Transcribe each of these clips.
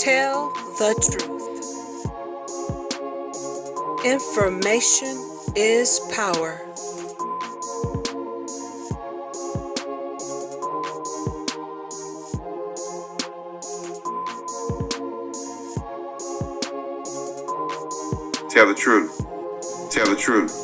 Tell the truth. Information is power. Tell the truth. Tell the truth.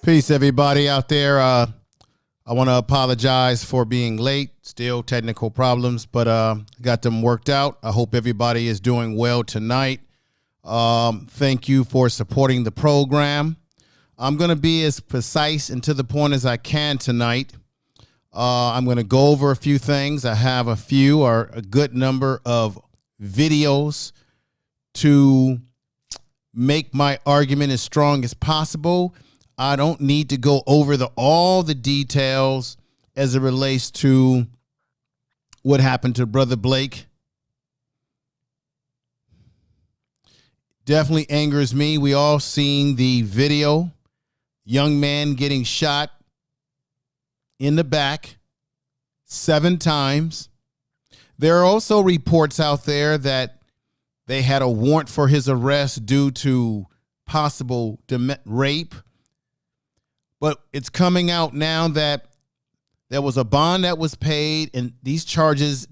Peace, everybody out there. I want to apologize for being late. Still technical problems, but got them worked out. I hope everybody is doing well tonight. Thank you for supporting the program. I'm going to be as precise and to the point as I can tonight. I'm going to go over a few things. I have a good number of videos to make my argument as strong as possible. I don't need to go over all the details as it relates to what happened to Brother Blake. Definitely angers me. We all seen the video. Young man getting shot in the back 7 times. There are also reports out there that they had a warrant for his arrest due to possible rape. But it's coming out now that there was a bond that was paid, and these charges,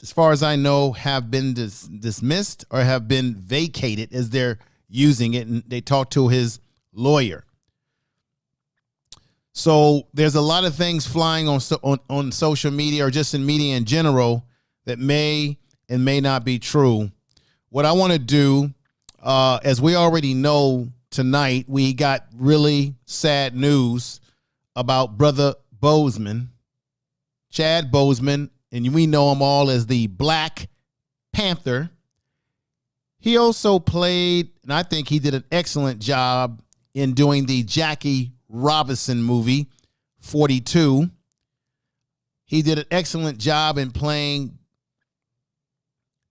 as far as I know, have been dismissed or have been vacated as they're using it, and they talked to his lawyer. So there's a lot of things flying on social media or just in media in general that may and may not be true. What I want to do, as we already know, tonight, we got really sad news about Brother Bozeman, Chad Bozeman, and we know him all as the Black Panther. He also played, and I think he did an excellent job in doing the Jackie Robinson movie, 42. He did an excellent job in playing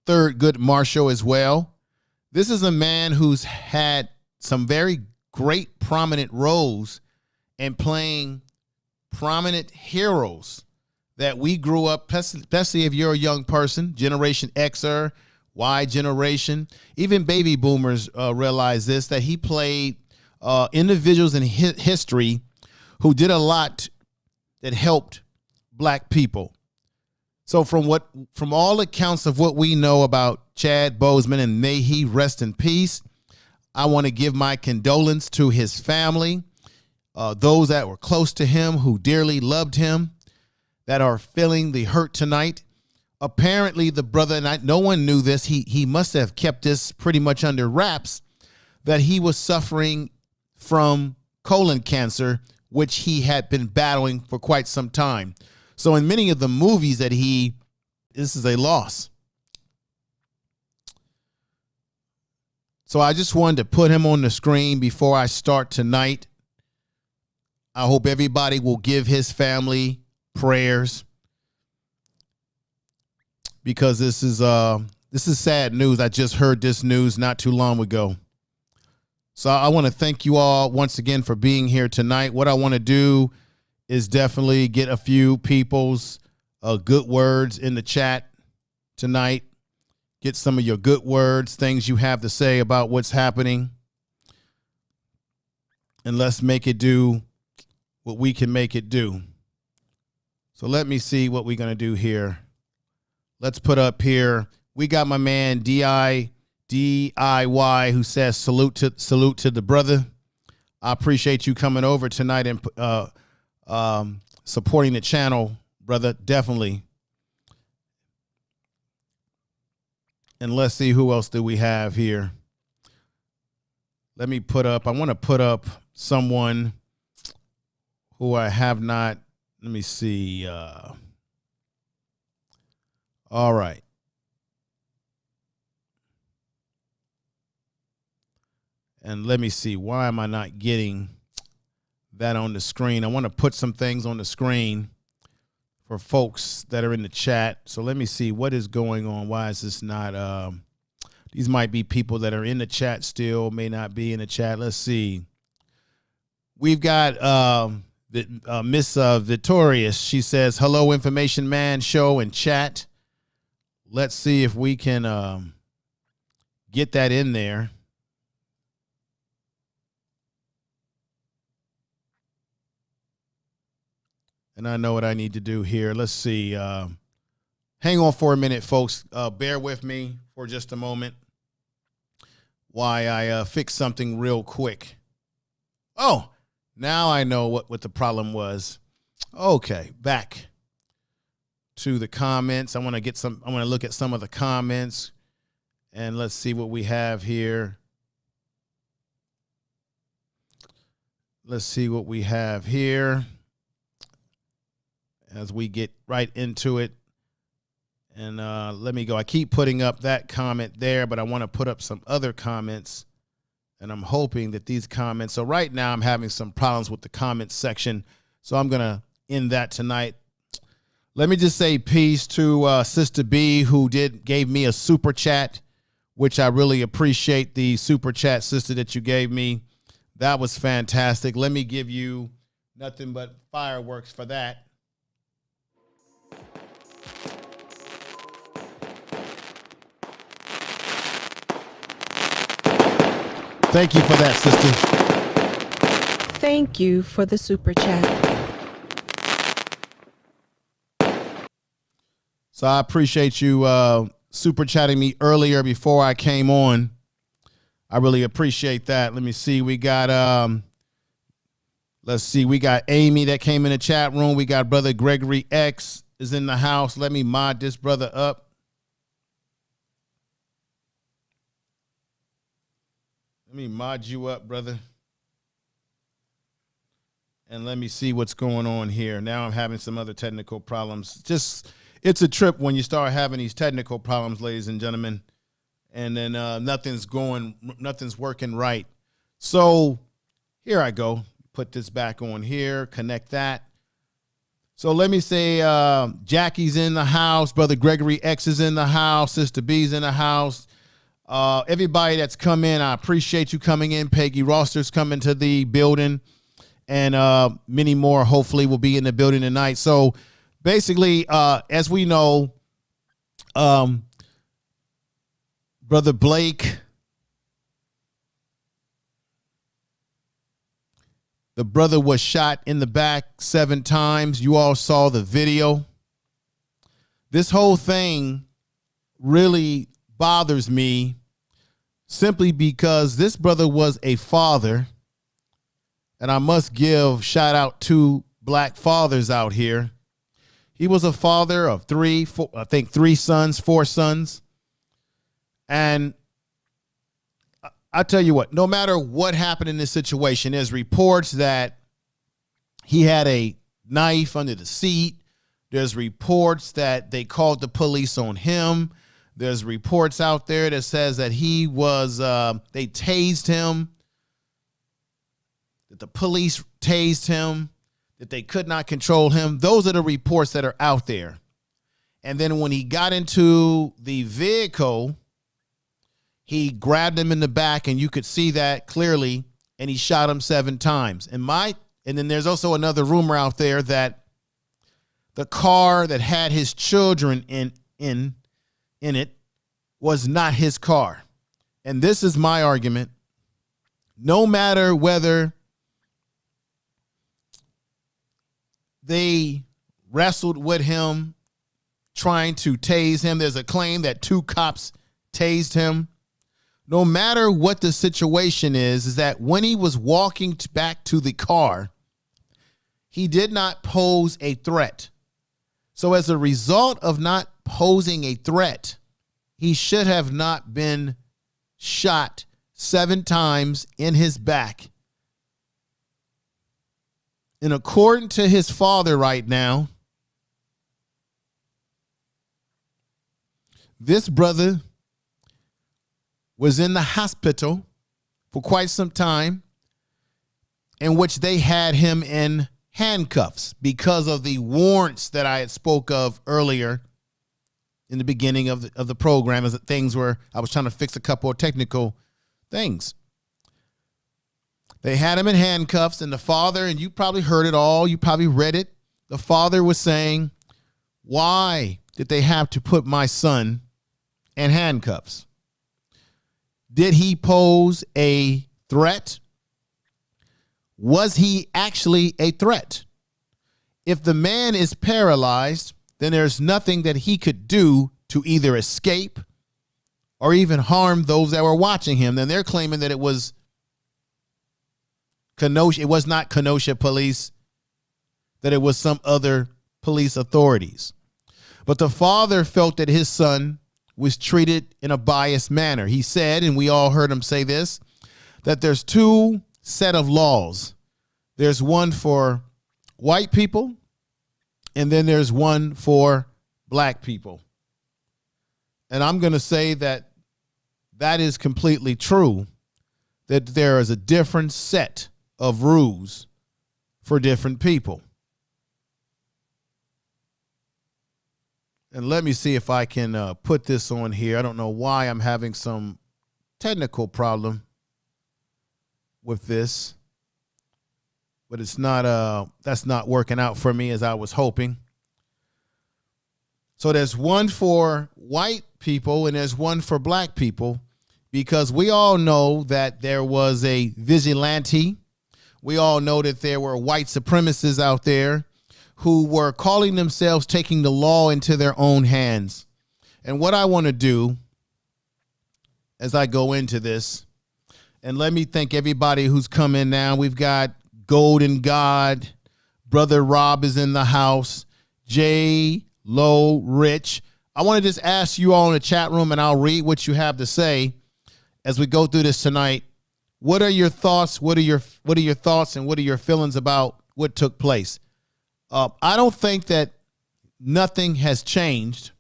Thurgood Marshall as well. This is a man who's had some very great prominent roles and playing prominent heroes that we grew up, especially if you're a young person, Generation Xer, Y generation, even baby boomers realize this, that he played individuals in history who did a lot that helped Black people. So from all accounts of what we know about Chad Bozeman, and may he rest in peace, I want to give my condolence to his family, those that were close to him, who dearly loved him, that are feeling the hurt tonight. Apparently, the brother, and no one knew this, he must have kept this pretty much under wraps, that he was suffering from colon cancer, which he had been battling for quite some time. So in many of the movies that this is a loss. So I just wanted to put him on the screen before I start tonight. I hope everybody will give his family prayers, because this is sad news. I just heard this news not too long ago. So I want to thank you all once again for being here tonight. What I want to do is definitely get a few people's good words in the chat tonight. get some of your good words, things you have to say about what's happening. And let's make it do what we can make it do. So let me see what we're going to do here. Let's put up here. We got my man DIY who says salute to the brother. I appreciate you coming over tonight and supporting the channel, brother. Definitely. And let's see who else do we have here. Let me put up. I want to put up someone who I have not. Let me see. All right. And let me see. Why am I not getting that on the screen? I want to put some things on the screen for folks that are in the chat. So let me see what is going on. Why is this not? These might be people that are in the chat still, may not be in the chat. Let's see. We've got Miss Victorious. She says, hello, Information Man show and chat. Let's see if we can get that in there. And I know what I need to do here. Let's see. Hang on for a minute, folks. Bear with me for just a moment while I fix something real quick. Oh, now I know what the problem was. Okay, back to the comments. I want to look at some of the comments, and let's see what we have here. Let's see what we have here as we get right into it. And let me go. I keep putting up that comment there, but I want to put up some other comments. And I'm hoping that these comments. So right now I'm having some problems with the comments section. So I'm going to end that tonight. Let me just say peace to Sister B, who gave me a super chat, which I really appreciate the super chat, sister, that you gave me. That was fantastic. Let me give you nothing but fireworks for that. Thank you for that, sister. Thank you for the super chat. So I appreciate you super chatting me earlier before I came on. I really appreciate that. Let me see. We got let's see. We got Amy that came in the chat room. We got Brother Gregory X is in the house. Let me mod this brother up. Let me mod you up, brother. And let me see what's going on here. Now I'm having some other technical problems. It's a trip when you start having these technical problems, ladies and gentlemen. And then nothing's working right. So here I go. Put this back on here. Connect that. So let me say Jackie's in the house. Brother Gregory X is in the house. Sister B's in the house. Everybody that's come in, I appreciate you coming in. Peggy Roster's coming to the building, and many more hopefully will be in the building tonight. So basically, as we know, Brother Blake, the brother was shot in the back 7 times. You all saw the video. This whole thing really bothers me simply because this brother was a father, and I must give shout out to black fathers out here. He was a father of 4 sons. And I tell you what, no matter what happened in this situation, there's reports that he had a knife under the seat. There's reports that they called the police on him. There's reports out there that says that he was, they tased him, that the police tased him, that they could not control him. Those are the reports that are out there. And then when he got into the vehicle, he grabbed him in the back, and you could see that clearly, and he shot him 7 times. And then there's also another rumor out there that the car that had his children in it was not his car. And this is my argument. No matter whether they wrestled with him, trying to tase him, there's a claim that 2 cops tased him. No matter what the situation is that when he was walking back to the car, he did not pose a threat. So as a result of not posing a threat, he should have not been shot 7 times in his back. And according to his father right now, this brother was in the hospital for quite some time, in which they had him in handcuffs because of the warrants that I had spoke of earlier in the beginning of the program, as things were, I was trying to fix a couple of technical things. They had him in handcuffs, and the father, and you probably heard it all, you probably read it. The father was saying, why did they have to put my son in handcuffs? Did he pose a threat? Was he actually a threat? If the man is paralyzed, then there's nothing that he could do to either escape or even harm those that were watching him. Then they're claiming that it was Kenosha. It was not Kenosha police, that it was some other police authorities. But the father felt that his son was treated in a biased manner. He said, and we all heard him say this, that there's 2 set of laws. There's one for white people, and then there's one for black people. And I'm going to say that that is completely true, that there is a different set of rules for different people. And let me see if I can put this on here. I don't know why I'm having some technical problem with this, but it's not that's not working out for me as I was hoping. So there's one for white people and there's one for black people, because we all know that there was a vigilante. We all know that there were white supremacists out there who were calling themselves taking the law into their own hands. And what I want to do as I go into this, and let me thank everybody who's come in now. We've got Golden God, Brother Rob is in the house, Jay, Low, Rich. I want to just ask you all in the chat room, and I'll read what you have to say as we go through this tonight. What are your thoughts? What are your thoughts and what are your feelings about what took place? I don't think that nothing has changed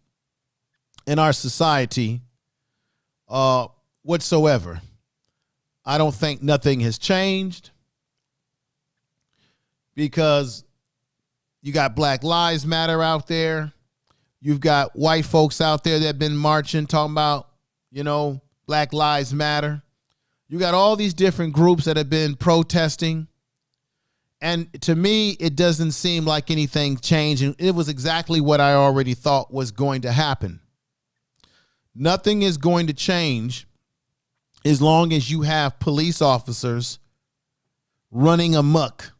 in our society whatsoever. I don't think nothing has changed, because you got Black Lives Matter out there. You've got white folks out there that have been marching, talking about, Black Lives Matter. You got all these different groups that have been protesting. And to me, it doesn't seem like anything changed. And it was exactly what I already thought was going to happen. Nothing is going to change as long as you have police officers running amok.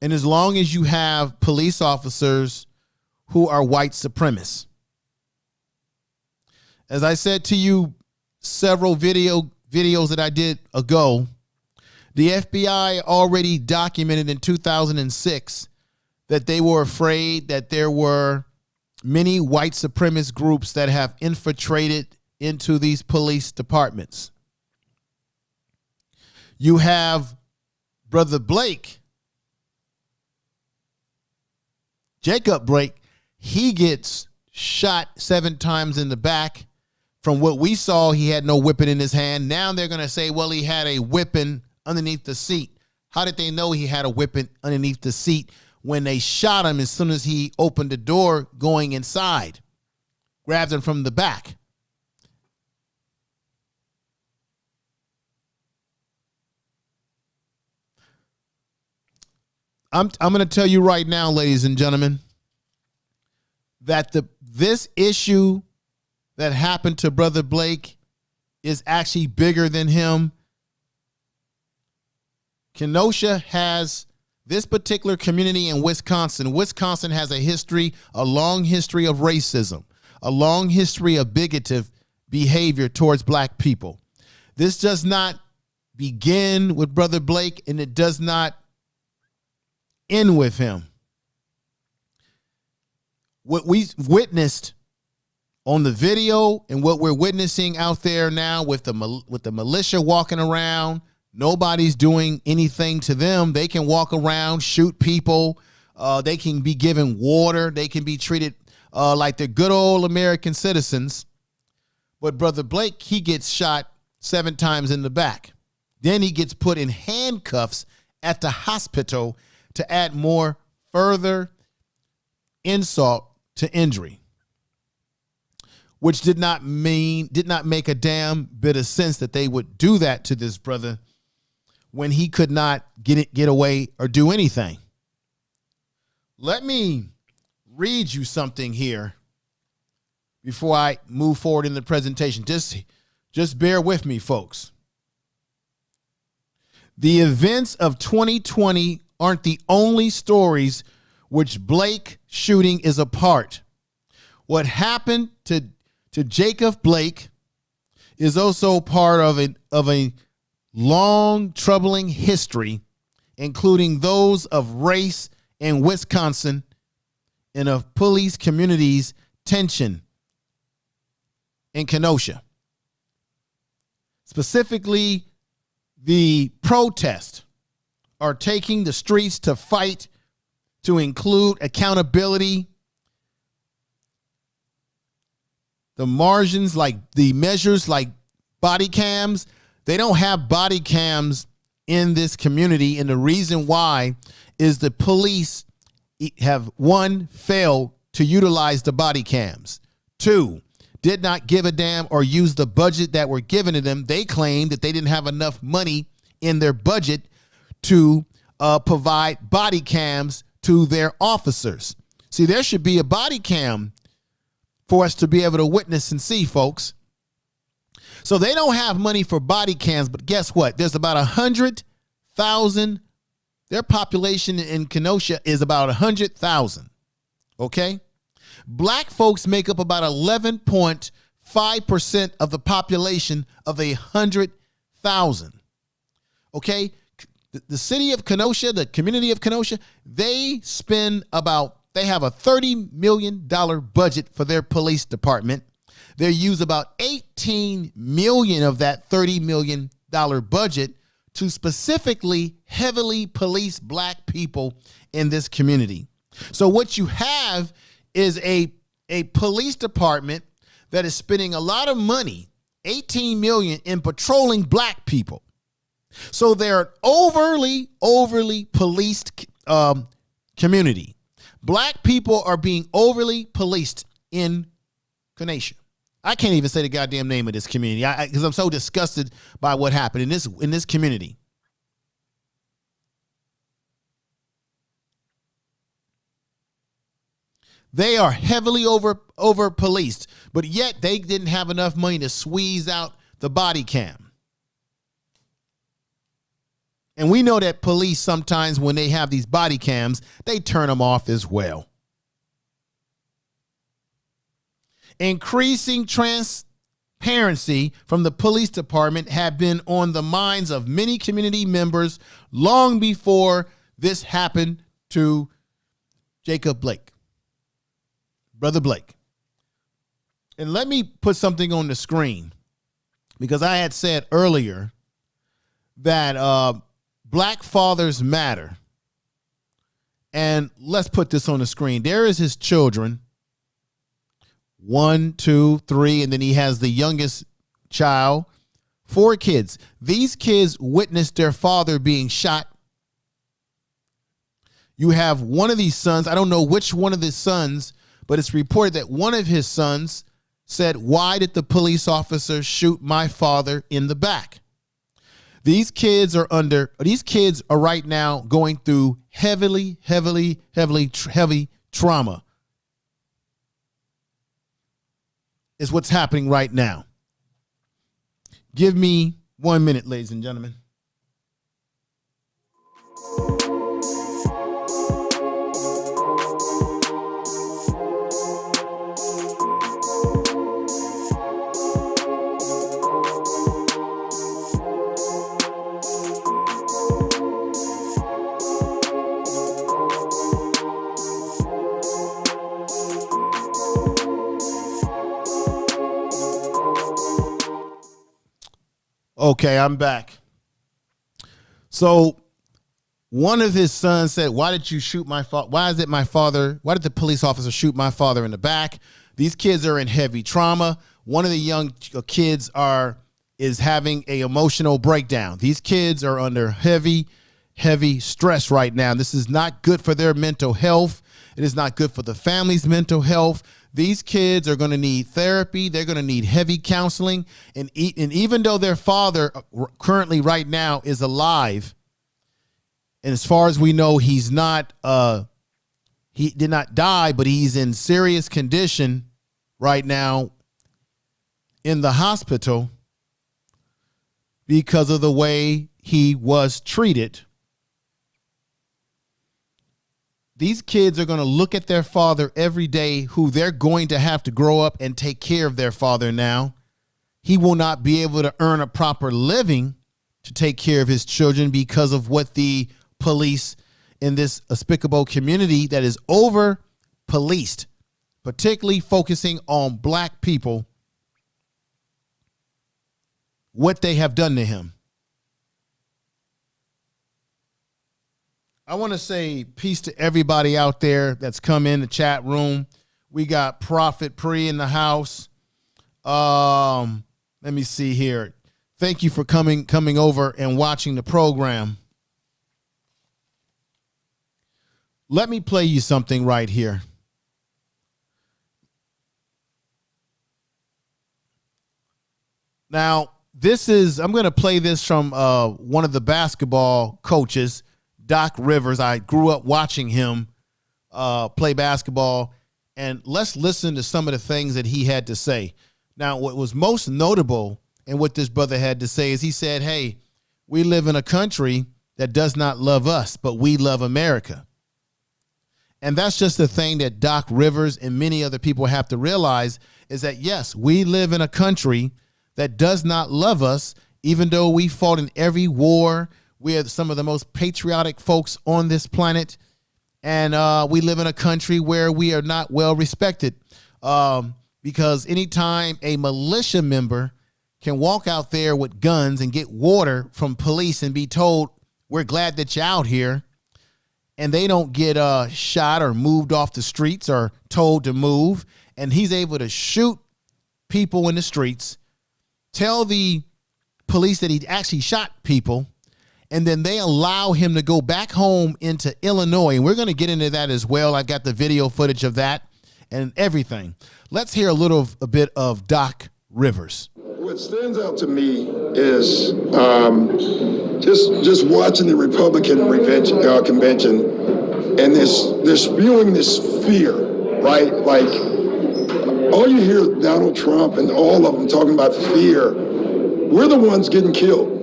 And as long as you have police officers who are white supremacists. As I said to you several videos that I did ago, the FBI already documented in 2006 that they were afraid that there were many white supremacist groups that have infiltrated into these police departments. You have Brother Jacob Blake, he gets shot 7 times in the back. From what we saw, he had no weapon in his hand. Now they're going to say, well, he had a weapon underneath the seat. How did they know he had a weapon underneath the seat when they shot him as soon as he opened the door going inside? Grabbed him from the back. I'm going to tell you right now, ladies and gentlemen, that this issue that happened to Brother Blake is actually bigger than him. Kenosha has this particular community in Wisconsin. Wisconsin has a long history of racism, a long history of bigoted behavior towards black people. This does not begin with Brother Blake, and it does not end with him. What we witnessed on the video and what we're witnessing out there now with the militia walking around, nobody's doing anything to them. They can walk around, shoot people. They can be given water. They can be treated like they're good old American citizens. But Brother Blake, he gets shot 7 times in the back. Then he gets put in handcuffs at the hospital to add more further insult to injury, which did not make a damn bit of sense that they would do that to this brother when he could not get away or do anything. Let me read you something here before I move forward in the presentation. Just bear with me, folks. The events of 2020 aren't the only stories which Blake shooting is a part. What happened to Jacob Blake is also part of a long, troubling history, including those of race in Wisconsin and of police communities' tension in Kenosha. Specifically, the protests are taking the streets to fight to include accountability, the margins, like the measures like body cams. They don't have body cams in this community, and the reason why is the police have, 1, failed to utilize the body cams, 2, did not give a damn or use the budget that were given to them. They claimed that they didn't have enough money in their budget to provide body cams to their officers. See, there should be a body cam for us to be able to witness and see, folks. So they don't have money for body cams, but guess what? There's about 100,000. Their population in Kenosha is about 100,000. Okay? Black folks make up about 11.5% of the population of 100,000. Okay? The city of Kenosha, the community of Kenosha, they have a $30 million budget for their police department. They use about $18 million of that $30 million budget to specifically heavily police black people in this community. So what you have is a police department that is spending a lot of money, $18 million, in patrolling black people. So they're an overly policed community. Black people are being overly policed in Kenosha. I can't even say the goddamn name of this community because I'm so disgusted by what happened in this community. They are heavily over policed, but yet they didn't have enough money to squeeze out the body cam. And we know that police sometimes, when they have these body cams, they turn them off as well. Increasing transparency from the police department had been on the minds of many community members long before this happened to Jacob Blake, Brother Blake. And let me put something on the screen, because I had said earlier that Black fathers matter. And let's put this on the screen. There is his children. 1, 2, 3, and then he has the youngest child. 4 kids. These kids witnessed their father being shot. You have one of these sons. I don't know which one of his sons, but it's reported that one of his sons said, "Why did the police officer shoot my father in the back?" These kids are right now going through heavy trauma. is what's happening right now. Give me 1 minute, ladies and gentlemen. Okay, I'm back. So one of his sons said, why did you shoot my father? Why did the police officer shoot my father in the back? These kids are in heavy trauma. One of the young kids is having an emotional breakdown. These kids are under heavy stress right now. This is not good for their mental health. It is not good for the family's mental health. These kids are going to need therapy. They're going to need heavy counseling. And even though their father currently right now is alive, and as far as we know, he did not die, but he's in serious condition right now in the hospital because of the way he was treated. These kids are going to look at their father every day, who they're going to have to grow up and take care of their father now. He will not be able to earn a proper living to take care of his children because of what the police in this despicable community that is over policed, particularly focusing on black people, what they have done to him. I want to say peace to everybody out there that's come in the chat room. We got Prophet Pre in the house. Let me see here. Thank you for coming over and watching the program. Let me play you something right here. Now, I'm going to play this from one of the basketball coaches, Doc Rivers. I grew up watching him play basketball, and let's listen to some of the things that he had to say. Now, what was most notable and what this brother had to say is he said, hey, we live in a country that does not love us, but we love America. And that's just the thing that Doc Rivers and many other people have to realize, is that, yes, we live in a country that does not love us, even though we fought in every war. We are some of the most patriotic folks on this planet, and we live in a country where we are not well respected, because anytime a militia member can walk out there with guns and get water from police and be told, we're glad that you're out here, and they don't get shot or moved off the streets or told to move, and he's able to shoot people in the streets, tell the police that he actually shot people, and then they allow him to go back home into Illinois. And we're going to get into that as well. I got the video footage of that and everything. Let's hear a bit of Doc Rivers. What stands out to me is just watching the Republican convention, and they're spewing this fear, right? Like, all you hear is Donald Trump and all of them talking about fear. We're the ones getting killed.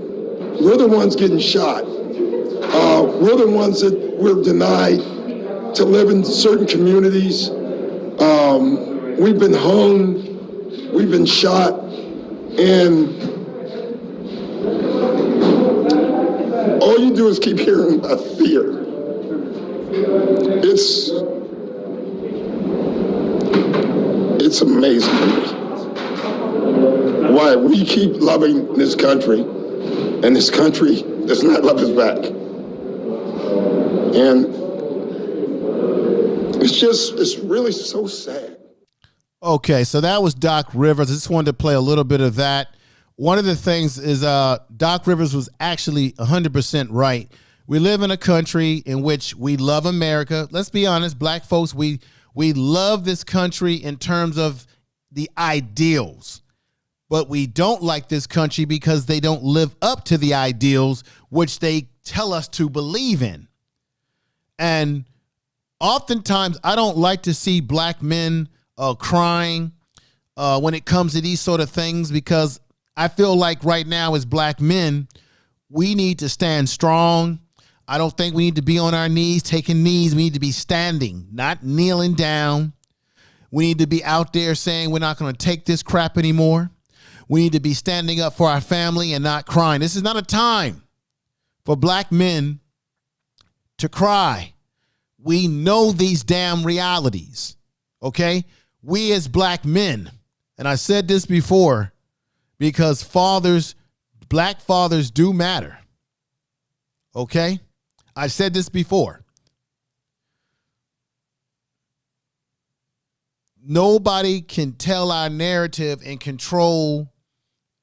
We're the ones getting shot. We're the ones that we're denied to live in certain communities. We've been hung, we've been shot, and all you do is keep hearing about fear. It's amazing to me why we keep loving this country, and this country does not love us back. And it's really so sad. Okay, so that was Doc Rivers. I just wanted to play a little bit of that. One of the things is Doc Rivers was actually 100% right. We live in a country in which we love America. Let's be honest, black folks, we love this country in terms of the ideals. But we don't like this country because they don't live up to the ideals which they tell us to believe in. And oftentimes, I don't like to see black men crying when it comes to these sort of things, because I feel like right now as black men, we need to stand strong. I don't think we need to be on our knees, taking knees. We need to be standing, not kneeling down. We need to be out there saying we're not going to take this crap anymore. We need to be standing up for our family and not crying. This is not a time for black men to cry. We know these damn realities, okay? We as black men, and I said this before, because black fathers do matter, okay? I said this before. Nobody can tell our narrative and control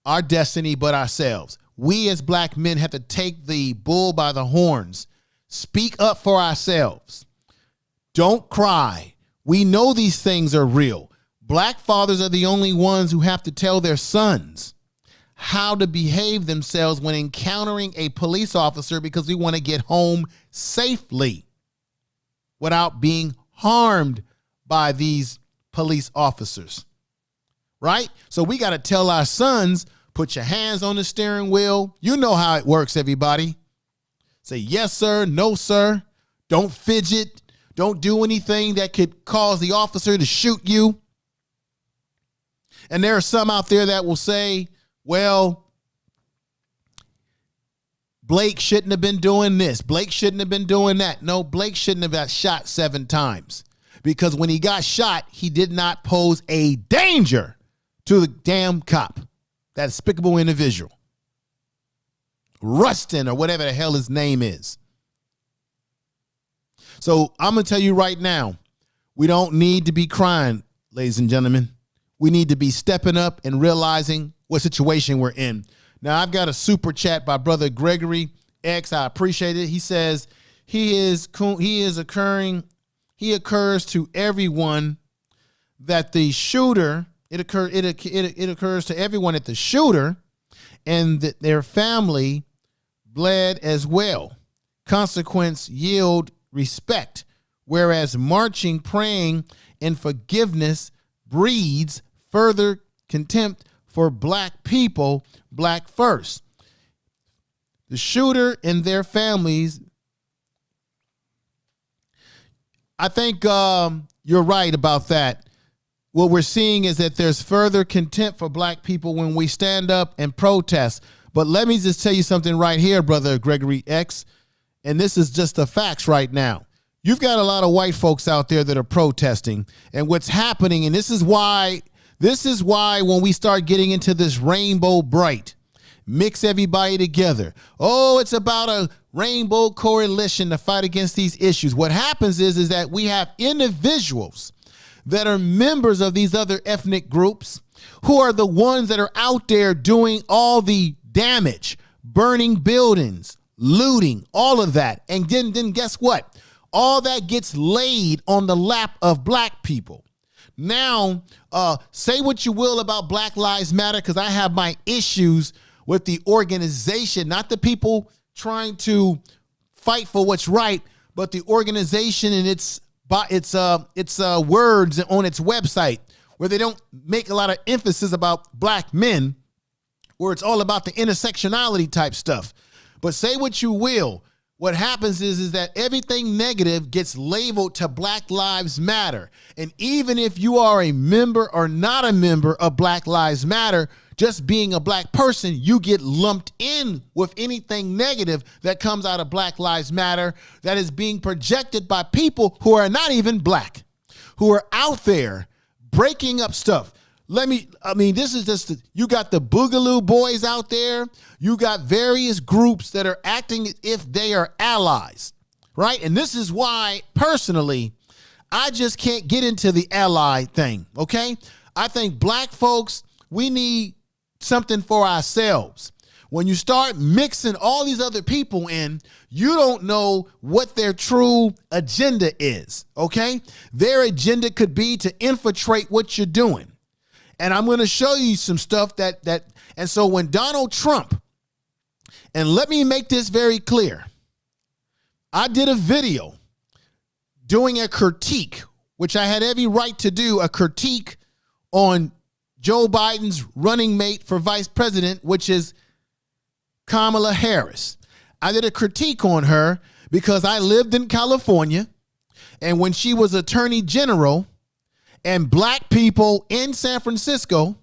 our destiny but ourselves. We as black men have to take the bull by the horns. Speak up for ourselves. Don't cry. We know these things are real. Black fathers are the only ones who have to tell their sons how to behave themselves when encountering a police officer, because we want to get home safely without being harmed by these police officers, right? So we got to tell our sons, put your hands on the steering wheel. You know how it works, everybody. Say yes, sir, no, sir. Don't fidget. Don't do anything that could cause the officer to shoot you. And there are some out there that will say, well, Blake shouldn't have been doing this. Blake shouldn't have been doing that. No, Blake shouldn't have got shot 7 times. Because when he got shot, he did not pose a danger to the damn cop, that despicable individual. Rustin, or whatever the hell his name is. So I'm going to tell you right now, we don't need to be crying, ladies and gentlemen. We need to be stepping up and realizing what situation we're in. Now, I've got a super chat by Brother Gregory X. I appreciate it. He says he occurs to everyone that the shooter, it occurs to everyone that the shooter and that their family bled as well. Consequence yield respect, whereas marching, praying, and forgiveness breeds further contempt for black people, black first. The shooter and their families, I think you're right about that. What we're seeing is that there's further contempt for black people when we stand up and protest. But let me just tell you something right here, Brother Gregory X, and this is just the facts right now. You've got a lot of white folks out there that are protesting, and what's happening, and this is why when we start getting into this rainbow bright, mix everybody together. Oh, it's about a rainbow coalition to fight against these issues. What happens is that we have individuals that are members of these other ethnic groups who are the ones that are out there doing all the damage, burning buildings, looting, all of that. And then guess what? All that gets laid on the lap of black people. Now, say what you will about Black Lives Matter, because I have my issues with the organization, not the people trying to fight for what's right, but the organization and its words on its website, where they don't make a lot of emphasis about black men, where it's all about the intersectionality type stuff. But say what you will, what happens is that everything negative gets labeled to Black Lives Matter. And even if you are a member or not a member of Black Lives Matter, just being a black person, you get lumped in with anything negative that comes out of Black Lives Matter that is being projected by people who are not even black, who are out there breaking up stuff. This is just, you got the Boogaloo Boys out there. You got various groups that are acting as if they are allies, right? And this is why, personally, I just can't get into the ally thing, okay? I think black folks, we need something for ourselves. When you start mixing all these other people in, you don't know what their true agenda is, okay? Their agenda could be to infiltrate what you're doing. And I'm going to show you some stuff and so when Donald Trump, and let me make this very clear, I did a video doing a critique, which I had every right to do, a critique on Joe Biden's running mate for vice president, which is Kamala Harris. I did a critique on her because I lived in California, and when she was attorney general and black people in San Francisco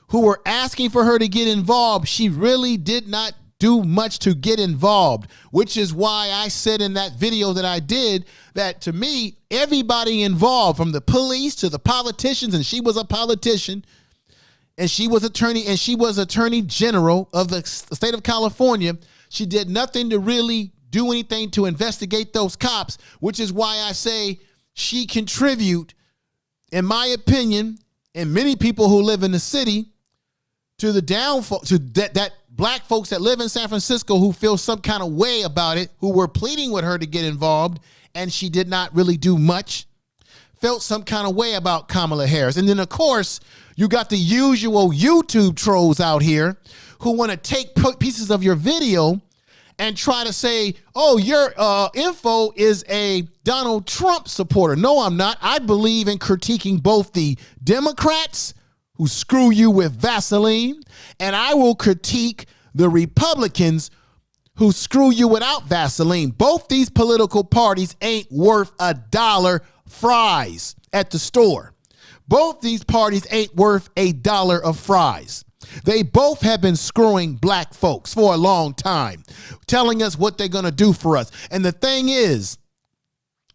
who were asking for her to get involved, she really did not do much to get involved, which is why I said in that video that I did that, to me, everybody involved, from the police to the politicians, and she was a politician, and she was attorney general of the state of California. She did nothing to really do anything to investigate those cops, which is why I say she contribute, in my opinion, and many people who live in the city, to the downfall, to that black folks that live in San Francisco who feel some kind of way about it, who were pleading with her to get involved, and she did not really do much, felt some kind of way about Kamala Harris. And then, of course, you got the usual YouTube trolls out here who want to take pieces of your video and try to say, oh, your info is a Donald Trump supporter. No, I'm not. I believe in critiquing both the Democrats who screw you with Vaseline, and I will critique the Republicans who screw you without Vaseline. Both these political parties ain't worth $1 fries at the store. Both these parties ain't worth $1 of fries. They both have been screwing black folks for a long time, telling us what they're going to do for us. And the thing is,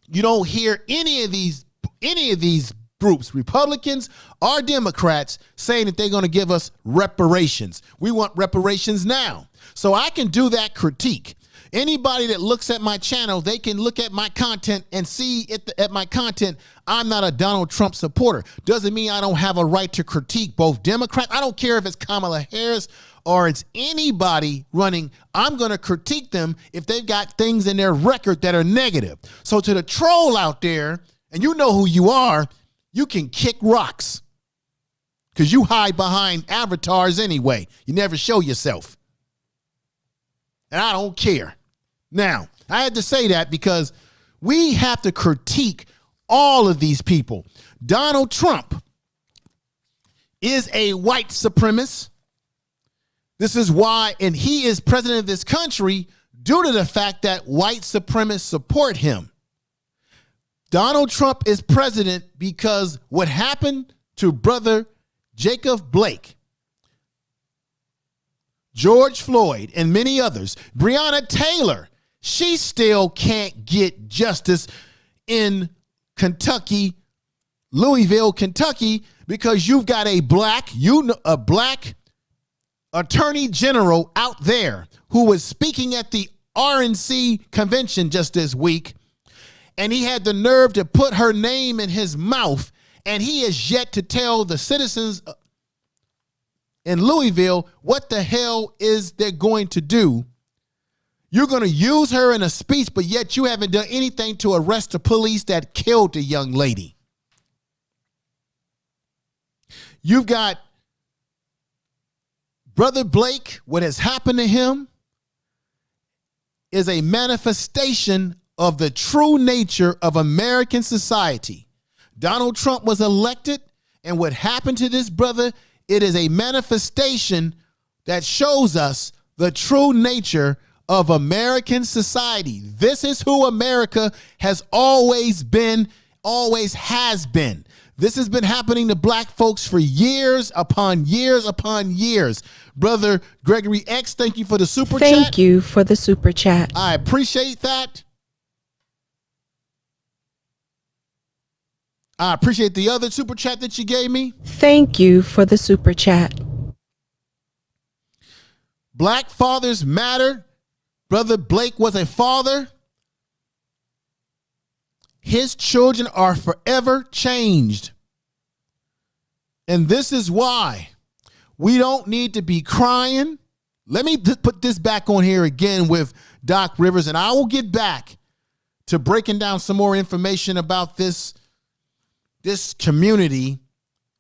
you don't hear any of these groups, Republicans or Democrats, saying that they're going to give us reparations. We want reparations now. So I can do that critique. Anybody that looks at my channel, they can look at my content and see at my content, I'm not a Donald Trump supporter. Doesn't mean I don't have a right to critique both Democrats. I don't care if it's Kamala Harris or it's anybody running. I'm going to critique them if they've got things in their record that are negative. So to the troll out there, and you know who you are, you can kick rocks because you hide behind avatars anyway. You never show yourself. And I don't care. Now, I had to say that because we have to critique all of these people. Donald Trump is a white supremacist. This is why, and he is president of this country due to the fact that white supremacists support him. Donald Trump is president because what happened to brother Jacob Blake, George Floyd, and many others, Breonna Taylor, she still can't get justice in Kentucky, Louisville, Kentucky, because you've got a black attorney general out there who was speaking at the RNC convention just this week, and he had the nerve to put her name in his mouth, and he is yet to tell the citizens in Louisville what the hell is they're going to do. You're going to use her in a speech, but yet you haven't done anything to arrest the police that killed the young lady. You've got Brother Blake. What has happened to him is a manifestation of the true nature of American society. Donald Trump was elected, and what happened to this brother, it is a manifestation that shows us the true nature of American society. This is who America has always been, always has been. This has been happening to black folks for years upon years upon years. Brother Gregory X, thank you for the super chat. Thank you for the super chat. I appreciate that. I appreciate the other super chat that you gave me. Thank you for the super chat. Black fathers matter. Brother Blake was a father. His children are forever changed. And this is why we don't need to be crying. Let me put this back on here again with Doc Rivers, and I will get back to breaking down some more information about this community,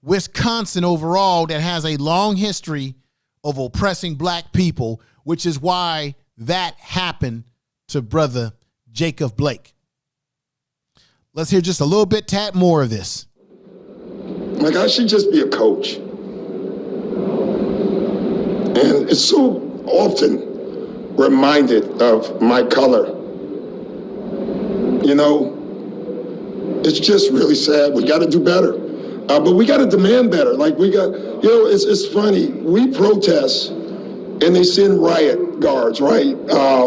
Wisconsin overall, that has a long history of oppressing black people, which is why that happened to brother Jacob Blake. Let's hear just a little bit, tad more of this. Like, I should just be a coach. And it's so often reminded of my color. You know, it's just really sad. We got to do better. But we got to demand better. Like, we got, you know, it's funny. We protest and they send riot guards, right?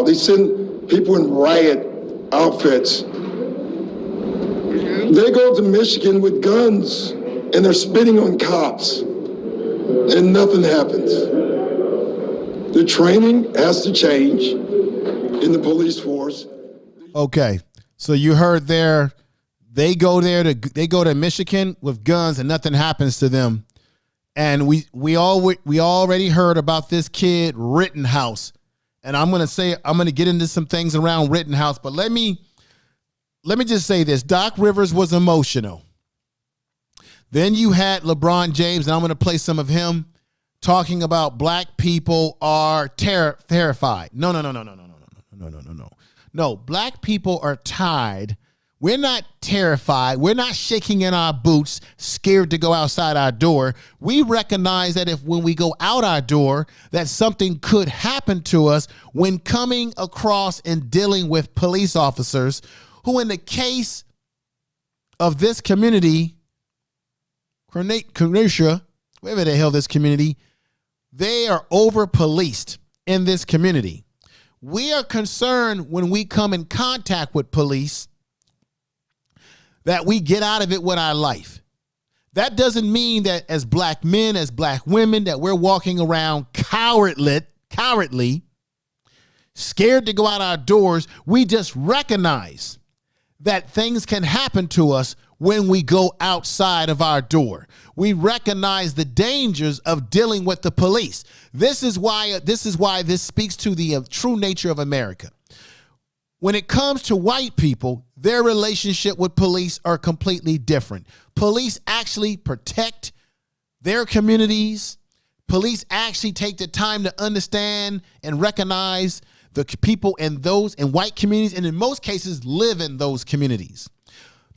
They send people in riot outfits. They go to Michigan with guns and they're spitting on cops and nothing happens. The training has to change in the police force. Okay, so you heard there, they go to Michigan with guns and nothing happens to them. And we already heard about this kid Rittenhouse, and I'm gonna get into some things around Rittenhouse, but let me just say this: Doc Rivers was emotional. Then you had LeBron James, and I'm gonna play some of him talking about black people are terrified. No. Black people are tired. We're not terrified. We're not shaking in our boots, scared to go outside our door. We recognize that when we go out our door, that something could happen to us when coming across and dealing with police officers who, in the case of this community, Kenosha, wherever the hell this community, they are over-policed in this community. We are concerned when we come in contact with police that we get out of it with our life. That doesn't mean that as black men, as black women, that we're walking around cowardly, scared to go out our doors. We just recognize that things can happen to us when we go outside of our door. We recognize the dangers of dealing with the police. This is why this speaks to the true nature of America. When it comes to white people, their relationship with police are completely different. Police actually protect their communities. Police actually take the time to understand and recognize the people in those in white communities, and in most cases live in those communities.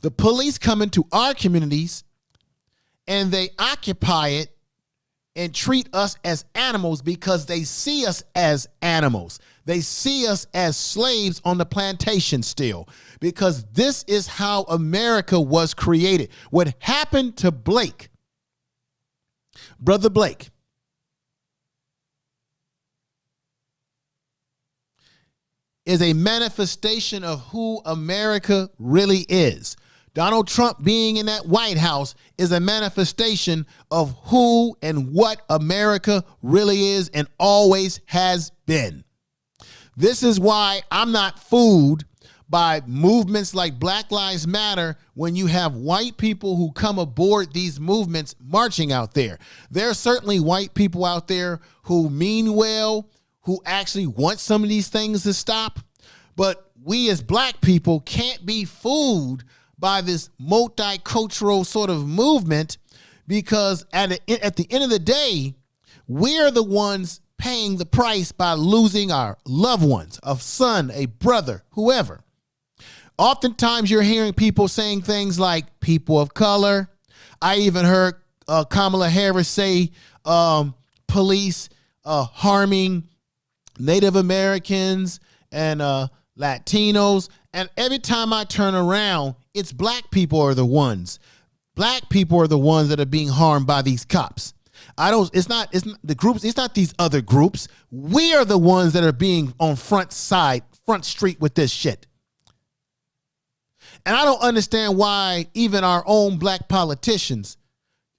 The police come into our communities and they occupy it and treat us as animals because they see us as animals. They see us as slaves on the plantation still, because this is how America was created. What happened to Blake, Brother Blake, is a manifestation of who America really is. Donald Trump being in that White House is a manifestation of who and what America really is and always has been. This is why I'm not fooled by movements like Black Lives Matter when you have white people who come aboard these movements marching out there. There are certainly white people out there who mean well, who actually want some of these things to stop. But we as black people can't be fooled by this multicultural sort of movement, because at the end of the day, we're the ones paying the price by losing our loved ones, a son, a brother, whoever. Oftentimes you're hearing people saying things like people of color. I even heard Kamala Harris say police harming Native Americans and Latinos. And every time I turn around, it's black people are the ones. Black people are the ones that are being harmed by these cops. It's not the groups, it's not these other groups. We are the ones that are being on front street with this shit. And I don't understand why even our own black politicians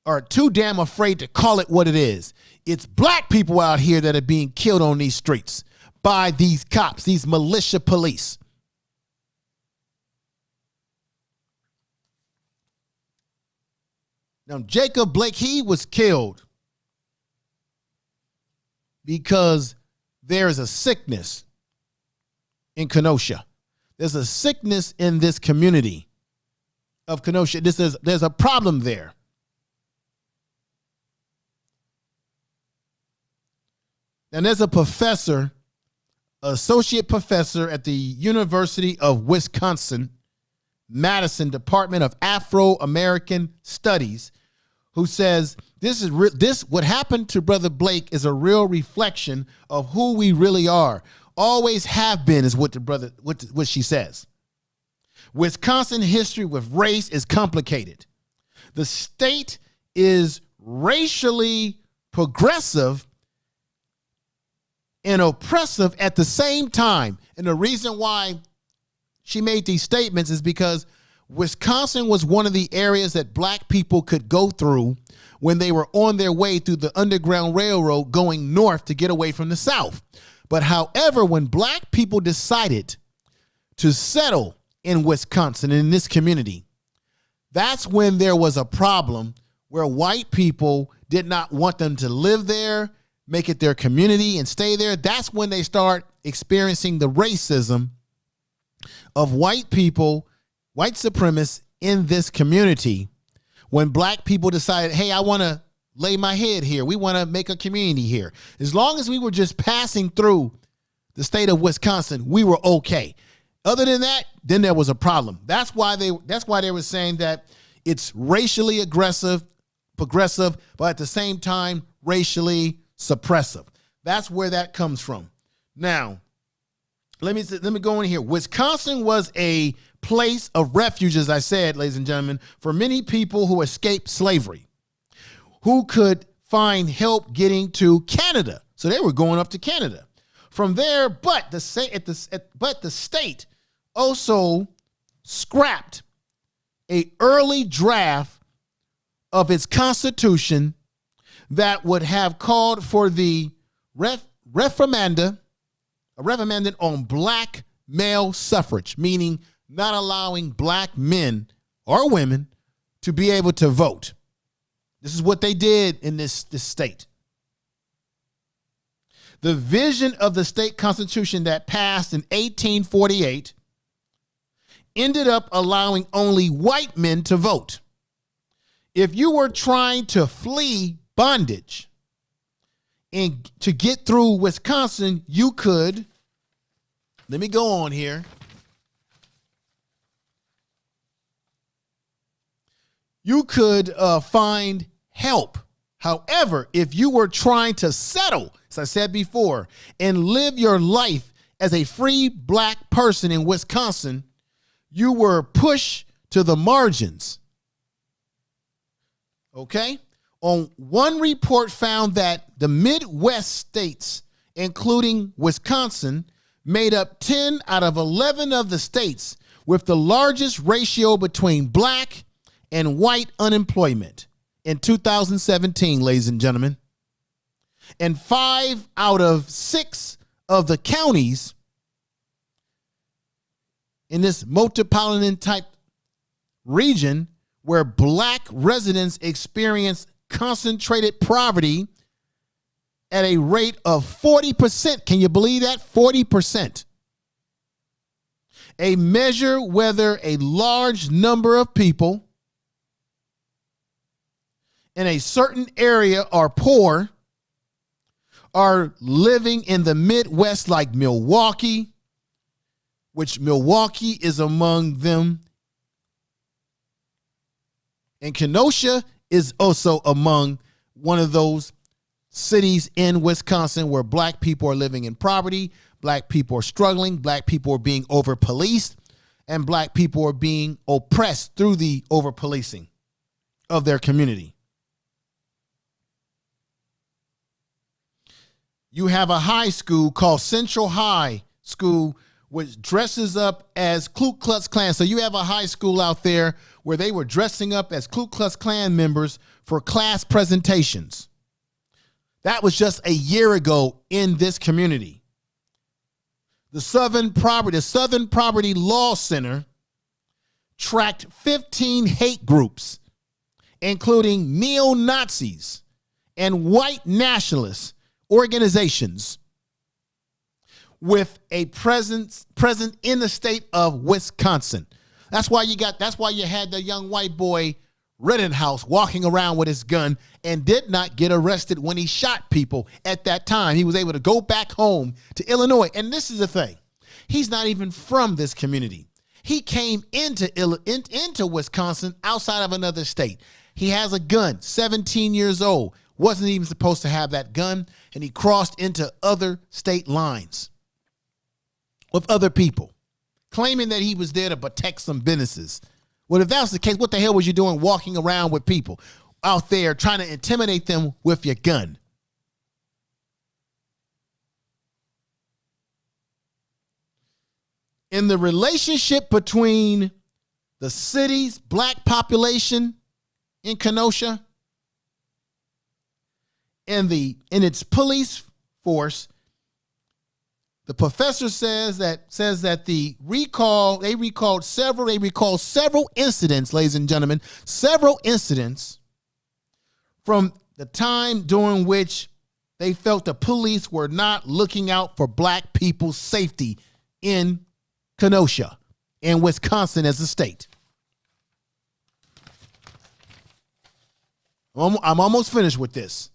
are too damn afraid to call it what it is. It's black people out here that are being killed on these streets by these cops, these militia police. Now, Jacob Blake, he was killed because there's a sickness in Kenosha. There's a sickness in this community of Kenosha. There's a problem there. And there's a professor, associate professor at the University of Wisconsin, Madison Department of Afro-American Studies, who says this what happened to Brother Blake is a real reflection of who we really are. Always have been is what she says. Wisconsin history with race is complicated. The state is racially progressive and oppressive at the same time. And the reason why she made these statements is because Wisconsin was one of the areas that black people could go through when they were on their way through the Underground Railroad going north to get away from the South. But however, when black people decided to settle in Wisconsin, in this community, that's when there was a problem where white people did not want them to live there, make it their community and stay there. That's when they start experiencing the racism of white people, white supremacists in this community. When black people decided, hey, I want to lay my head here. We want to make a community here. As long as we were just passing through the state of Wisconsin, we were okay. Other than that, then there was a problem. That's why they were saying that it's racially aggressive, progressive, but at the same time, racially suppressive. That's where that comes from. Now, let me go in here. Wisconsin was a place of refuge, as I said, ladies and gentlemen, for many people who escaped slavery, who could find help getting to Canada. So they were going up to Canada. From there, but the state also scrapped an early draft of its constitution that would have called for the referendum on black male suffrage, meaning not allowing black men or women to be able to vote. This is what they did in this state. The vision of the state constitution that passed in 1848 ended up allowing only white men to vote. If you were trying to flee bondage and to get through Wisconsin, you could, let me go on here. You could find help. However, if you were trying to settle, as I said before, and live your life as a free black person in Wisconsin, you were pushed to the margins. Okay? On one report found that the Midwest states, including Wisconsin, made up 10 out of 11 of the states with the largest ratio between black and white unemployment in 2017, ladies and gentlemen. And 5 out of 6 of the counties in this metropolitan type region where black residents experience concentrated poverty at a rate of 40%. Can you believe that? 40%. A measure whether a large number of people in a certain area are poor, are living in the Midwest like Milwaukee, which Milwaukee is among them. And Kenosha is also among one of those cities in Wisconsin where black people are living in poverty, black people are struggling, black people are being over-policed, and black people are being oppressed through the over-policing of their community. You have a high school called Central High School, which dresses up as Ku Klux Klan. So you have a high school out there where they were dressing up as Ku Klux Klan members for class presentations. That was just a year ago in this community. The Southern Poverty Law Center tracked 15 hate groups, including neo-Nazis and white nationalist organizations with a present in the state of Wisconsin. That's why you had the young white boy Rittenhouse walking around with his gun and did not get arrested when he shot people at that time. He was able to go back home to Illinois. And this is the thing. He's not even from this community. He came into Wisconsin outside of another state. He has a gun, 17 years old, wasn't even supposed to have that gun, and he crossed into other state lines with other people, claiming that he was there to protect some businesses. Well, if that was the case, what the hell was you doing walking around with people out there trying to intimidate them with your gun? In the relationship between the city's black population in Kenosha and its police force, the professor says that they recalled several incidents, ladies and gentlemen, several incidents from the time during which they felt the police were not looking out for black people's safety in Kenosha and Wisconsin as a state. I'm almost finished with this.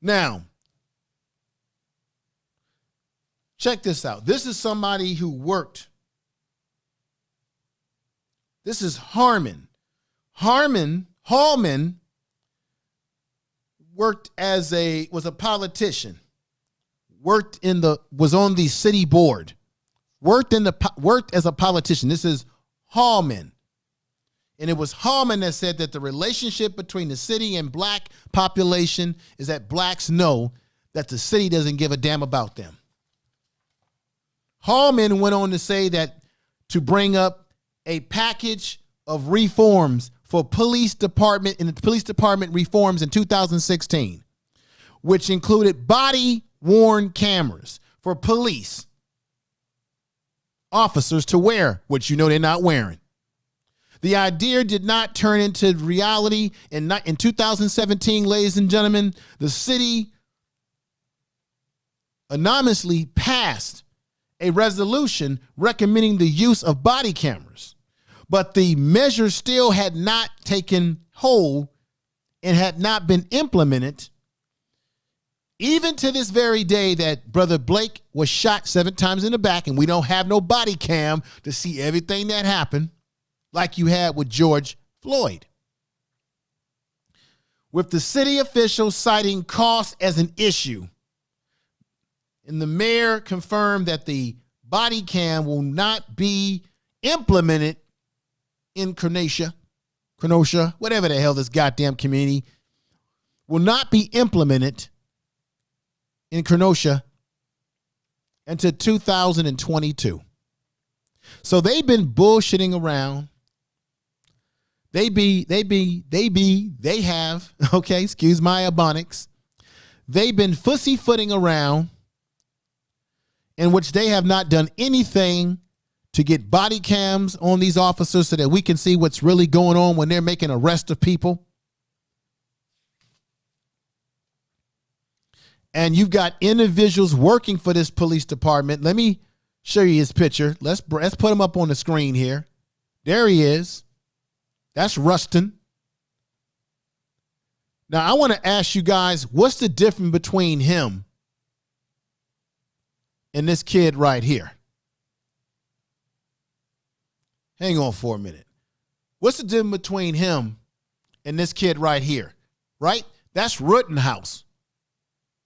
Now, check this out. This is somebody who worked. This is Hallman worked was a politician. Was on the city board. Worked as a politician. This is Hallman. And it was Hallman that said that the relationship between the city and black population is that blacks know that the city doesn't give a damn about them. Hallman went on to say that to bring up a package of reforms for police department reforms in 2016, which included body-worn cameras for police officers to wear, which they're not wearing. The idea did not turn into reality. In 2017, ladies and gentlemen, the city anonymously passed a resolution recommending the use of body cameras, but the measure still had not taken hold and had not been implemented. Even to this very day that Brother Blake was shot 7 times in the back, and we don't have no body cam to see everything that happened like you had with George Floyd. With the city officials citing cost as an issue, and the mayor confirmed that the body cam will not be implemented in Kenosha, whatever the hell this goddamn community, will not be implemented in Kenosha until 2022. So they've been bullshitting around. They have, okay, excuse my ebonics. They've been fussy-footing around in which they have not done anything to get body cams on these officers so that we can see what's really going on when they're making arrests of people. And you've got individuals working for this police department. Let me show you his picture. Let's put him up on the screen here. There he is. That's Rustin. Now, I want to ask you guys, what's the difference between him and this kid right here? Hang on for a minute. What's the difference between him and this kid right here? Right? That's Rittenhouse.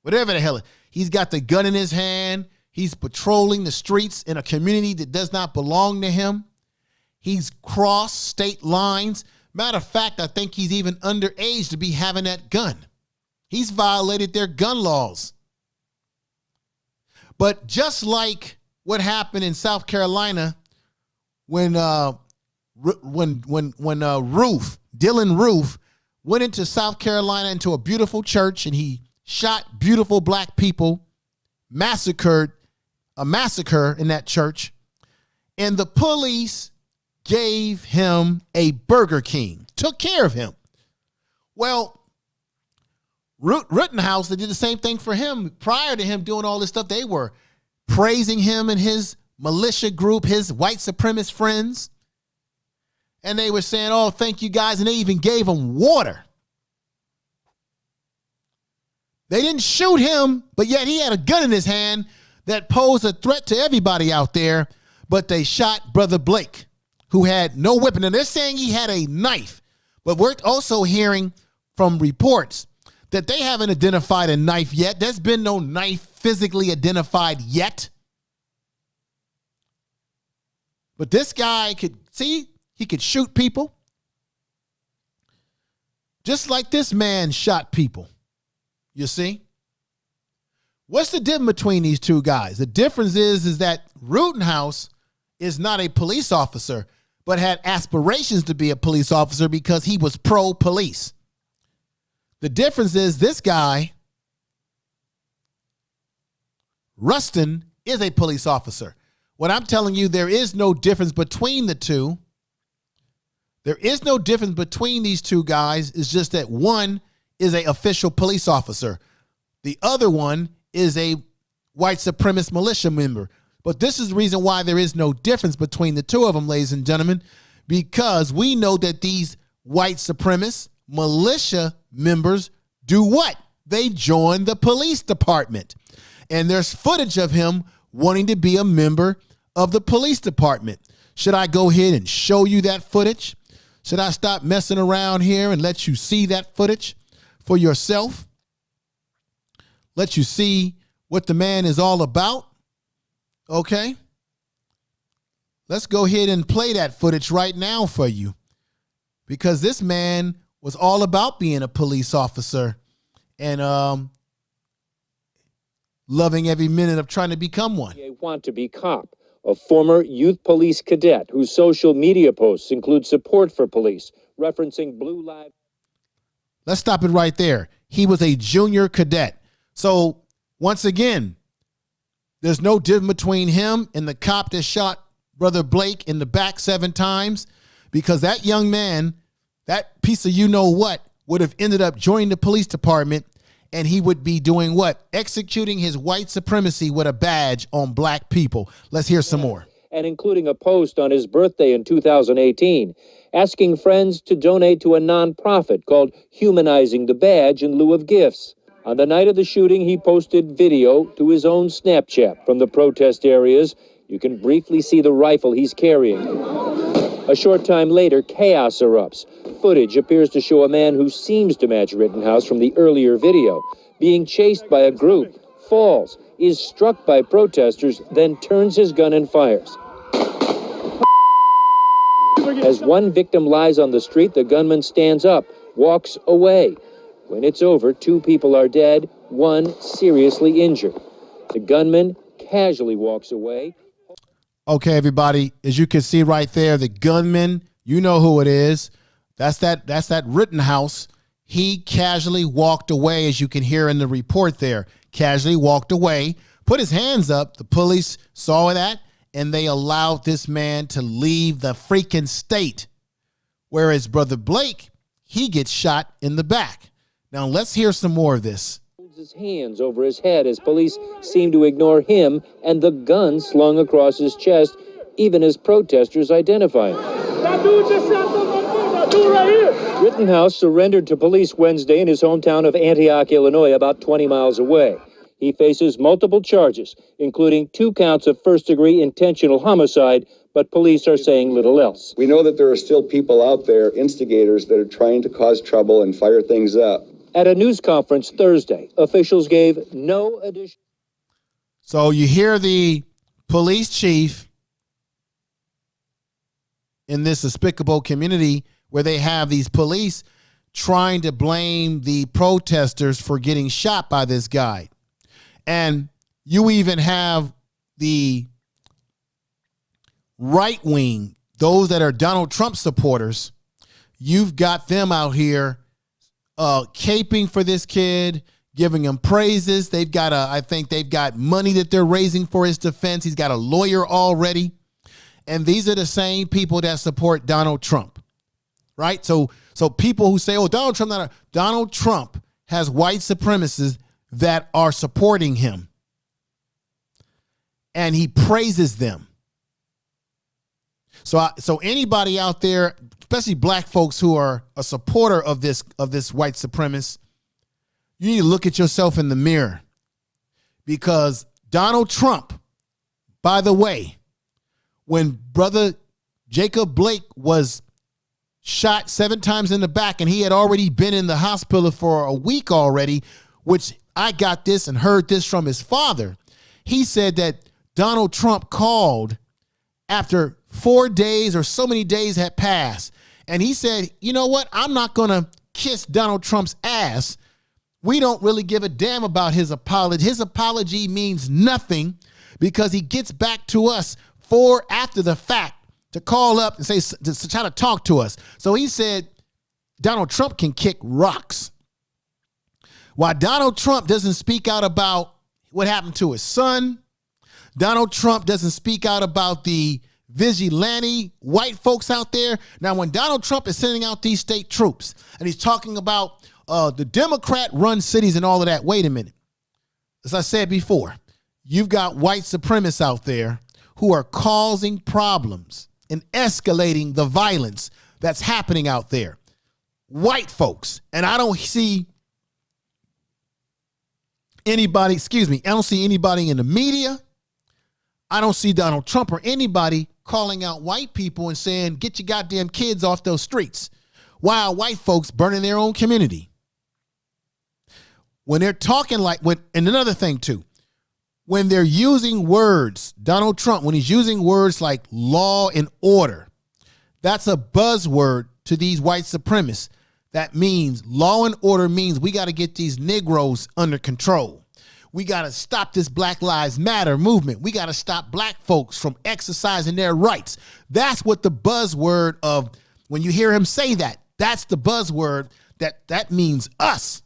Whatever the hell. He's got the gun in his hand. He's patrolling the streets in a community that does not belong to him. He's crossed state lines. Matter of fact, I think he's even underage to be having that gun. He's violated their gun laws. But just like what happened in South Carolina when Dylan Roof went into South Carolina into a beautiful church and he shot beautiful black people, massacre in that church, and the police gave him a Burger King, took care of him. Well, Rittenhouse, they did the same thing for him. Prior to him doing all this stuff, they were praising him and his militia group, his white supremacist friends. And they were saying, oh, thank you guys. And they even gave him water. They didn't shoot him, but yet he had a gun in his hand that posed a threat to everybody out there. But they shot Brother Blake, who had no weapon. And they're saying he had a knife. But we're also hearing from reports that they haven't identified a knife yet. There's been no knife physically identified yet. But this guy he could shoot people. Just like this man shot people. You see? What's the difference between these two guys? The difference is that Rittenhouse is not a police officer, but had aspirations to be a police officer because he was pro-police. The difference is this guy, Rustin, is a police officer. What I'm telling you, there is no difference between the two. There is no difference between these two guys. It's just that one is an official police officer. The other one is a white supremacist militia member. But this is the reason why there is no difference between the two of them, ladies and gentlemen, because we know that these white supremacist militia members do what? They join the police department. And there's footage of him wanting to be a member of the police department. Should I go ahead and show you that footage? Should I stop messing around here and let you see that footage for yourself? Let you see what the man is all about? Okay. Let's go ahead and play that footage right now for you, because this man was all about being a police officer and loving every minute of trying to become one. I want to be cop, a former youth police cadet whose social media posts include support for police, referencing Blue Lives. Let's stop it right there. He was a junior cadet. So once again, there's no difference between him and the cop that shot Brother Blake in the back 7 times, because that young man, that piece of you-know-what, would have ended up joining the police department, and he would be doing what? Executing his white supremacy with a badge on black people. Let's hear some more. And including a post on his birthday in 2018, asking friends to donate to a nonprofit called Humanizing the Badge in lieu of gifts. On the night of the shooting, he posted video to his own Snapchat from the protest areas. You can briefly see the rifle he's carrying. A short time later, chaos erupts. Footage appears to show a man who seems to match Rittenhouse from the earlier video, being chased by a group, falls, is struck by protesters, then turns his gun and fires. As one victim lies on the street, the gunman stands up, walks away. When it's over, 2 people are dead, 1 seriously injured. The gunman casually walks away. Okay, everybody, as you can see right there, the gunman, you know who it is. That's that Rittenhouse. He casually walked away, as you can hear in the report there. Casually walked away, put his hands up. The police saw that, and they allowed this man to leave the freaking state. Whereas Brother Blake, he gets shot in the back. Now, let's hear some more of this. Holds his hands over his head as police seem to ignore him and the gun slung across his chest, even as protesters identify him. That dude just shot that dude right here. Rittenhouse surrendered to police Wednesday in his hometown of Antioch, Illinois, about 20 miles away. He faces multiple charges, including 2 counts of first-degree intentional homicide, but police are saying little else. We know that there are still people out there, instigators, that are trying to cause trouble and fire things up. At a news conference Thursday, officials gave no additional. So you hear the police chief in this despicable community where they have these police trying to blame the protesters for getting shot by this guy. And you even have the right wing, those that are Donald Trump supporters. You've got them out here caping for this kid, giving him praises. They've got I think they've got money that they're raising for his defense. He's got a lawyer already. And these are the same people that support Donald Trump, right? So people who say, oh, Donald Trump has white supremacists that are supporting him. And he praises them. So anybody out there, especially black folks who are a supporter of this white supremacist, you need to look at yourself in the mirror, because Donald Trump, by the way, when Brother Jacob Blake was shot 7 times in the back, and he had already been in the hospital for a week already, which I got this and heard this from his father. He said that Donald Trump called after 4 days or so many days had passed. And he said, you know what? I'm not going to kiss Donald Trump's ass. We don't really give a damn about his apology. His apology means nothing because he gets back to us after the fact to call up and say, to try to talk to us. So he said Donald Trump can kick rocks. While Donald Trump doesn't speak out about what happened to his son, Donald Trump doesn't speak out about the vigilante white folks out there. Now, when Donald Trump is sending out these state troops and he's talking about the Democrat-run cities and all of that, wait a minute. As I said before, you've got white supremacists out there who are causing problems and escalating the violence that's happening out there. White folks. And I don't see anybody, I don't see anybody in the media. I don't see Donald Trump or anybody calling out white people and saying, get your goddamn kids off those streets. Why are white folks burning their own community? When they're talking and another thing too, when they're using words, Donald Trump, when he's using words like law and order, that's a buzzword to these white supremacists. That means law and order means we got to get these Negroes under control. We got to stop this Black Lives Matter movement. We got to stop black folks from exercising their rights. That's what the buzzword of, when you hear him say that, that's the buzzword that means us.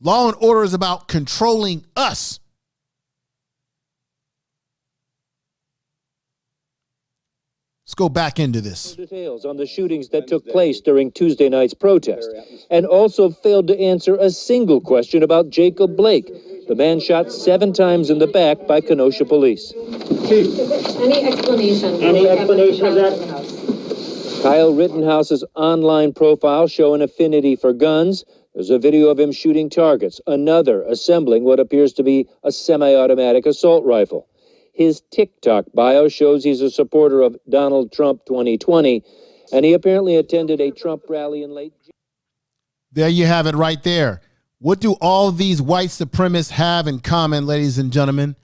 Law and order is about controlling us. Let's go back into this. Details on the shootings that took place during Tuesday night's protest, and also failed to answer a single question about Jacob Blake, the man shot 7 times in the back by Kenosha police. Any explanation? Any explanation of that? Kyle Rittenhouse's online profile show an affinity for guns. There's a video of him shooting targets, another assembling what appears to be a semi-automatic assault rifle. His TikTok bio shows he's a supporter of Donald Trump 2020, and he apparently attended a Trump rally in late June. There you have it right there. What do all these white supremacists have in common, ladies and gentlemen?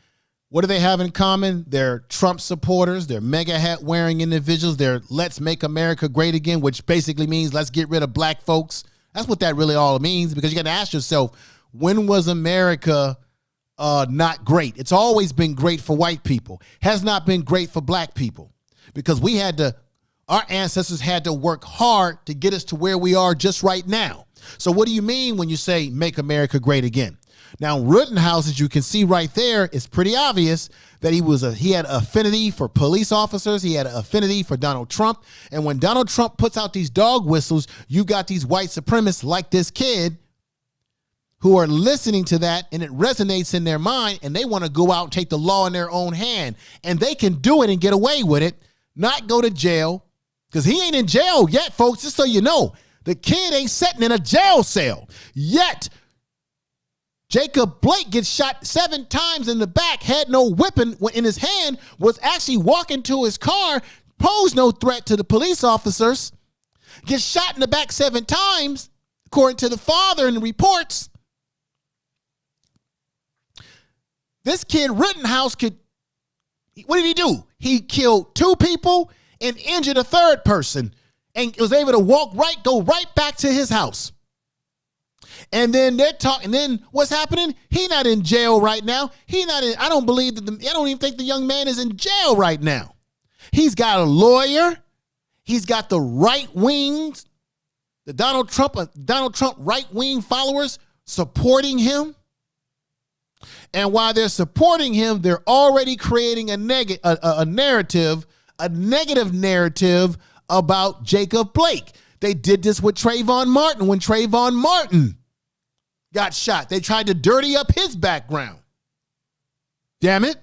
What do they have in common? They're Trump supporters. They're mega hat wearing individuals. They're let's make America great again, which basically means let's get rid of black folks. That's what that really all means, because you got to ask yourself, when was America not great? It's always been great for white people. Has not been great for black people, because our ancestors had to work hard to get us to where we are just right now. So what do you mean when you say make America great again? Now, Rittenhouse, as you can see right there, it's pretty obvious that he had affinity for police officers. He had an affinity for Donald Trump. And when Donald Trump puts out these dog whistles, you got these white supremacists like this kid who are listening to that, and it resonates in their mind, and they want to go out and take the law in their own hand. And they can do it and get away with it, not go to jail, because he ain't in jail yet, folks, just so you know. The kid ain't sitting in a jail cell yet. Jacob Blake gets shot 7 times in the back, had no weapon in his hand, was actually walking to his car, posed no threat to the police officers, gets shot in the back 7 times, according to the father in the reports. This kid Rittenhouse what did he do? He killed 2 people and injured a 3rd person, and was able to go right back to his house. And then they're talking. And then what's happening? He not in jail right now. I don't believe that. I don't even think the young man is in jail right now. He's got a lawyer. He's got the right wings, the Donald Trump right wing followers supporting him. And while they're supporting him, they're already creating a negative narrative about Jacob Blake. They did this with Trayvon Martin when Trayvon Martin got shot. They tried to dirty up his background. Damn it.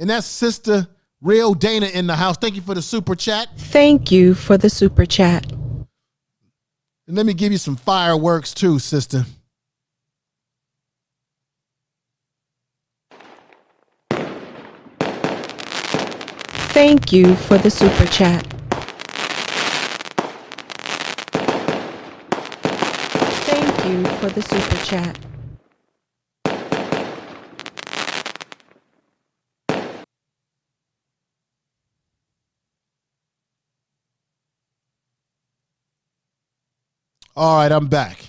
And that's Sister Real Dana in the house. Thank you for the super chat. Thank you for the super chat. And let me give you some fireworks too, sister. Thank you for the super chat. Thank you for the super chat. All right, I'm back.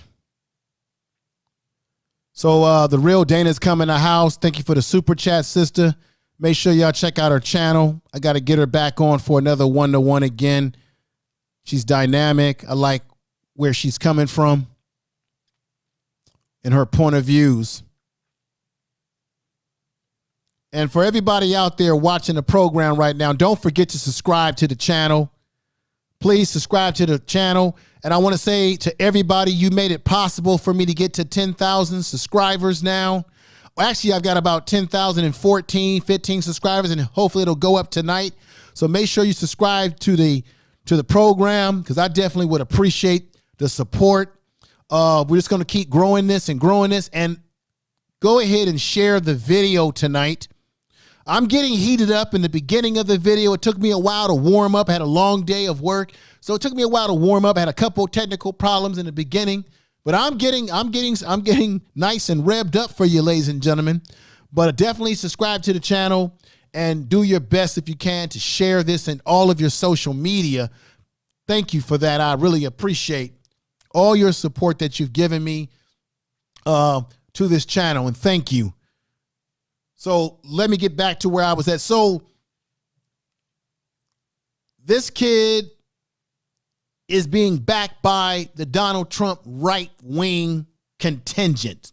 So the real Dana's coming in the house. Thank you for the super chat, sister. Make sure y'all check out her channel. I got to get her back on for another 1-to-1 again. She's dynamic. I like where she's coming from and her point of views. And for everybody out there watching the program right now, don't forget to subscribe to the channel. Please subscribe to the channel. And I want to say to everybody, you made it possible for me to get to 10,000 subscribers now. Well, actually, I've got about 10,014, 15 subscribers, and hopefully it'll go up tonight. So make sure you subscribe to the program, because I definitely would appreciate the support. We're just going to keep growing this. And go ahead and share the video tonight. I'm getting heated up in the beginning of the video. It took me a while to warm up. I had a long day of work, so it took me a while to warm up. I had a couple technical problems in the beginning, but I'm getting nice and revved up for you, ladies and gentlemen. But definitely subscribe to the channel and do your best if you can to share this in all of your social media. Thank you for that. I really appreciate all your support that you've given me to this channel, and thank you. So let me get back to where I was at. So this kid is being backed by the Donald Trump right-wing contingent.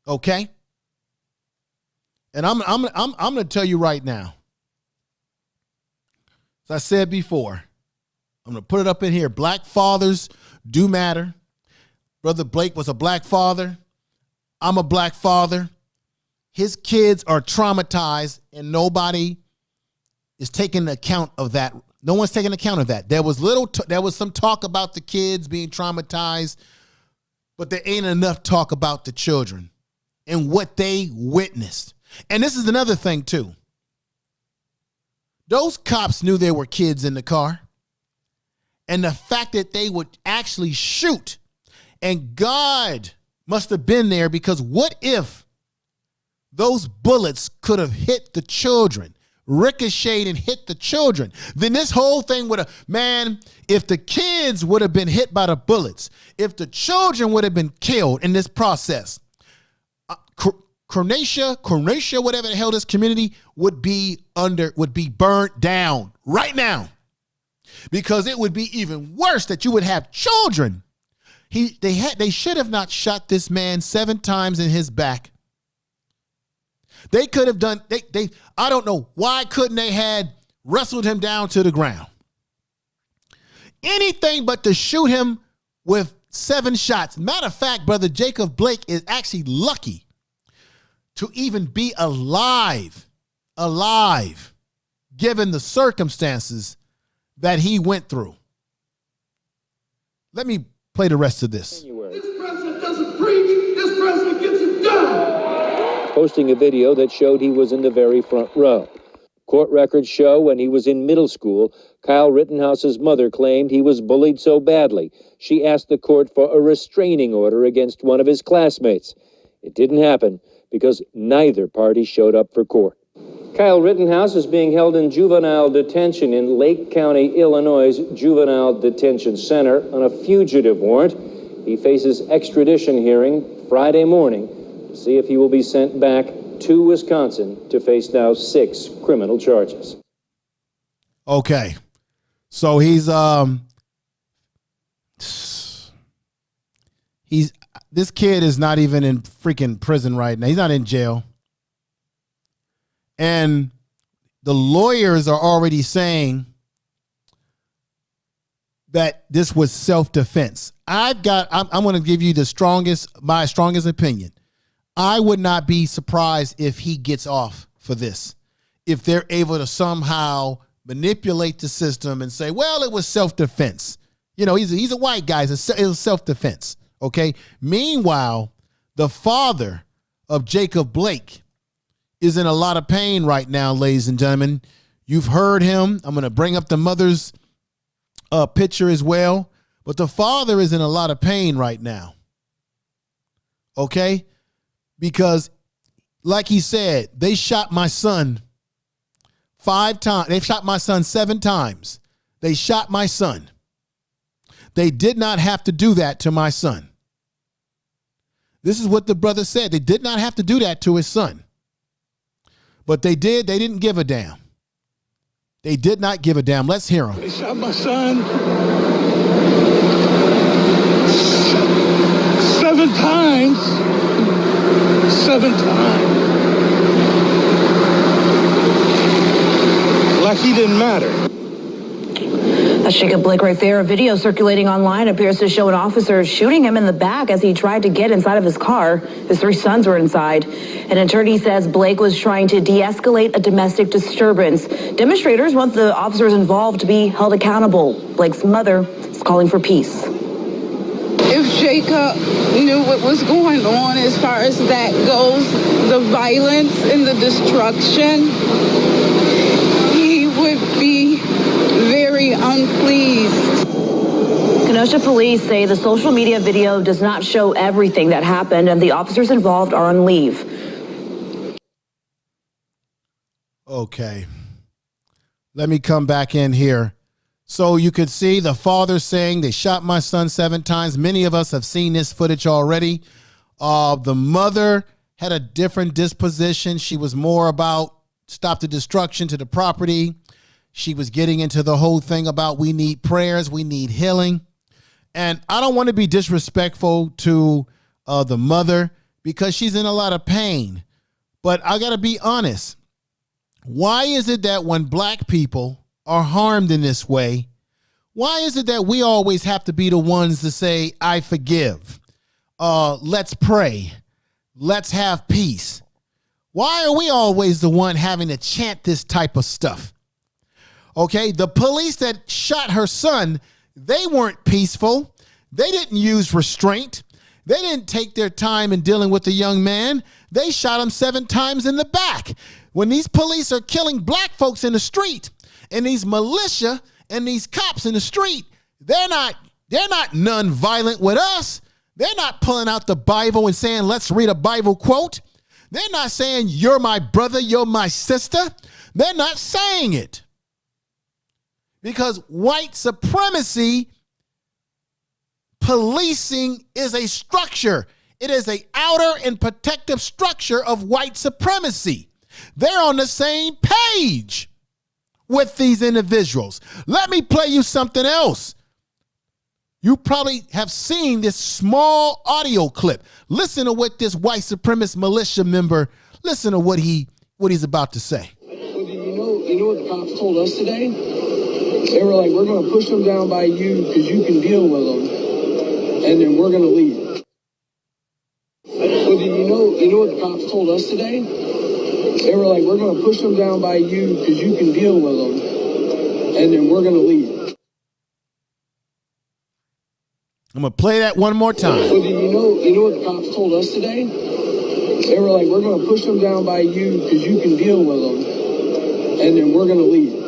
Okay? And I'm going to tell you right now. As I said before, I'm going to put it up in here. Black fathers do matter. Brother Blake was a black father. I'm a black father. His kids are traumatized, and nobody is taking account of that. No one's taking account of that. There was some talk about the kids being traumatized, but there ain't enough talk about the children and what they witnessed. And this is another thing too. Those cops knew there were kids in the car, and the fact that they would actually shoot, and God must have been there, because what if those bullets could have hit the children, ricocheted and hit the children? Then this whole thing would have, man, if the kids would have been hit by the bullets, if the children would have been killed in this process, Kenosha, whatever the hell this community would be burnt down right now, because it would be even worse that you would have children. They should have not shot this man 7 times in his back. They could have done, I don't know, why couldn't they had wrestled him down to the ground? Anything but to shoot him with 7 shots. Matter of fact, Brother Jacob Blake is actually lucky to even be alive, given the circumstances that he went through. Let me play the rest of this. This president doesn't preach, this president gets it done. Posting a video that showed he was in the very front row. Court records show when he was in middle school, Kyle Rittenhouse's mother claimed he was bullied so badly, she asked the court for a restraining order against one of his classmates. It didn't happen because neither party showed up for court. Kyle Rittenhouse is being held in juvenile detention in Lake County, Illinois' Juvenile Detention Center on a fugitive warrant. He faces extradition hearing Friday morning to see if he will be sent back to Wisconsin to face now 6 criminal charges. Okay. So this kid is not even in freaking prison right now. He's not in jail. And the lawyers are already saying that this was self-defense. I'm going to give you my strongest opinion. I would not be surprised if he gets off for this, if they're able to somehow manipulate the system and say, well, it was self-defense. You know, he's a white guy. It was self-defense. Okay. Meanwhile, the father of Jacob Blake is in a lot of pain right now, ladies and gentlemen. You've heard him. I'm going to bring up the mother's picture as well. But the father is in a lot of pain right now. Okay? Because like he said, they shot my son 5 times. They shot my son 7 times. They shot my son. They did not have to do that to my son. This is what the brother said. They did not have to do that to his son. But they did. They didn't give a damn. They did not give a damn. Let's hear him. They shot my son 7 times. 7 times. Like he didn't matter. That's Jacob Blake right there. A video circulating online appears to show an officer shooting him in the back as he tried to get inside of his car. His 3 sons were inside. An attorney says Blake was trying to de-escalate a domestic disturbance. Demonstrators want the officers involved to be held accountable. Blake's mother is calling for peace. If Jacob knew what was going on as far as that goes, the violence and the destruction, he would be very unpleased. Kenosha police say the social media video does not show everything that happened and the officers involved are on leave. Okay. Let me come back in here. So you could see the father saying they shot my son 7 times. Many of us have seen this footage already. The mother had a different disposition. She was more about stop the destruction to the property. She was getting into the whole thing about we need prayers, we need healing. And I don't want to be disrespectful to the mother because she's in a lot of pain. But I got to be honest. Why is it that when black people are harmed in this way, why is it that we always have to be the ones to say, I forgive? Let's pray. Let's have peace. Why are we always the one having to chant this type of stuff? Okay, the police that shot her son, they weren't peaceful. They didn't use restraint. They didn't take their time in dealing with the young man. They shot him 7 times in the back. When these police are killing black folks in the street and these militia and these cops in the street, they're not non-violent with us. They're not pulling out the Bible and saying, let's read a Bible quote. They're not saying, you're my brother, you're my sister. They're not saying it. Because white supremacy policing is a structure. It is an outer and protective structure of white supremacy. They're on the same page with these individuals. Let me play you something else. You probably have seen this small audio clip. Listen to what this white supremacist militia member, listen to what he's about to say. Well, you know what the cops told us today? They were like, we're going to push them down by you because you can deal with them, and then we're going to leave. Well, you know what the cops told us today? They were like, we're going to push them down by you because you can deal with them, and then we're going to leave. I'm going to play that one more time. Well, you know what the cops told us today? They were like, we're going to push them down by you because you can deal with them, and then we're going to leave.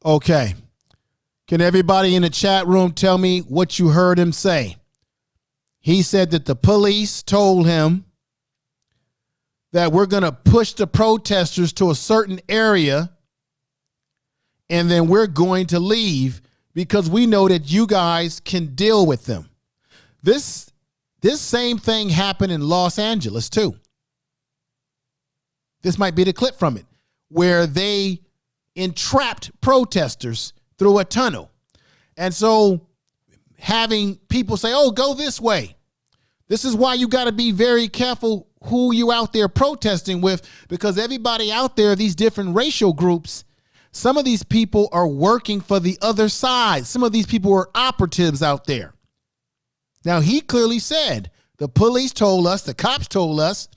Okay. Can everybody in the chat room tell me what you heard him say? He said that the police told him that we're going to push the protesters to a certain area and then we're going to leave because we know that you guys can deal with them. This same thing happened in Los Angeles too. This might be the clip from it where they entrapped protesters through a tunnel. And so having people say, oh, go this way. This is why you got to be very careful who you out there protesting with, because everybody out there, these different racial groups, some of these people are working for the other side. Some of these people are operatives out there. Now, he clearly said, the police told us, the cops told us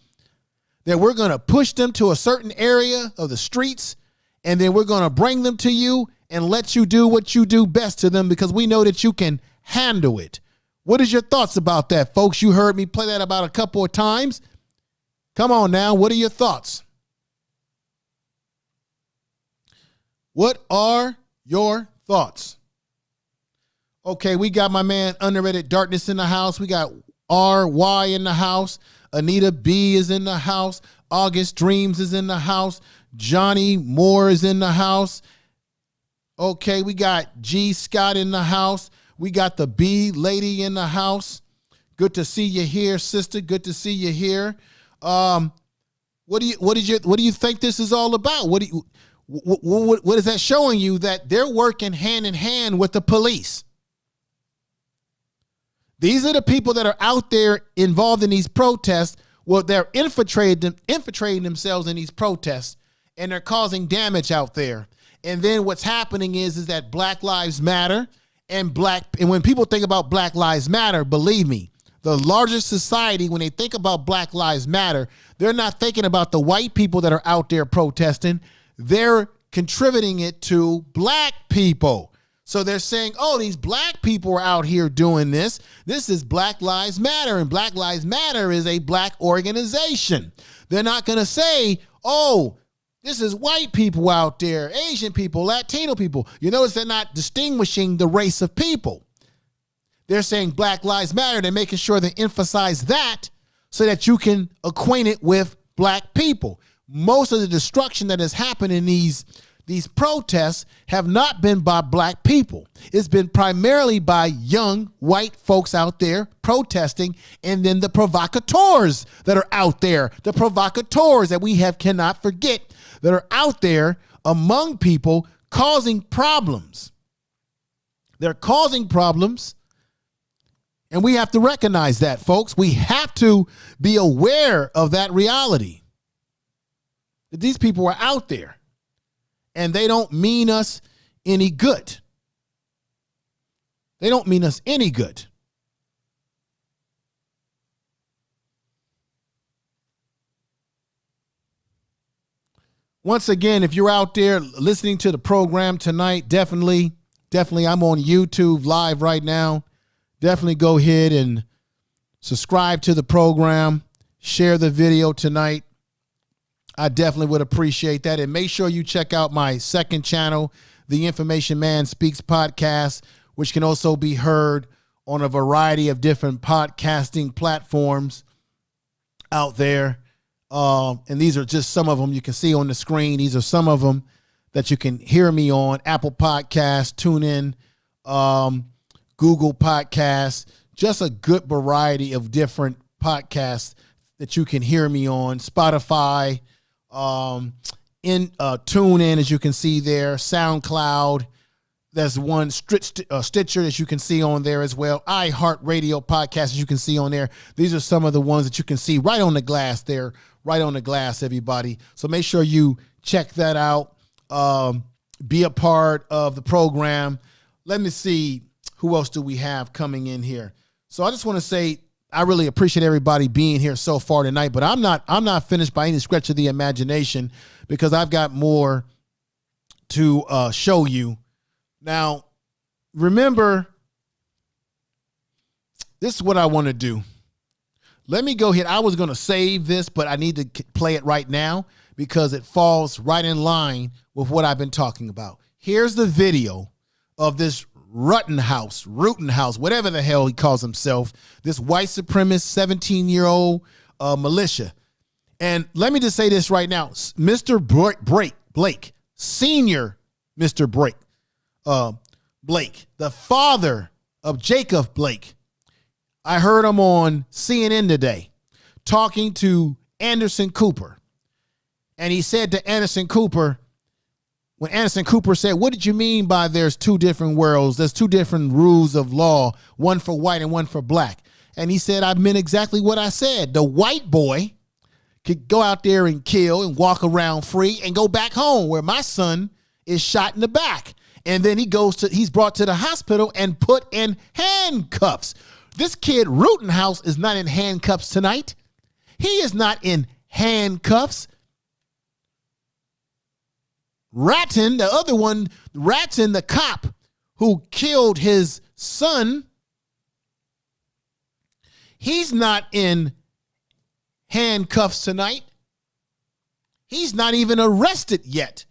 that we're going to push them to a certain area of the streets, and then we're going to bring them to you and let you do what you do best to them because we know that you can handle it. What is your thoughts about that, folks? You heard me play that about a couple of times. Come on now. What are your thoughts? What are your thoughts? Okay, we got my man Underrated Darkness in the house. We got RY in the house. Anita B is in the house. August Dreams is in the house. Johnny Moore is in the house. Okay, we got G Scott in the house. We got the B lady in the house. Good to see you here, sister. Good to see you here. What do you think this is all about? What is that showing you? That they're working hand in hand with the police. These are the people that are out there involved in these protests. Well, they're infiltrating themselves in these protests, and they're causing damage out there. And then what's happening is that Black Lives Matter and when people think about Black Lives Matter, believe me, the larger society, when they think about Black Lives Matter, they're not thinking about the white people that are out there protesting. They're contributing it to black people. So they're saying, oh, these black people are out here doing this. This is Black Lives Matter, and Black Lives Matter is a black organization. They're not going to say, oh, this is white people out there, Asian people, Latino people. You notice they're not distinguishing the race of people. They're saying Black Lives Matter. They're making sure they emphasize that so that you can acquaint it with black people. Most of the destruction that has happened in these protests have not been by black people. It's been primarily by young white folks out there protesting, and then the provocateurs that are out there, the provocateurs that we cannot forget that are out there among people causing problems. They're causing problems, and we have to recognize that, folks. We have to be aware of that reality, that these people are out there. And they don't mean us any good. They don't mean us any good. Once again, if you're out there listening to the program tonight, definitely, I'm on YouTube live right now. Definitely go ahead and subscribe to the program. Share the video tonight. I definitely would appreciate that. And make sure you check out my second channel, The Information Man Speaks Podcast, which can also be heard on a variety of different podcasting platforms out there. And these are just some of them you can see on the screen. These are some of them that you can hear me on: Apple Podcasts, TuneIn, Google Podcasts, just a good variety of different podcasts that you can hear me on. Spotify, in TuneIn, as you can see there, SoundCloud. There's one Stitcher, as you can see on there as well. iHeartRadio podcast, as you can see on there. These are some of the ones that you can see right on the glass there, right on the glass, everybody. So make sure you check that out. Be a part of the program. Let me see, who else do we have coming in here? So I just want to say, I really appreciate everybody being here so far tonight, but I'm not finished by any stretch of the imagination, because I've got more to show you. Now, remember, this is what I want to do. Let me go ahead. I was going to save this, but I need to play it right now because it falls right in line with what I've been talking about. Here's the video of this Rittenhouse, whatever the hell he calls himself, this white supremacist 17-year-old militia. And let me just say this right now. Mr. Blake, senior Mr. Blake, the father of Jacob Blake. I heard him on CNN today talking to Anderson Cooper. And he said to Anderson Cooper, when Anderson Cooper said, what did you mean by there's two different worlds? There's two different rules of law, one for white and one for black. And he said, I meant exactly what I said. The white boy could go out there and kill and walk around free and go back home, where my son is shot in the back. And then he's brought to the hospital and put in handcuffs. This kid Rittenhouse is not in handcuffs tonight. He is not in handcuffs. Ratton, the other one, Ratton, the cop who killed his son, he's not in handcuffs tonight. He's not even arrested yet.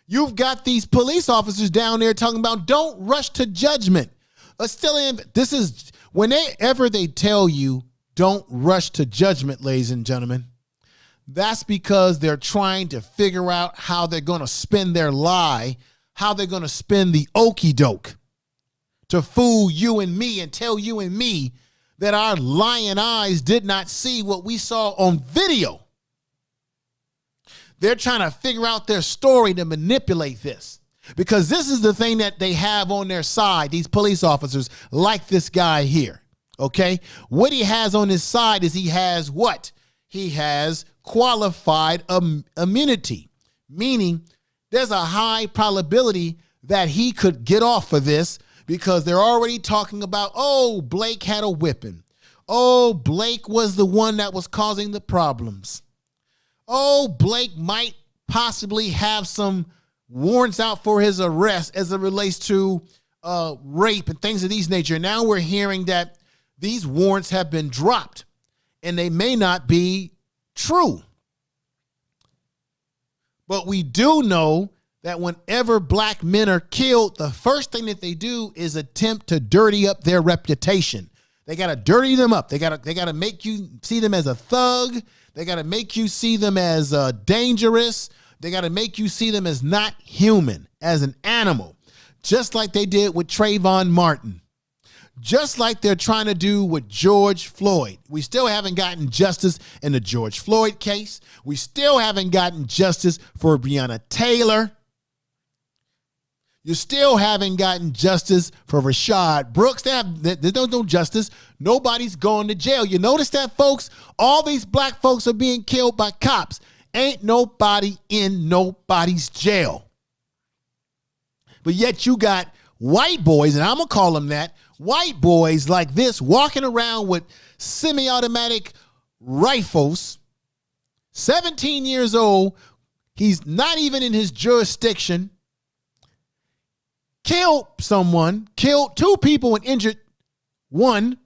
You've got these police officers down there talking about don't rush to judgment. This is whenever they tell you don't rush to judgment, ladies and gentlemen, that's because they're trying to figure out how they're going to spin their lie, how they're going to spin the okie doke to fool you and me and tell you and me that our lying eyes did not see what we saw on video. They're trying to figure out their story to manipulate this, because this is the thing that they have on their side, these police officers, like this guy here, okay? What he has on his side is he has what? He has qualified immunity, meaning there's a high probability that he could get off of this because they're already talking about, oh, Blake had a whipping. Oh, Blake was the one that was causing the problems. Oh, Blake might possibly have some warrants out for his arrest as it relates to rape and things of these nature. Now we're hearing that these warrants have been dropped and they may not be true. But we do know that whenever black men are killed, the first thing that they do is attempt to dirty up their reputation. They got to dirty them up. They got to make you see them as a thug. They got to make you see them as dangerous. They got to make you see them as not human, as an animal, just like they did with Trayvon Martin, just like they're trying to do with George Floyd. We still haven't gotten justice in the George Floyd case. We still haven't gotten justice for Breonna Taylor. You still haven't gotten justice for Rashad Brooks. There's no justice. Nobody's going to jail. You notice that, folks? All these black folks are being killed by cops. Ain't nobody in nobody's jail. But yet you got white boys, and I'm going to call them that, white boys like this walking around with semi-automatic rifles, 17 years old. He's not even in his jurisdiction. Killed someone, killed two people and injured one.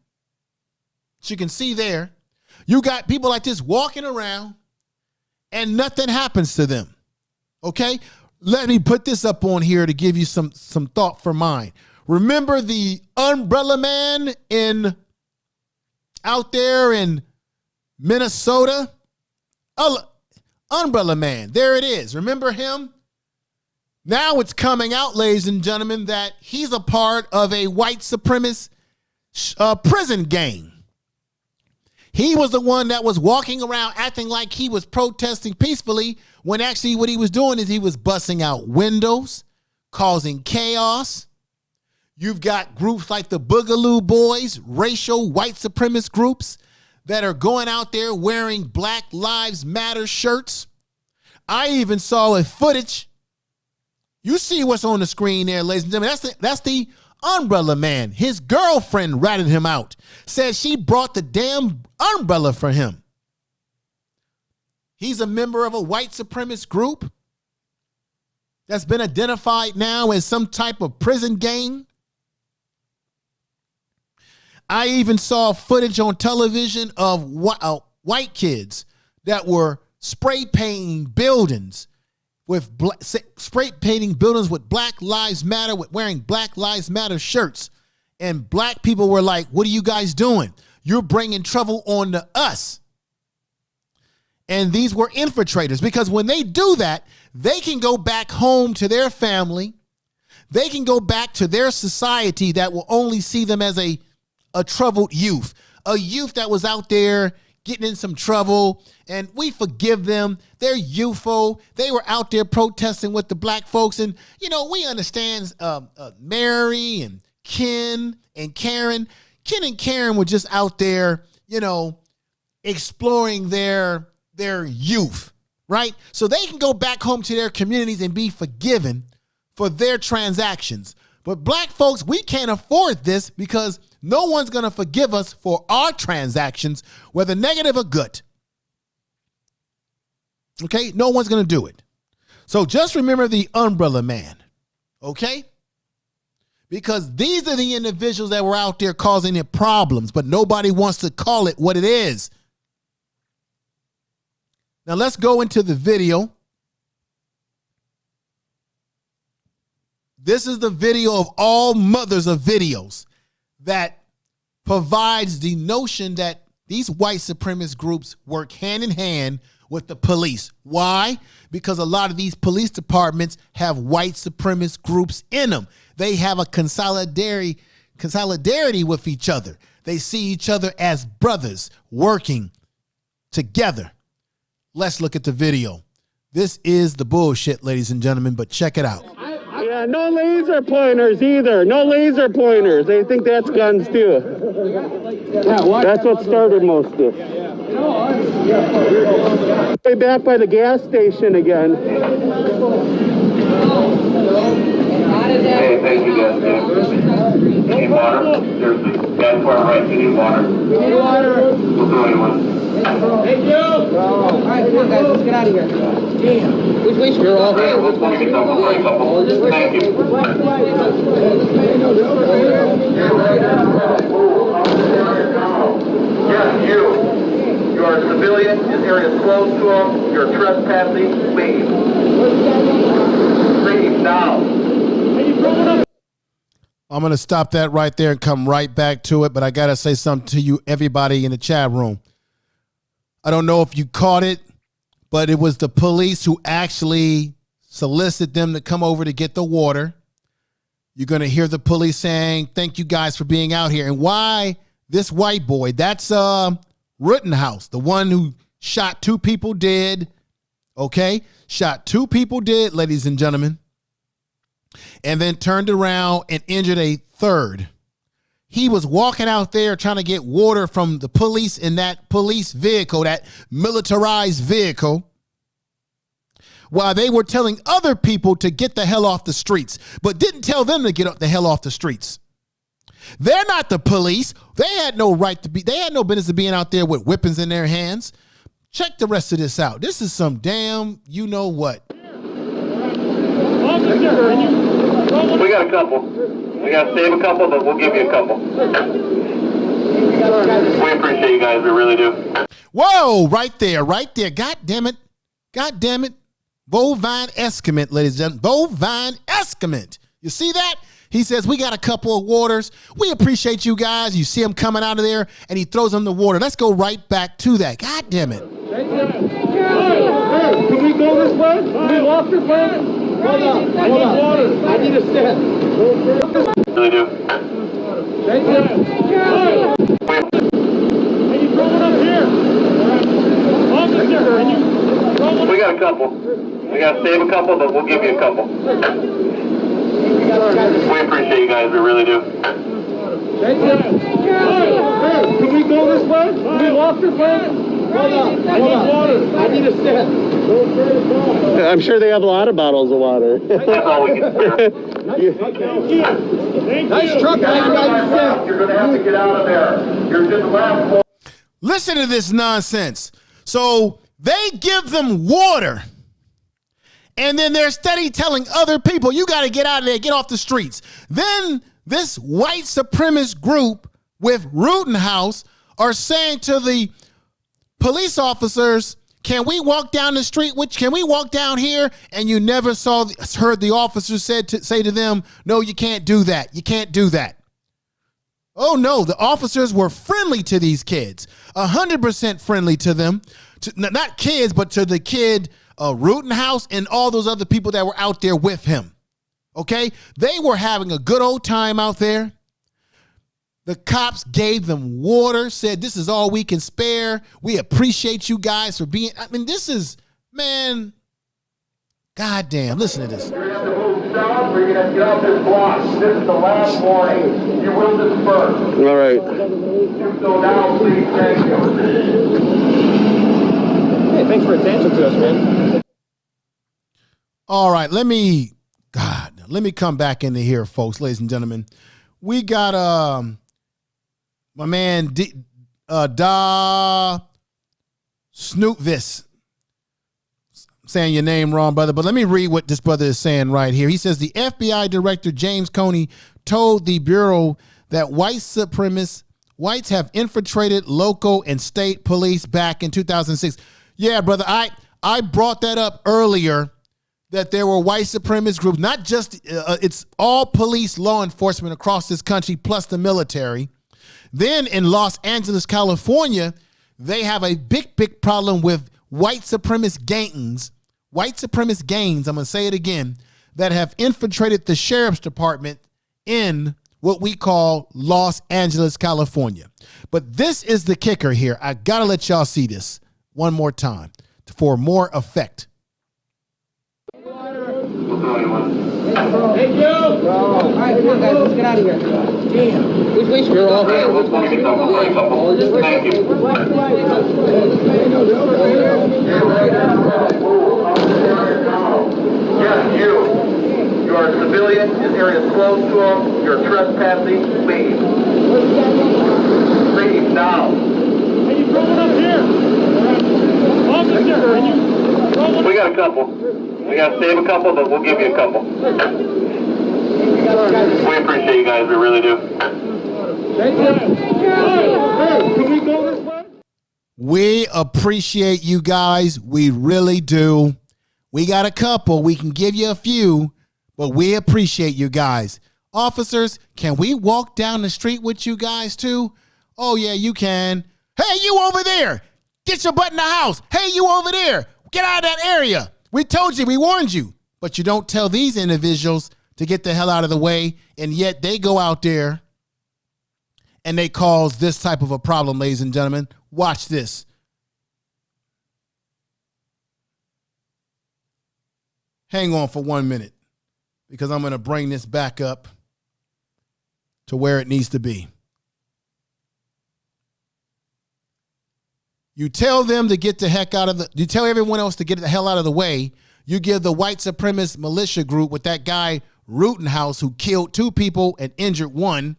As you can see there, you got people like this walking around and nothing happens to them. Okay? Let me put this up on here to give you some thought for mine. Remember the umbrella man out there in Minnesota? Umbrella man, there it is. Remember him? Now it's coming out, ladies and gentlemen, that he's a part of a white supremacist prison gang. He was the one that was walking around acting like he was protesting peacefully, when actually what he was doing is he was busting out windows, causing chaos. You've got groups like the Boogaloo Boys, racial white supremacist groups that are going out there wearing Black Lives Matter shirts. I even saw a footage. You see what's on the screen there, ladies and gentlemen. That's the umbrella man. His girlfriend ratted him out. Said she brought the damn umbrella for him. He's a member of a white supremacist group that's been identified now as some type of prison gang. I even saw footage on television of white kids that were spray painting buildings with spray painting buildings with Black Lives Matter, with wearing Black Lives Matter shirts. And black people were like, what are you guys doing? You're bringing trouble on to us. And these were infiltrators, because when they do that, they can go back home to their family. They can go back to their society that will only see them as a troubled youth, a youth that was out there getting in some trouble, and we forgive them. They're youthful. They were out there protesting with the black folks. And, you know, we understand Mary and Ken and Karen. Ken and Karen were just out there, you know, exploring their youth, right? So they can go back home to their communities and be forgiven for their transactions. But black folks, we can't afford this, because no one's going to forgive us for our transactions, whether negative or good. Okay? No one's going to do it. So just remember the umbrella man. Okay? Because these are the individuals that were out there causing it problems, but nobody wants to call it what it is. Now let's go into the video. This is the video of all mothers of videos that provides the notion that these white supremacist groups work hand in hand with the police. Why? Because a lot of these police departments have white supremacist groups in them. They have a consolidarity with each other. They see each other as brothers working together. Let's look at the video. This is the bullshit, ladies and gentlemen, but check it out. Yeah, no laser pointers either. No laser pointers. They think that's guns too. That's what started most of it. Way back by the gas station again. Hey, thank you guys. Need water? There's the gas bar right. You need water? We'll do anyone. Thank you! All right, come on guys, let's get out of here. Damn. Which way should we all Hey, let's go get some for a couple. Thank you. Yes, you. You are a civilian. This area is closed to them. You're trespassing. Leave. Leave now. I'm going to stop that right there and come right back to it, but I got to say something to you, everybody in the chat room. I don't know if you caught it, but it was the police who actually solicited them to come over to get the water. You're going to hear the police saying, thank you guys for being out here. And why this white boy? That's Rittenhouse, the one who shot 2 people dead. Okay? Shot 2 people dead, ladies and gentlemen. And then turned around and injured a 3rd. He was walking out there trying to get water from the police in that police vehicle, that militarized vehicle, while they were telling other people to get the hell off the streets, but didn't tell them to get the hell off the streets. They're not the police. They had no right to be, they had no business of being out there with weapons in their hands. Check the rest of this out. This is some damn, you know what. We got a couple. We got to save a couple, but we'll give you a couple. We appreciate you guys. We really do. Whoa, right there, right there. God damn it. God damn it. Bovine excrement, ladies and gentlemen. Bovine excrement. You see that? He says, we got a couple of waters. We appreciate you guys. You see him coming out of there, and he throws them the water. Let's go right back to that. God damn it. Hey, can we go this way? Can we walk this way? Hold on. I need water. I need a step. Really do. Thank you. Can you throw it up here? Officer, can you throw it? We got a couple. We got to save a couple, but we'll give you a couple. We appreciate you guys. We really do. Thank you. Hey, can we go this way? Can we walk this way? Hold on. I need water. I need a step. I'm sure they have a lot of bottles of water. That's all we can spare. Thank you. Nice truck. You're going to have to get out of there. You're just the last one. Listen to this nonsense. So they give them water, and then they're steady telling other people, you got to get out of there, get off the streets. Then this white supremacist group with Rittenhouse are saying to the police officers, can we walk down the street? Can we walk down here? And you never heard the officers say to them, no, you can't do that. You can't do that. Oh no, the officers were friendly to these kids, 100% friendly to them, not kids, but to the kid Rittenhouse and all those other people that were out there with him. Okay, they were having a good old time out there. The cops gave them water, said, this is all we can spare. We appreciate you guys for being, I mean, this is, man, goddamn, listen to this. You're going to have to move south or you're going to get off this block. This is the last warning. You will disperse. All right. So now, please, thank you. Hey, thanks for attention to us, man. All right, let me come back into here, folks, ladies and gentlemen. We got, my man, Da Snootvis. Saying your name wrong, brother, but let me read what this brother is saying right here. He says the FBI director, James Comey, told the Bureau that whites have infiltrated local and state police back in 2006. Yeah, brother. I brought that up earlier, that there were white supremacist groups, not just, it's all police, law enforcement across this country, plus the military. Then in Los Angeles, California, they have a big problem with white supremacist gangs, I'm going to say it again, that have infiltrated the sheriff's department in what we call Los Angeles, California. But this is the kicker here. I got to let y'all see this one more time for more effect. Thank you. All right, come on, guys. Let's get out of here. Damn. Which way should we go? Thank you. Yes, you. You are a civilian. This area is closed to them. You're trespassing. Leave. Leave now. Can you throw it up here? Officer, can you throw it up? We got a couple. We got to save a couple, but we'll give you a couple. We appreciate you guys. We really do. Thank you. Hey, can we go this way? We appreciate you guys. We really do. We got a couple. We can give you a few, but we appreciate you guys. Officers, can we walk down the street with you guys too? Oh, yeah, you can. Hey, you over there. Get your butt in the house. Hey, you over there. Get out of that area. We told you. We warned you. But you don't tell these individuals to get the hell out of the way, and yet they go out there and they cause this type of a problem, ladies and gentlemen. Watch this. Hang on for 1 minute, because I'm going to bring this back up to where it needs to be. You tell them to get the heck out of you tell everyone else to get the hell out of the way. You give the white supremacist militia group with that guy Rittenhouse who killed 2 people and injured 1.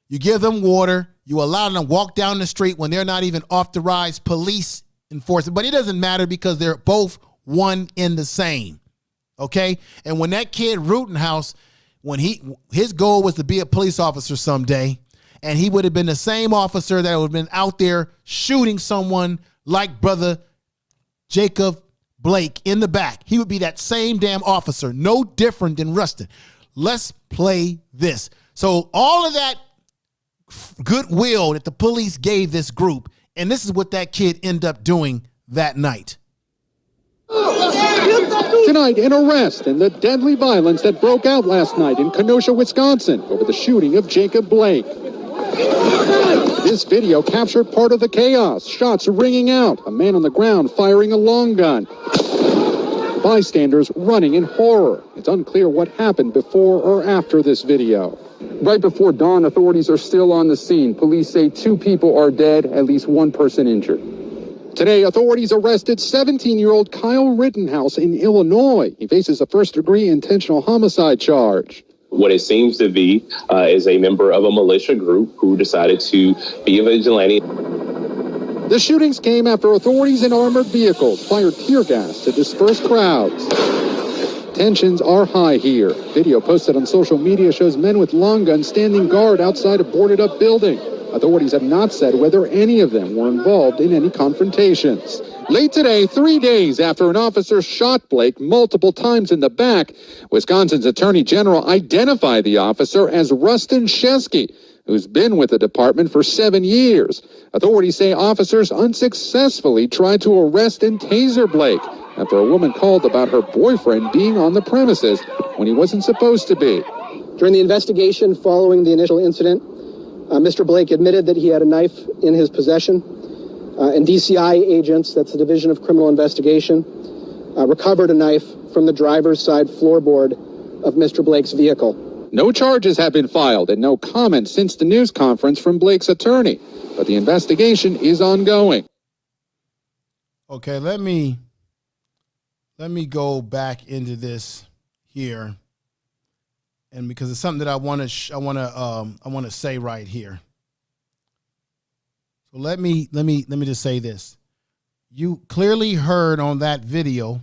You give them water. You allow them to walk down the street when they're not even authorized police enforcement. But it doesn't matter because they're both one in the same. Okay? And when that kid Rittenhouse, when his goal was to be a police officer someday, and he would have been the same officer that would have been out there shooting someone like brother Jacob Blake in the back. He would be that same damn officer, no different than Rustin. Let's play this. So all of that goodwill that the police gave this group, and this is what that kid ended up doing that night. Tonight, an arrest in the deadly violence that broke out last night in Kenosha, Wisconsin over the shooting of Jacob Blake. This video captured part of the chaos. Shots ringing out. A man on the ground firing a long gun. Bystanders running in horror. It's unclear what happened before or after this video. Right before dawn, authorities are still on the scene. Police say 2 people are dead, at least 1 person injured. Today, authorities arrested 17-year-old Kyle Rittenhouse in Illinois. He faces a first-degree intentional homicide charge. What it seems to be is a member of a militia group who decided to be a vigilante. The shootings came after authorities in armored vehicles fired tear gas to disperse crowds. Tensions are high here. Video posted on social media shows men with long guns standing guard outside a boarded-up building. Authorities have not said whether any of them were involved in any confrontations. Late today, 3 days after an officer shot Blake multiple times in the back, Wisconsin's Attorney General identified the officer as Rustin Shesky, who's been with the department for 7 years. Authorities say officers unsuccessfully tried to arrest and taser Blake after a woman called about her boyfriend being on the premises when he wasn't supposed to be. During the investigation following the initial incident, Mr. Blake admitted that he had a knife in his possession, and DCI agents, that's the Division of Criminal Investigation, recovered a knife from the driver's side floorboard of Mr. Blake's vehicle. No charges have been filed and no comment since the news conference from Blake's attorney, but the investigation is ongoing. Okay, let me go back into this here, and because it's something that I want to say right here. So let me just say this. You clearly heard on that video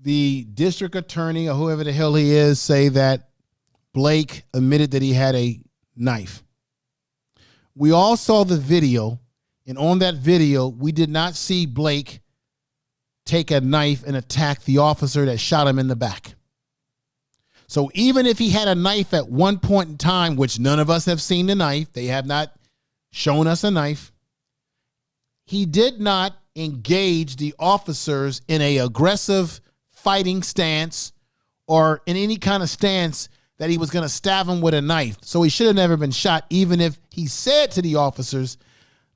the district attorney or whoever the hell he is say that Blake admitted that he had a knife. We all saw the video, And on that video, we did not see Blake take a knife and attack the officer that shot him in the back. So even if he had a knife at one point in time, which none of us have seen the knife, they have not shown us a knife, he did not engage the officers in an aggressive fighting stance or in any kind of stance that he was going to stab him with a knife. So he should have never been shot, even if he said to the officers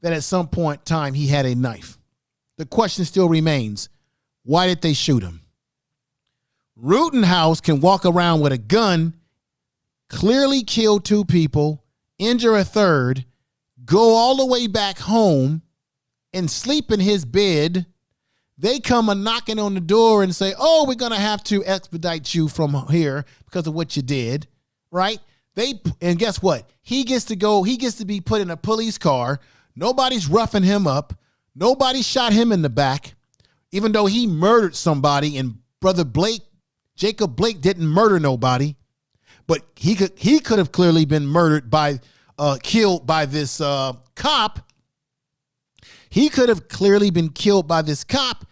that at some point in time he had a knife. The question still remains, why did they shoot him? Rittenhouse can walk around with a gun, clearly kill 2 people, injure a third, go all the way back home and sleep in his bed. They come a knocking on the door and say, oh, we're going to have to expedite you from here because of what you did, right? And guess what? He gets to be put in a police car. Nobody's roughing him up. Nobody shot him in the back, even though he murdered somebody, and brother Jacob Blake didn't murder nobody, but he could have clearly been murdered killed by this cop. He could have clearly been killed by this cop.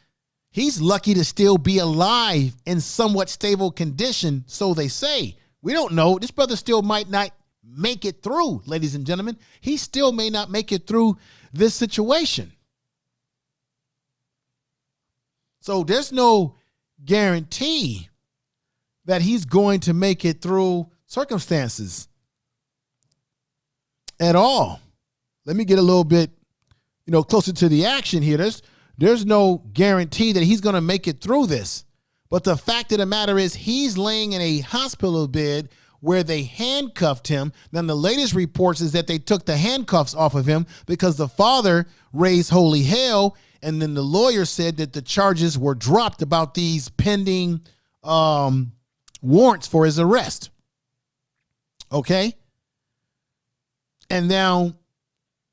He's lucky to still be alive in somewhat stable condition, so they say. We don't know. This brother still might not make it through, ladies and gentlemen. He still may not make it through this situation. So there's no guarantee that he's going to make it through circumstances at all. Let me get a little bit, closer to the action here. There's no guarantee that he's going to make it through this. But the fact of the matter is he's laying in a hospital bed where they handcuffed him. Then the latest reports is that they took the handcuffs off of him because the father raised holy hell. And then the lawyer said that the charges were dropped about these pending warrants for his arrest. Okay. And now,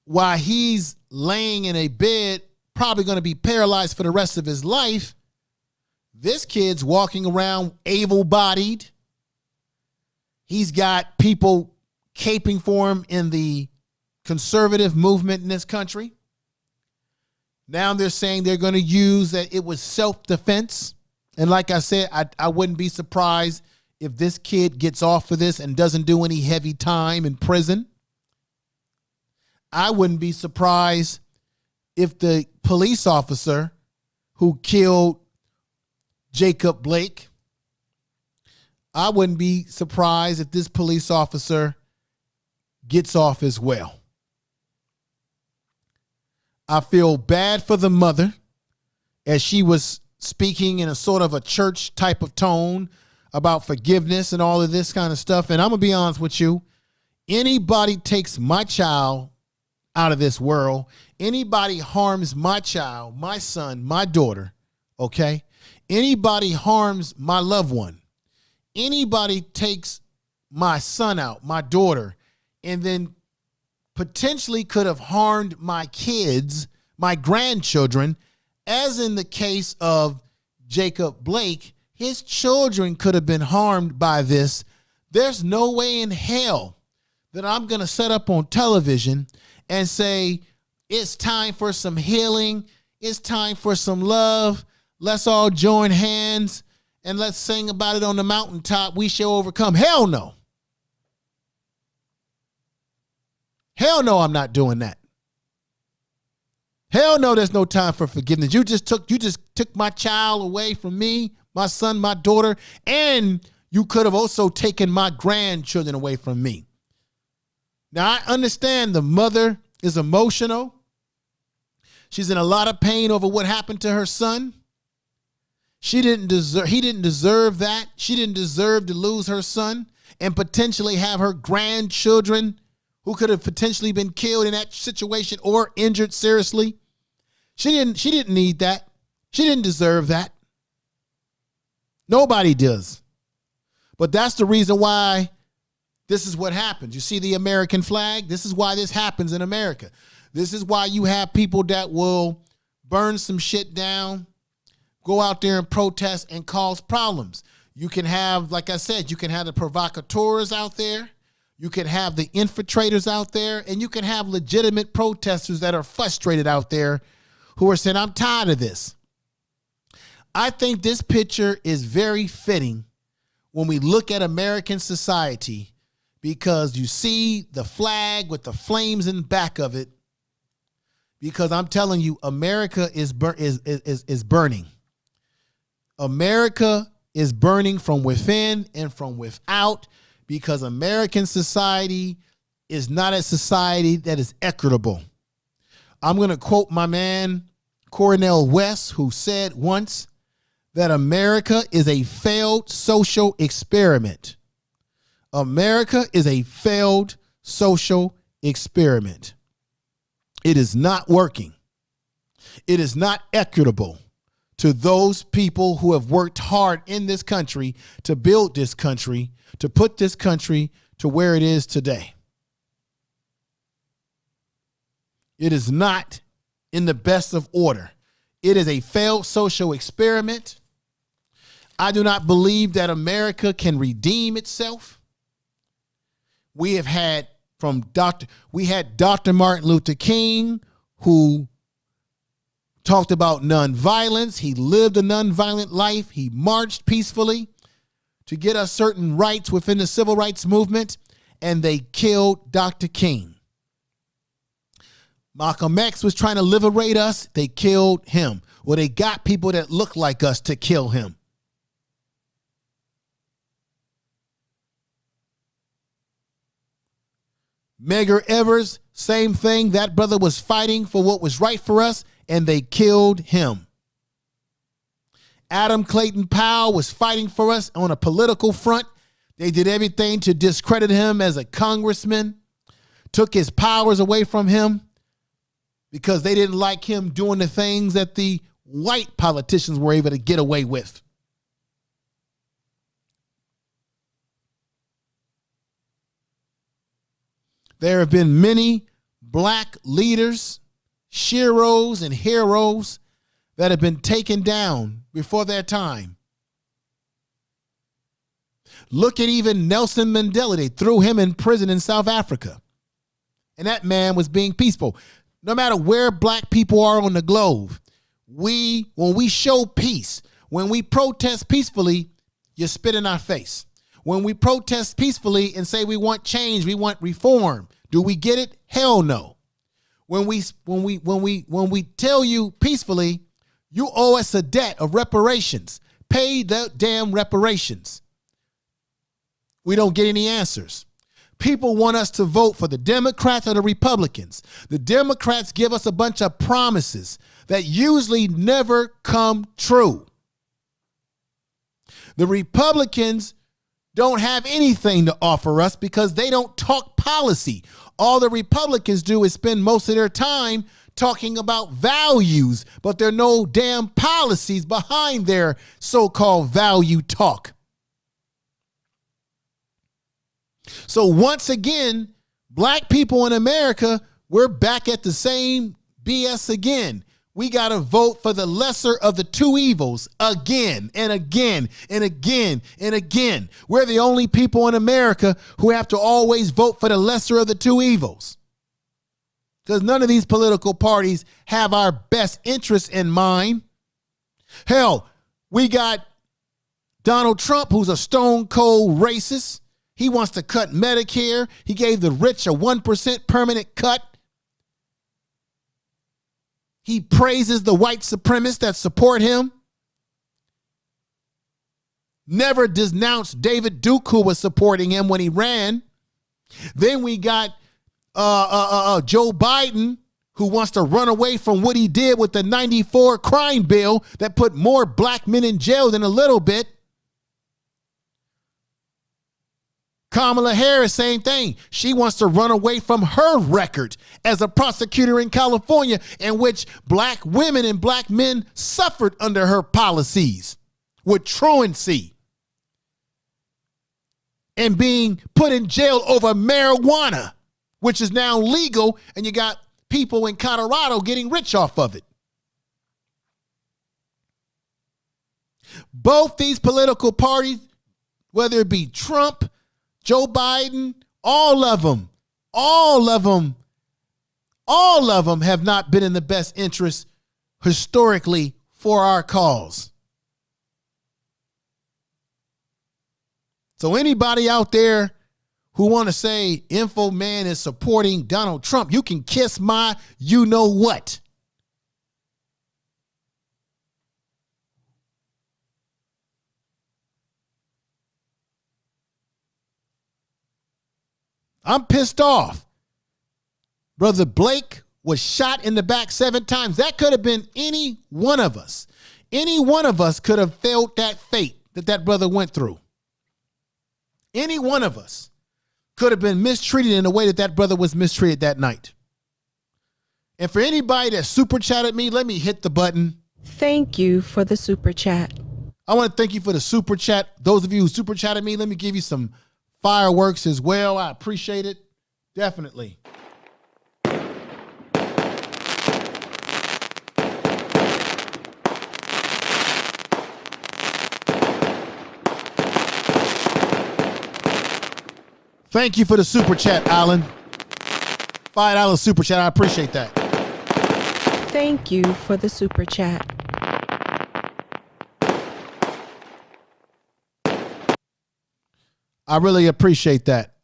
while he's laying in a bed, probably going to be paralyzed for the rest of his life, this kid's walking around able-bodied. He's got people caping for him in the conservative movement in this country. Now they're saying they're going to use that it was self-defense. And like I said, I wouldn't be surprised if this kid gets off for this and doesn't do any heavy time in prison. I wouldn't be surprised if the police officer who killed Jacob Blake, I wouldn't be surprised if this police officer gets off as well. I feel bad for the mother as she was speaking in a sort of a church type of tone about forgiveness and all of this kind of stuff. And I'm going to be honest with you. Anybody takes my child out of this world, anybody harms my child, my son, my daughter, okay? Anybody harms my loved one, anybody takes my son out, my daughter, and then potentially could have harmed my kids, my grandchildren, as in the case of Jacob Blake, his children could have been harmed by this. There's no way in hell that I'm going to set up on television and say, it's time for some healing. It's time for some love. Let's all join hands and let's sing about it on the mountaintop. We shall overcome. Hell no. Hell no, I'm not doing that. Hell no, there's no time for forgiveness. You just took my child away from me, my son, my daughter, and you could have also taken my grandchildren away from me. Now, I understand the mother is emotional. She's in a lot of pain over what happened to her son. He didn't deserve that. She didn't deserve to lose her son and potentially have her grandchildren who could have potentially been killed in that situation or injured seriously. She didn't need that. She didn't deserve that. Nobody does. But that's the reason why this is what happens. You see the American flag? This is why this happens in America. This is why you have people that will burn some shit down, go out there and protest and cause problems. You can have, like I said, you can have the provocateurs out there. You can have the infiltrators out there, and you can have legitimate protesters that are frustrated out there who are saying, I'm tired of this. I think this picture is very fitting when we look at American society, because you see the flag with the flames in the back of it, because I'm telling you, America is burning. America is burning from within and from without, because American society is not a society that is equitable. I'm going to quote my man, Cornel West, who said once that America is a failed social experiment. America is a failed social experiment. It is not working. It is not equitable to those people who have worked hard in this country to build this country, to put this country to where it is today. It is not in the best of order. It is a failed social experiment. I do not believe that America can redeem itself. We have had Dr. Martin Luther King, who talked about nonviolence. He lived a nonviolent life. He marched peacefully to get us certain rights within the civil rights movement, and they killed Dr. King. Malcolm X was trying to liberate us. They killed him. Well, they got people that look like us to kill him. Medgar Evers, same thing. That brother was fighting for what was right for us, and they killed him. Adam Clayton Powell was fighting for us on a political front. They did everything to discredit him as a congressman, took his powers away from him because they didn't like him doing the things that the white politicians were able to get away with. There have been many black leaders, sheroes, and heroes that have been taken down before their time. Look at even Nelson Mandela. They threw him in prison in South Africa. And that man was being peaceful. No matter where black people are on the globe, when we show peace, when we protest peacefully, you spit in our face. When we protest peacefully and say we want change, we want reform, do we get it? Hell no. When we tell you peacefully, you owe us a debt of reparations. Pay the damn reparations. We don't get any answers. People want us to vote for the Democrats or the Republicans. The Democrats give us a bunch of promises that usually never come true. The Republicans don't have anything to offer us because they don't talk policy. All the Republicans do is spend most of their time talking about values, but there are no damn policies behind their so-called value talk. So once again, black people in America, we're back at the same BS again. We got to vote for the lesser of the two evils again and again and again and again. We're the only people in America who have to always vote for the lesser of the two evils, because none of these political parties have our best interests in mind. Hell, we got Donald Trump, who's a stone cold racist. He wants to cut Medicare. He gave the rich a 1% permanent cut. He praises the white supremacists that support him. Never denounced David Duke, who was supporting him when he ran. Then we got Joe Biden, who wants to run away from what he did with the 94 crime bill that put more black men in jail than a little bit. Kamala Harris, same thing. She wants to run away from her record as a prosecutor in California, in which black women and black men suffered under her policies with truancy and being put in jail over marijuana, which is now legal, and you got people in Colorado getting rich off of it. Both these political parties, whether it be Trump, Joe Biden, all of them have not been in the best interest historically for our cause. So anybody out there who want to say Info Man is supporting Donald Trump, you can kiss my you know what. I'm pissed off. Brother Blake was shot in the back 7 times. That could have been any one of us. Any one of us could have felt that fate that brother went through. Any one of us could have been mistreated in the way that brother was mistreated that night. And for anybody that super chatted me, let me hit the button. Thank you for the super chat. I want to thank you for the super chat. Those of you who super chatted me, let me give you some fireworks as well. I appreciate it. Definitely. Thank you for the super chat, Alan. $5 super chat. I appreciate that. Thank you for the super chat. I really appreciate that.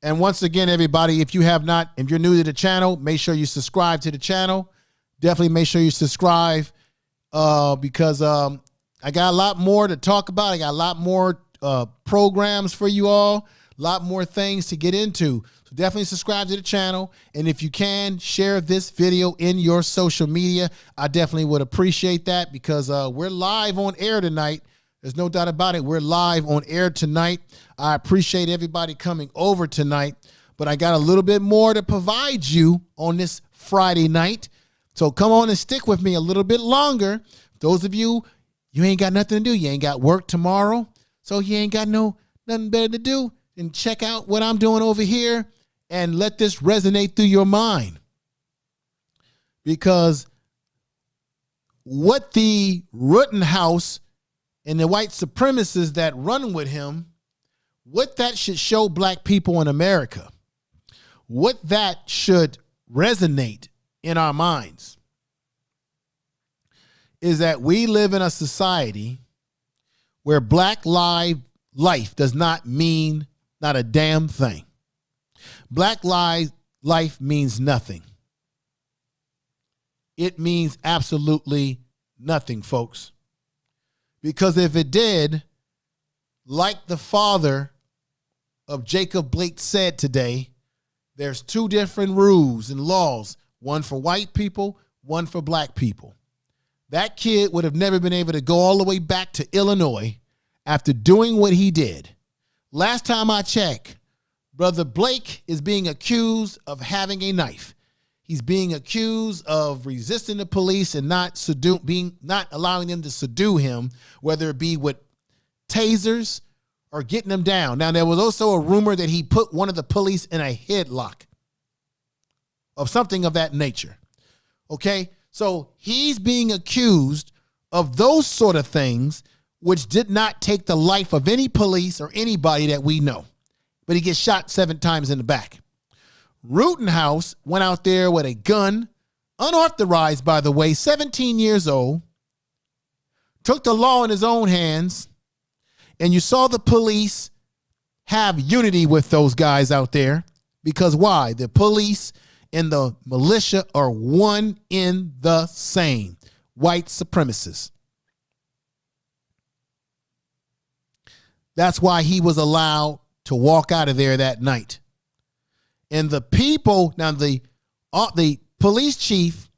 And once again, everybody, if you're new to the channel, make sure you subscribe to the channel. Definitely make sure you subscribe because I got a lot more to talk about. I got a lot more programs for you all, a lot more things to get into. So definitely subscribe to the channel. And if you can, share this video in your social media. I definitely would appreciate that because we're live on air tonight. There's no doubt about it. We're live on air tonight. I appreciate everybody coming over tonight, but I got a little bit more to provide you on this Friday night. So come on and stick with me a little bit longer. Those of you ain't got nothing to do. You ain't got work tomorrow. So you ain't got nothing better to do than check out what I'm doing over here and let this resonate through your mind. Because what the Rittenhouse and the white supremacists that run with him, what that should show black people in America, what that should resonate in our minds is that we live in a society where black life does not mean not a damn thing. Black life means nothing. It means absolutely nothing, folks. Because if it did, like the father of Jacob Blake said today, there's 2 different rules and laws, one for white people, one for black people. That kid would have never been able to go all the way back to Illinois after doing what he did. Last time I checked, Brother Blake is being accused of having a knife. He's being accused of resisting the police and not allowing them to subdue him, whether it be with tasers or getting them down. Now, there was also a rumor that he put one of the police in a headlock of something of that nature. Okay, so he's being accused of those sort of things, which did not take the life of any police or anybody that we know. But he gets shot 7 times in the back. Rittenhouse went out there with a gun, unauthorized, by the way, 17 years old, took the law in his own hands, and you saw the police have unity with those guys out there. Because why? The police and the militia are one in the same. White supremacists. That's why he was allowed to walk out of there that night. And the people, now the police chief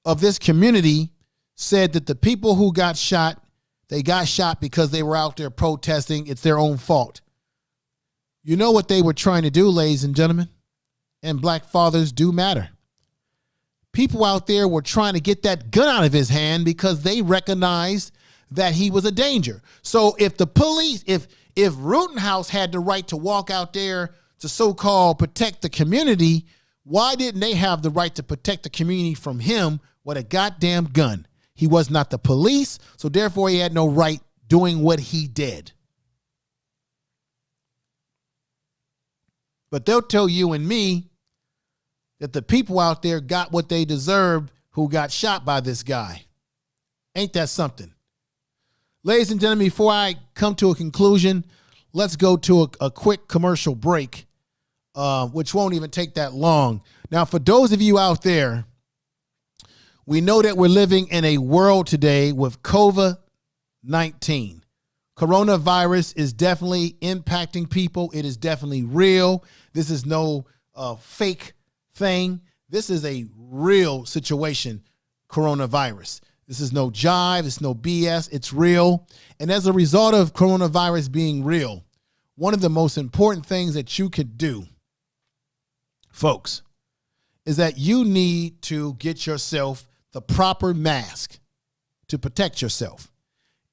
of this community said that the people who got shot, they got shot because they were out there protesting. It's their own fault. You know what they were trying to do, ladies and gentlemen? And black fathers do matter. People out there were trying to get that gun out of his hand because they recognized that he was a danger. So if the police, if Rittenhouse had the right to walk out there to so-called protect the community, why didn't they have the right to protect the community from him with a goddamn gun? He was not the police, so therefore he had no right doing what he did. But they'll tell you and me that the people out there got what they deserved who got shot by this guy. Ain't that something? Ladies and gentlemen, before I come to a conclusion, let's go to a quick commercial break, which won't even take that long. Now, for those of you out there, we know that we're living in a world today with COVID-19. Coronavirus is definitely impacting people. It is definitely real. This is no fake thing. This is a real situation, coronavirus. This is no jive. It's no BS. It's real. And as a result of coronavirus being real, one of the most important things that you could do, folks, is that you need to get yourself the proper mask to protect yourself.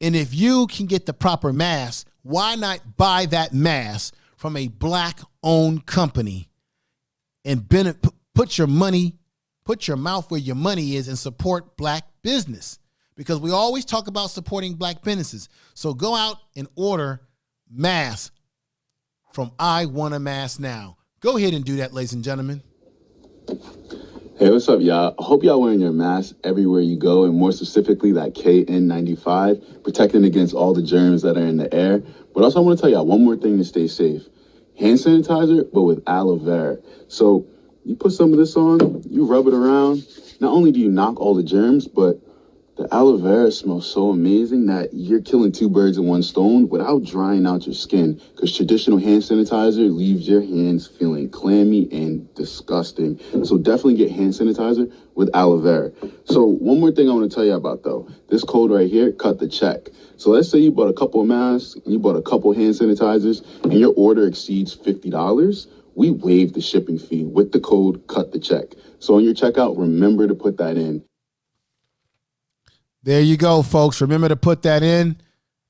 And if you can get the proper mask, why not buy that mask from a black-owned company and put your mouth where your money is and support black business? Because we always talk about supporting black businesses. So go out and order masks from I Want a Mask Now. Go ahead and do that, ladies and gentlemen. Hey, what's up, y'all? I hope y'all wearing your mask everywhere you go, and more specifically that KN95, protecting against all the germs that are in the air. But also I want to tell y'all one more thing to stay safe. Hand sanitizer, but with aloe vera. So you put some of this on, you rub it around. Not only do you knock all the germs, but the aloe vera smells so amazing that you're killing two birds with one stone without drying out your skin, because traditional hand sanitizer leaves your hands feeling clammy and disgusting. So definitely get hand sanitizer with aloe vera. So one more thing I want to tell you about, though. This code right here, cut the check. So let's say you bought a couple of masks, and you bought a couple of hand sanitizers, and your order exceeds $50. We waive the shipping fee with the code cut the check. So on your checkout, remember to put that in. There you go, folks. Remember to put that in.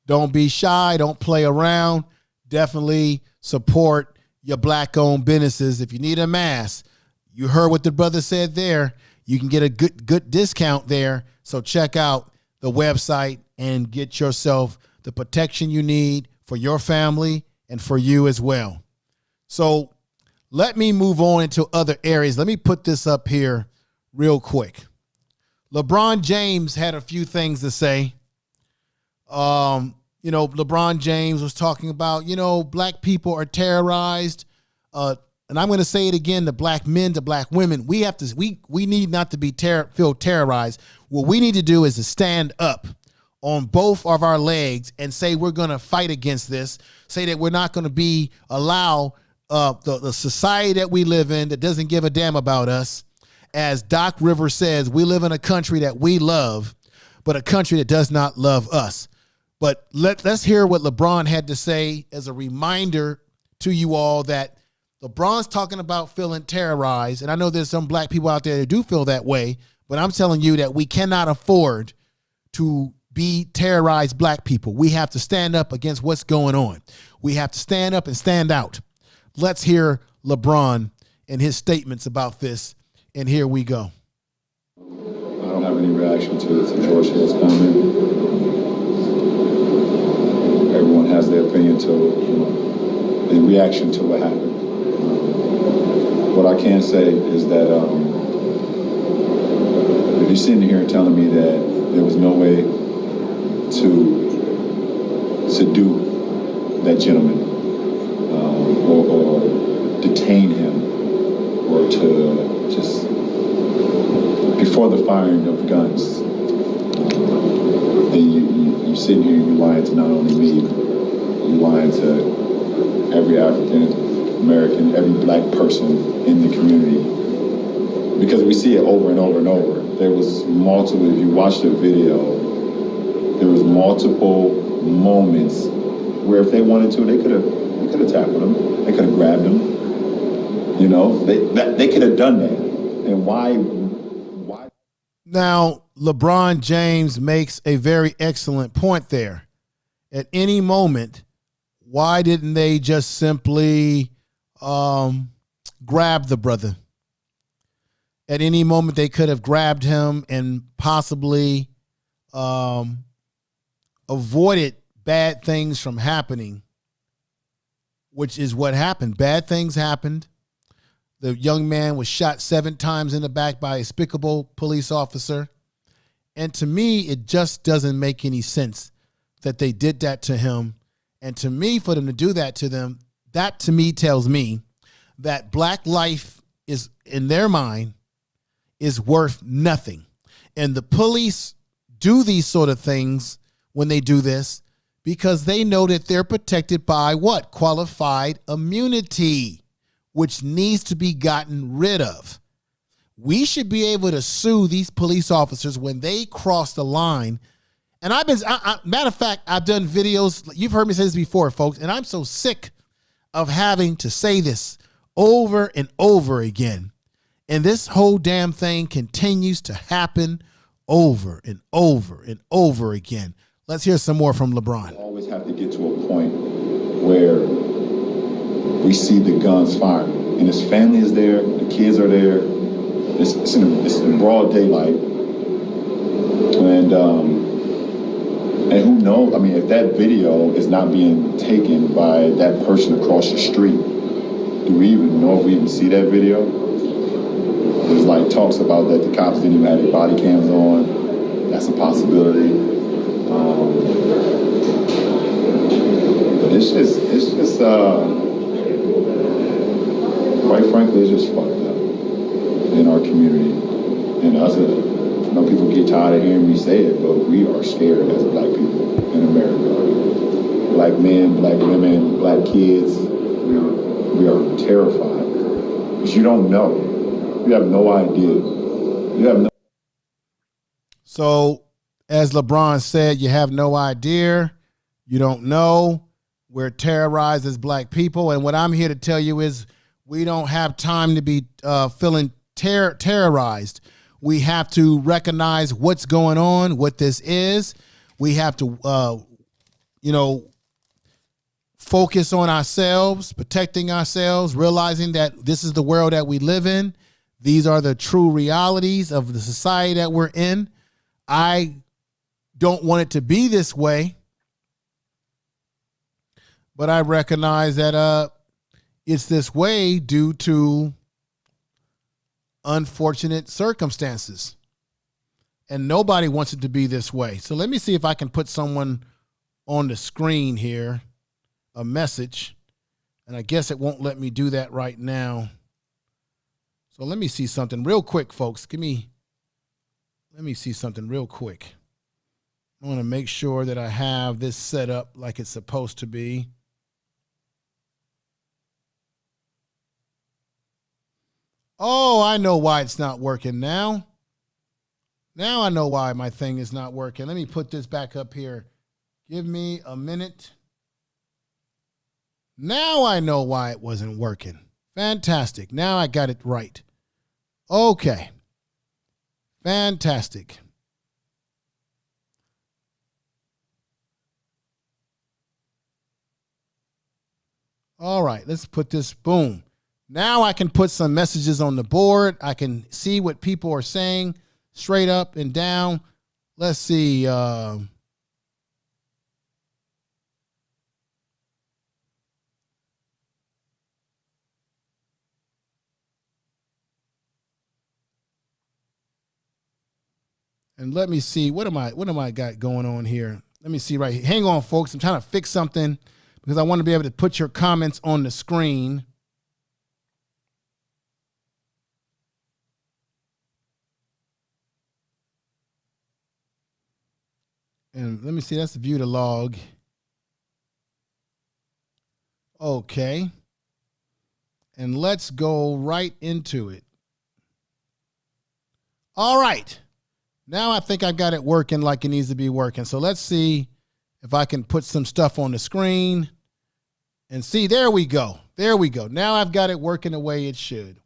Don't be shy. Don't play around. Definitely support your black-owned businesses. If you need a mask, you heard what the brother said there. You can get a good discount there. So check out the website and get yourself the protection you need for your family and for you as well. So let me move on into other areas. Let me put this up here real quick. LeBron James had a few things to say. LeBron James was talking about, black people are terrorized. And I'm going to say it again, the black men, the black women, we need not to be feel terrorized. What we need to do is to stand up on both of our legs and say we're going to fight against this, say that we're not going to allow the society that we live in that doesn't give a damn about us. As Doc Rivers says, we live in a country that we love, but a country that does not love us. But let's hear what LeBron had to say as a reminder to you all that LeBron's talking about feeling terrorized. And I know there's some black people out there that do feel that way, but I'm telling you that we cannot afford to be terrorized black people. We have to stand up against what's going on. We have to stand up and stand out. Let's hear LeBron and his statements about this. And here we go. I don't have any reaction to George Floyd's comment. Everyone has their opinion in reaction to what happened. What I can say is that if you're sitting here telling me that there was no way to subdue that gentleman or detain him or to just before the firing of guns, then you're sitting here, you're lying to not only me, you're lying to every African American, every black person in the community, because we see it over and over and over. There was multiple, if you watch the video, there was multiple moments where if they wanted to, they could have tackled him, they could have grabbed him. They could have done that. And why? Now, LeBron James makes a very excellent point there. At any moment, why didn't they just simply grab the brother? At any moment, they could have grabbed him and possibly avoided bad things from happening, which is what happened. Bad things happened. The young man was shot 7 times in the back by a despicable police officer. And to me, it just doesn't make any sense that they did that to him. And to me, for them to do that to them, that to me tells me that black life is, in their mind, is worth nothing. And the police do these sort of things when they do this because they know that they're protected by what? Qualified immunity, which needs to be gotten rid of. We should be able to sue these police officers when they cross the line. And matter of fact, I've done videos. You've heard me say this before, folks, and I'm so sick of having to say this over and over again. And this whole damn thing continues to happen over and over and over again. Let's hear some more from LeBron. We always have to get to a point where we see the guns firing, and his family is there, the kids are there. It's in broad daylight, and who knows? I mean, if that video is not being taken by that person across the street, do we even know if we even see that video? There's like talks about that the cops didn't even have their body cams on. That's a possibility. But it's just quite frankly, it's just fucked up in our community. And us, I know people get tired of hearing me say it, but we are scared as black people in America. Black men, black women, black kids, we are terrified. Because you don't know. You have no idea. You have no. So, as LeBron said, you have no idea. You don't know. We're terrorized as black people. And what I'm here to tell you is we don't have time to be feeling terrorized. We have to recognize what's going on, what this is. We have to, focus on ourselves, protecting ourselves, realizing that this is the world that we live in. These are the true realities of the society that we're in. I don't want it to be this way, but I recognize that it's this way due to unfortunate circumstances. And nobody wants it to be this way. So let me see if I can put someone on the screen here, a message. And I guess it won't let me do that right now. So let me see something real quick, folks. Let me see something real quick. I want to make sure that I have this set up like it's supposed to be. Oh, I know why it's not working now. Now I know why my thing is not working. Let me put this back up here. Give me a minute. Now I know why it wasn't working. Fantastic. Now I got it right. Okay. Fantastic. All right, let's put this, boom. Now I can put some messages on the board. I can see what people are saying straight up and down. Let's see. And let me see, what am I got going on here? Let me see right here. Hang on, folks. I'm trying to fix something because I want to be able to put your comments on the screen. And let me see, that's the view to log. Okay. And let's go right into it. All right. Now I think I got it working like it needs to be working. So let's see if I can put some stuff on the screen and see. There we go. There we go. Now I've got it working the way it should.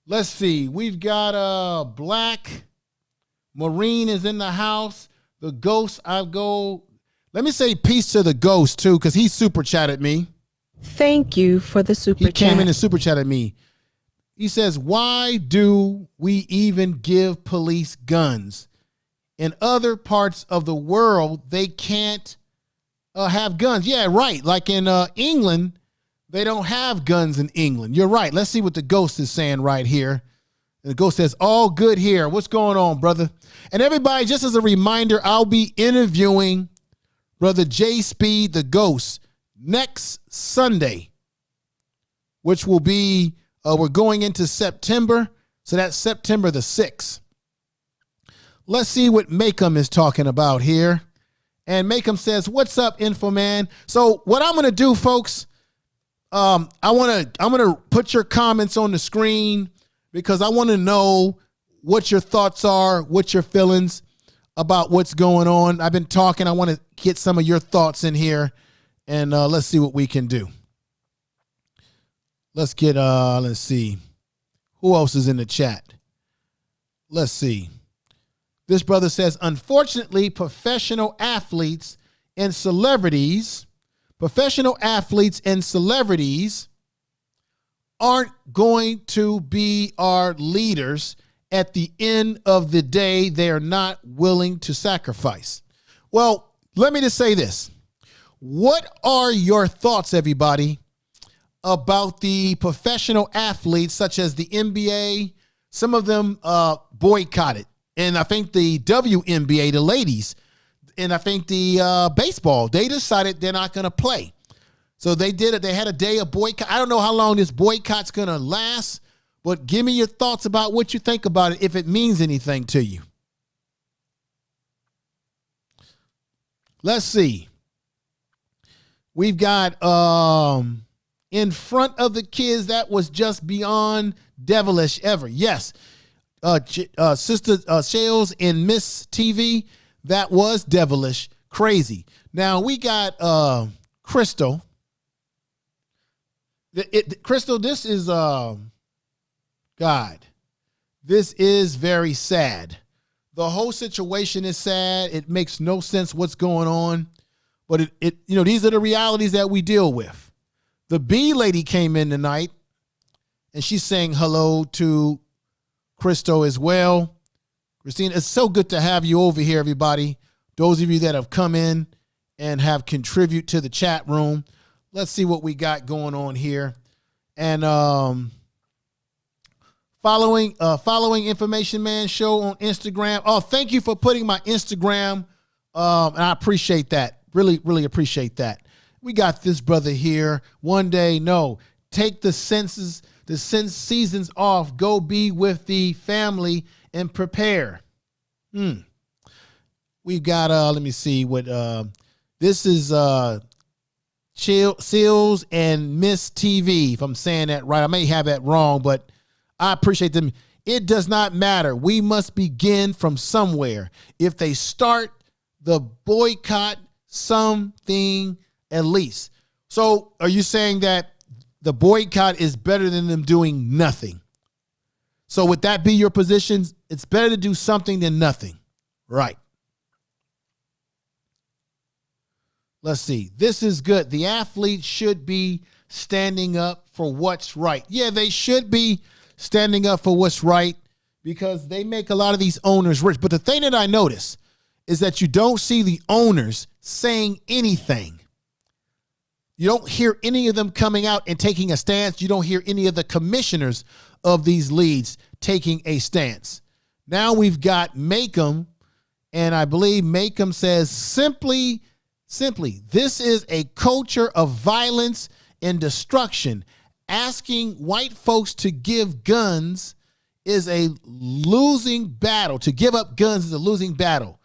Let's see. We've got a black Marine is in the house. The ghost, let me say peace to the ghost too, because he super chatted me. Thank you for the super chat. He came in and super chatted me. He says, why do we even give police guns? In other parts of the world, they can't have guns. Yeah, right. Like in England, they don't have guns in England. You're right. Let's see what the ghost is saying right here. And the ghost says, all good here. What's going on, brother? And everybody, just as a reminder, I'll be interviewing Brother J Speed, the ghost, next Sunday, which will be, we're going into September. So that's September the 6th. Let's see what Macom is talking about here. And Macom says, what's up, Infoman? So what I'm going to do, folks, I'm going to put your comments on the screen because I want to know what your thoughts are, what your feelings about what's going on. I've been talking. I want to get some of your thoughts in here, and let's see what we can do. Let's get, let's see. Who else is in the chat? Let's see. This brother says, unfortunately, professional athletes and celebrities aren't going to be our leaders. At the end of the day, they are not willing to sacrifice. Well, let me just say this. What are your thoughts, everybody, about the professional athletes such as the NBA? Some of them boycotted. And I think the WNBA, the ladies, and I think the baseball, they decided they're not going to play. So they did it. They had a day of boycott. I don't know how long this boycott's going to last, but give me your thoughts about what you think about it, if it means anything to you. Let's see. We've got in front of the kids, that was just beyond devilish ever. Yes. Sister Shales in Miss TV, that was devilish, crazy. Now we got Crystal. Crystal, this is God. This is very sad. The whole situation is sad. It makes no sense what's going on, but these are the realities that we deal with. The B lady came in tonight, and she's saying hello to Christo as well. Christine, it's so good to have you over here, everybody. Those of you that have come in and have contributed to the chat room. Let's see what we got going on here. And following Information Man Show on Instagram. Oh, thank you for putting my Instagram. And I appreciate that. Really, really appreciate that. We got this brother here. One day, no, take the seasons off, go be with the family and prepare. We've got, let me see what, this is Seals and Miss TV, if I'm saying that right. I may have that wrong, but I appreciate them. It does not matter. We must begin from somewhere. If they start the boycott, something at least. So are you saying that the boycott is better than them doing nothing? So would that be your position? It's better to do something than nothing. Right. Let's see. This is good. The athletes should be standing up for what's right. Yeah, they should be standing up for what's right because they make a lot of these owners rich. But the thing that I notice is that you don't see the owners saying anything. You don't hear any of them coming out and taking a stance. You don't hear any of the commissioners of these leagues taking a stance. Now we've got Macom, and I believe Macom says simply, this is a culture of violence and destruction. Asking white folks to give guns is a losing battle. To give up guns is a losing battle.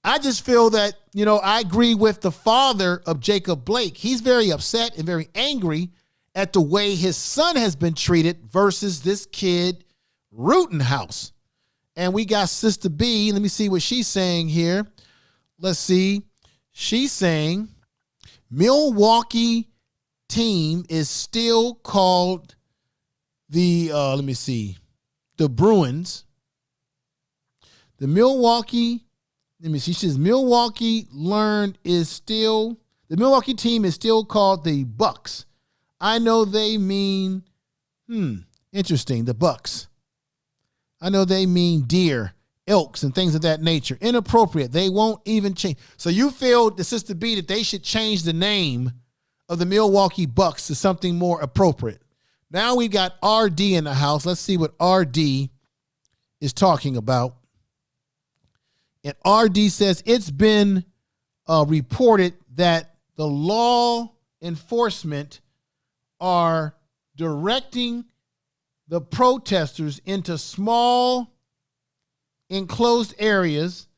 I just feel that, I agree with the father of Jacob Blake. He's very upset and very angry at the way his son has been treated versus this kid, Routenhouse. And we got Sister B. Let me see what she's saying here. Let's see. She's saying Milwaukee team is still called the, the Bruins. The Milwaukee team is still called the Bucks. I know they mean, interesting, the Bucks. I know they mean deer ilks and things of that nature. Inappropriate. They won't even change. So you feel, the Sister B, that they should change the name of the Milwaukee Bucks to something more appropriate. Now we got RD in the house. Let's see what RD is talking about. And RD says it's been reported that the law enforcement are directing the protesters into small enclosed areas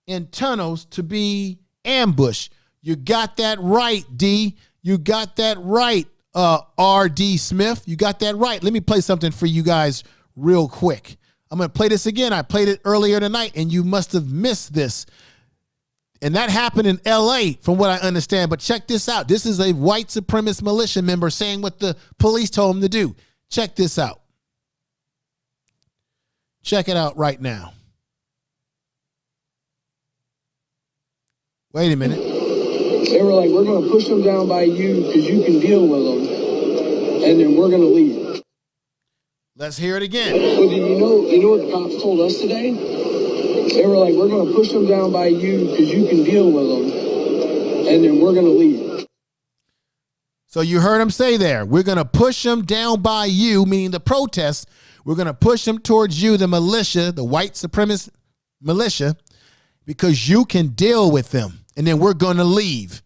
and tunnels to be ambushed. You got that right, D. You got that right, RD Smith. You got that right. Let me play something for you guys real quick. I'm going to play this again. I played it earlier tonight, and you must have missed this. And that happened in L.A., from what I understand. But check this out. This is a white supremacist militia member saying what the police told him to do. Check this out. Check it out right now. Wait a minute. They were like, we're going to push them down by you because you can deal with them, and then we're going to leave. Let's hear it again. Well, you know what the cops told us today? They were like, we're going to push them down by you because you can deal with them, and then we're going to leave. So you heard him say there, we're going to push them down by you, meaning the protests. We're going to push them towards you, the militia, the white supremacist militia, because you can deal with them, and then we're going to leave.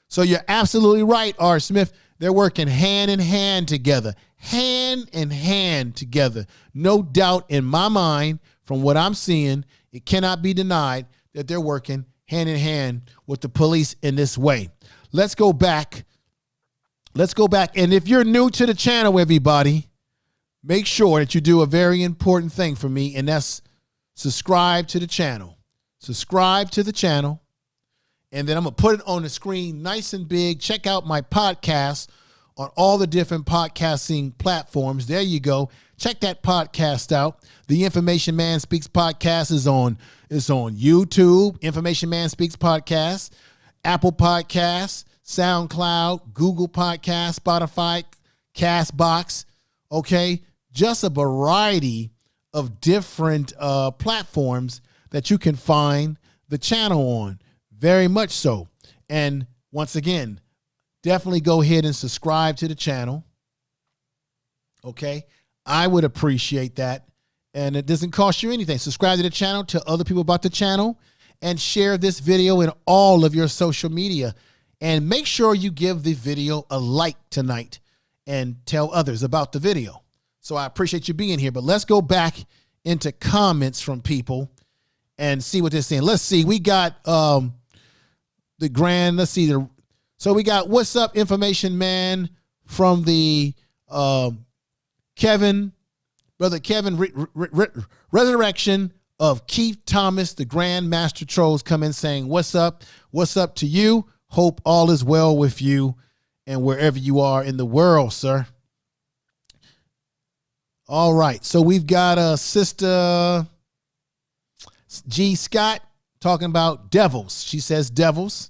So you're absolutely right, R. Smith. They're working hand in hand together. Hand in hand together. No doubt in my mind, from what I'm seeing, it cannot be denied that they're working hand in hand with the police in this way. Let's go back. Let's go back. And if you're new to the channel, everybody, make sure that you do a very important thing for me, and that's subscribe to the channel. Subscribe to the channel. And then I'm going to put it on the screen nice and big. Check out my podcast on all the different podcasting platforms. There you go. Check that podcast out. The Information Man Speaks podcast is on YouTube. Information Man Speaks podcast, Apple Podcasts, SoundCloud, Google Podcasts, Spotify, Castbox. Okay, just a variety of different platforms that you can find the channel on. Very much so. And once again, definitely go ahead and subscribe to the channel. Okay, I would appreciate that. And it doesn't cost you anything. Subscribe to the channel, tell other people about the channel, and share this video in all of your social media. And make sure you give the video a like tonight and tell others about the video. So I appreciate you being here. But let's go back into comments from people and see what they're saying. Let's see. We got the grand, let's see. So we got what's up, Information Man, from the Kevin, Brother Kevin, Resurrection of Keith Thomas, the Grand Master Trolls, come in saying, what's up? What's up to you? Hope all is well with you and wherever you are in the world, sir. All right. So we've got Sister G. Scott talking about devils. She says devils.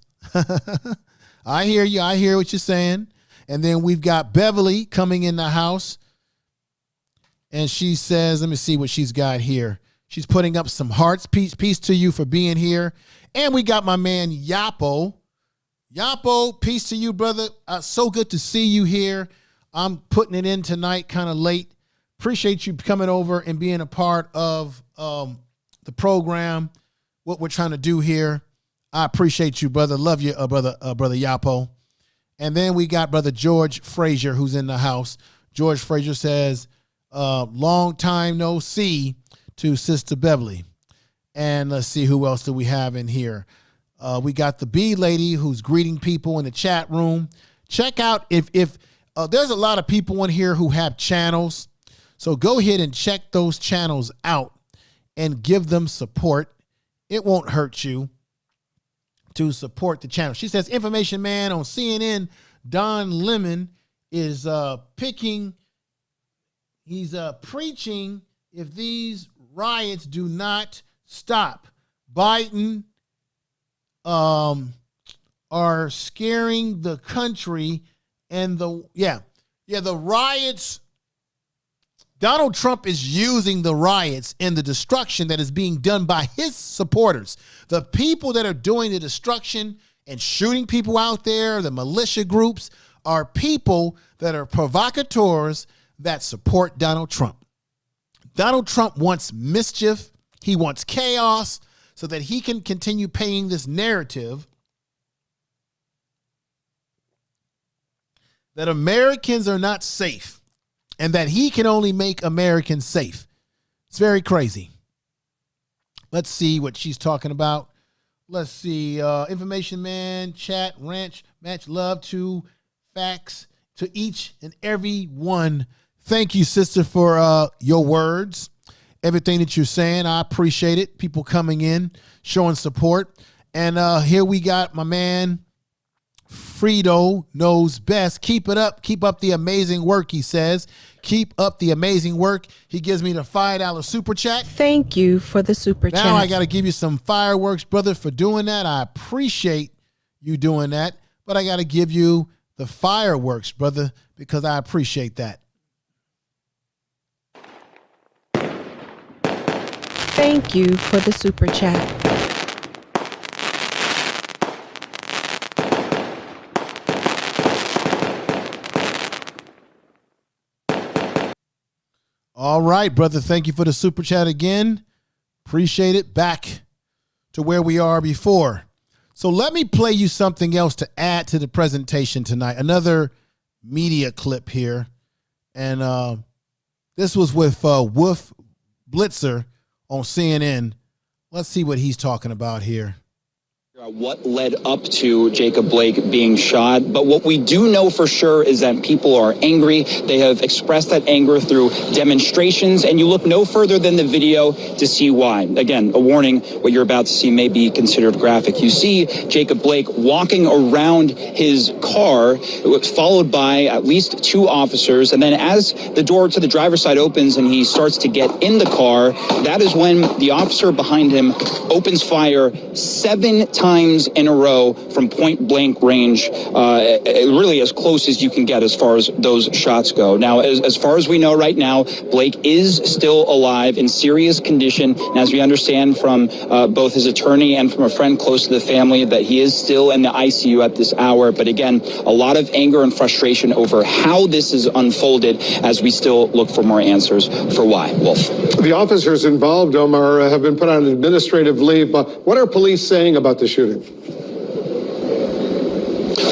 I hear you. I hear what you're saying. And then we've got Beverly coming in the house. And she says, let me see what she's got here. She's putting up some hearts. Peace to you for being here. And we got my man Yapo. Yapo, peace to you, brother. So good to see you here. I'm putting it in tonight, kind of late. Appreciate you coming over and being a part of the program, what we're trying to do here. I appreciate you, brother. Love you, brother Yapo. And then we got Brother George Frazier, who's in the house. George Frazier says, long time no see to Sister Beverly. And let's see, who else do we have in here? We got the B lady who's greeting people in the chat room. Check out if there's a lot of people in here who have channels. So go ahead and check those channels out and give them support. It won't hurt you to support the channel. She says, Information Man on CNN, Don Lemon is preaching if these riots do not stop. Biden are scaring the country, and the riots Donald Trump is using the riots and the destruction that is being done by his supporters. The people that are doing the destruction and shooting people out there, the militia groups, are people that are provocateurs that support Donald Trump. Donald Trump wants mischief. He wants chaos so that he can continue paying this narrative that Americans are not safe and that he can only make Americans safe. It's very crazy. Let's see what she's talking about. Let's see. Information man, chat, ranch, match love to facts to each and every one. Thank you, sister, for your words. Everything that you're saying, I appreciate it. People coming in, showing support. And here we got my man, Fredo knows best. Keep it up. Keep up the amazing work, he says. Keep up the amazing work. He gives me the $5 super chat. Thank you for the super chat. Now I got to give you some fireworks, brother, for doing that. I appreciate you doing that. But I got to give you the fireworks, brother, because I appreciate that. Thank you for the super chat. All right, brother. Thank you for the super chat again. Appreciate it. Back to where we are before. So let me play you something else to add to the presentation tonight. Another media clip here. And this was with Wolf Blitzer on CNN. Let's see what he's talking about here. What led up to Jacob Blake being shot. But what we do know for sure is that people are angry. They have expressed that anger through demonstrations, and you look no further than the video to see why. Again, a warning, what you're about to see may be considered graphic. You see Jacob Blake walking around his car, followed by at least 2 officers, and then as the door to the driver's side opens and he starts to get in the car, that is when the officer behind him opens fire 7 times in a row from point blank range, really as close as you can get as far as those shots go. Now, as far as we know right now, Blake is still alive in serious condition. And as we understand from both his attorney and from a friend close to the family, that he is still in the ICU at this hour. But again, a lot of anger and frustration over how this is unfolded as we still look for more answers for why. Wolf. The officers involved, Omar, have been put on administrative leave. What are police saying about the shooting?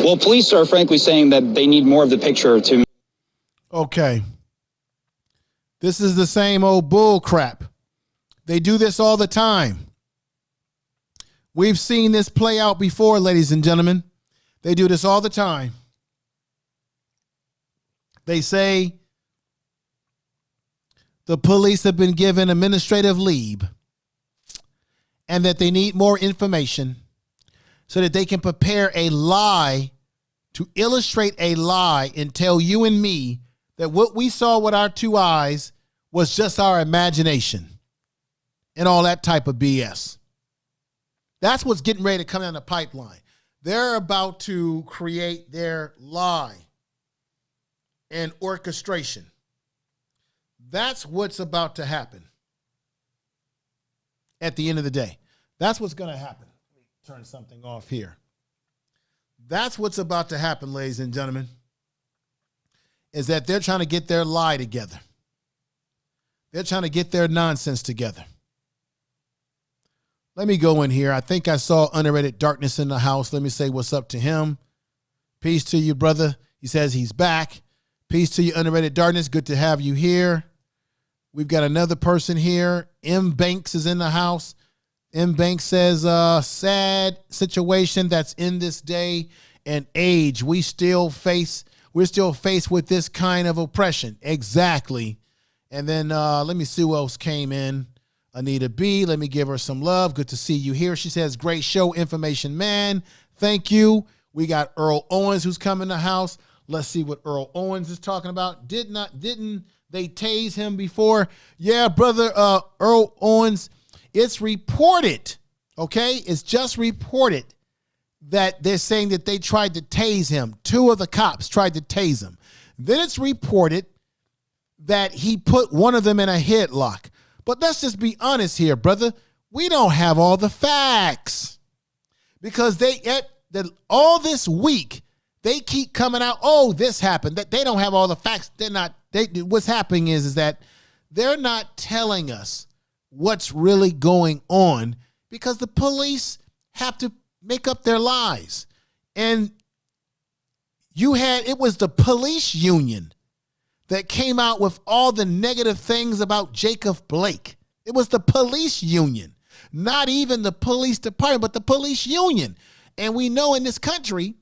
Well, police are frankly saying that they need more of the picture to... Okay. This is the same old bull crap. They do this all the time. We've seen this play out before, ladies and gentlemen. They do this all the time. They say the police have been given administrative leave and that they need more information so that they can prepare a lie to illustrate a lie and tell you and me that what we saw with our 2 eyes was just our imagination and all that type of BS. That's what's getting ready to come down the pipeline. They're about to create their lie and orchestration. That's what's about to happen at the end of the day. That's what's going to happen. Turn something off here. That's what's about to happen, ladies and gentlemen, is that they're trying to get their lie together. They're trying to get their nonsense together. Let me go in here. I think I saw Underrated Darkness in the house. Let me say what's up to him. Peace to you, brother. He says he's back. Peace to you, Underrated Darkness. Good to have you here. We've got another person here. M. Banks is in the house. M. Banks says, sad situation that's in this day and age. We're still faced with this kind of oppression. Exactly. And then let me see who else came in. Anita B. Let me give her some love. Good to see you here. She says, great show, information man. Thank you. We got Earl Owens who's come in the house. Let's see what Earl Owens is talking about. Didn't they tase him before? Yeah, brother, Earl Owens. It's reported, okay? It's just reported that they're saying that they tried to tase him. 2 of the cops tried to tase him. Then it's reported that he put one of them in a headlock. But let's just be honest here, brother. We don't have all the facts, because all this week they keep coming out. Oh, this happened. That they don't have all the facts. What's happening is that they're not telling us what's really going on, because the police have to make up their lies. And it was the police union that came out with all the negative things about Jacob Blake. It was the police union, not even the police department, but the police union. And we know in this country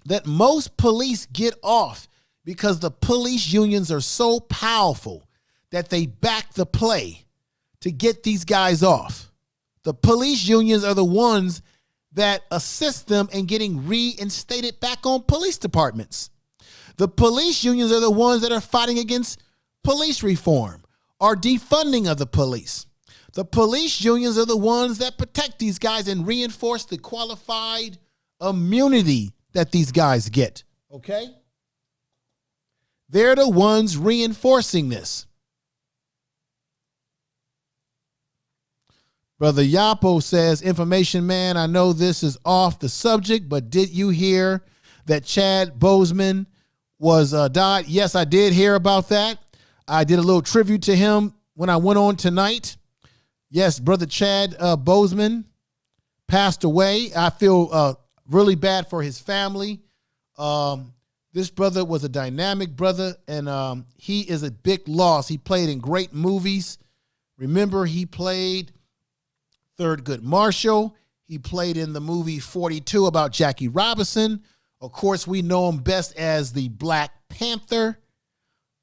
that most police get off because the police unions are so powerful that they back the play to get these guys off. The police unions are the ones that assist them in getting reinstated back on police departments. The police unions are the ones that are fighting against police reform or defunding of the police. The police unions are the ones that protect these guys and reinforce the qualified immunity that these guys get. Okay? They're the ones reinforcing this. Brother Yapo says, information man, I know this is off the subject, but did you hear that Chad Boseman was died? Yes, I did hear about that. I did a little tribute to him when I went on tonight. Yes, Brother Chad Boseman passed away. I feel really bad for his family. This brother was a dynamic brother, and he is a big loss. He played in great movies. Remember, he played Thurgood Marshall. He played in the movie 42 about Jackie Robinson. Of course, we know him best as the Black Panther.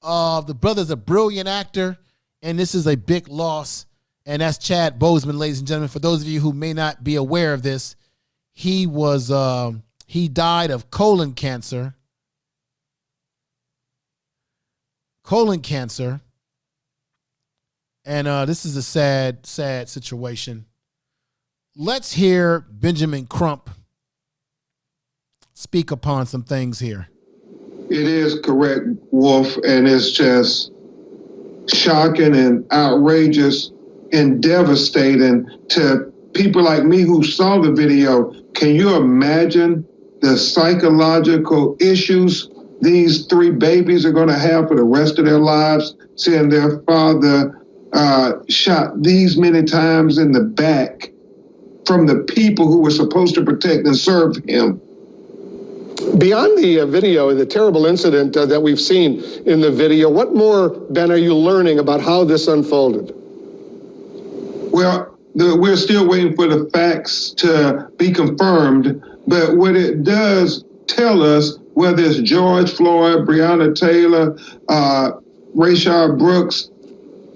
The brother's a brilliant actor, and this is a big loss. And that's Chad Boseman, ladies and gentlemen. For those of you who may not be aware of this, he died of colon cancer. And this is a sad, sad situation. Let's hear Benjamin Crump speak upon some things here. It is correct, Wolf, and it's just shocking and outrageous and devastating to people like me who saw the video. Can you imagine the psychological issues these three babies are going to have for the rest of their lives, seeing their father shot these many times in the back from the people who were supposed to protect and serve him? Beyond the video and the terrible incident that we've seen in the video, what more, Ben, are you learning about how this unfolded? Well, we're still waiting for the facts to be confirmed, but what it does tell us, whether it's George Floyd, Breonna Taylor, Rayshard Brooks,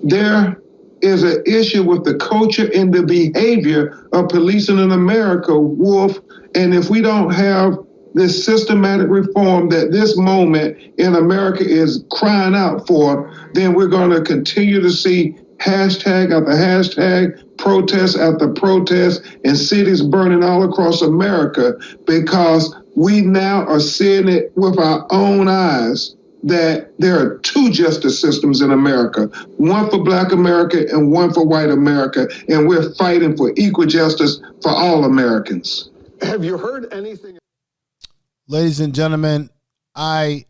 there is an issue with the culture and the behavior of policing in America, Wolf. And if we don't have this systematic reform that this moment in America is crying out for, then we're going to continue to see hashtag after hashtag, protest after protest, and cities burning all across America, because we now are seeing it with our own eyes that there are two justice systems in America, one for Black America and one for white America, and we're fighting for equal justice for all Americans. Have you heard anything? Ladies and gentlemen, I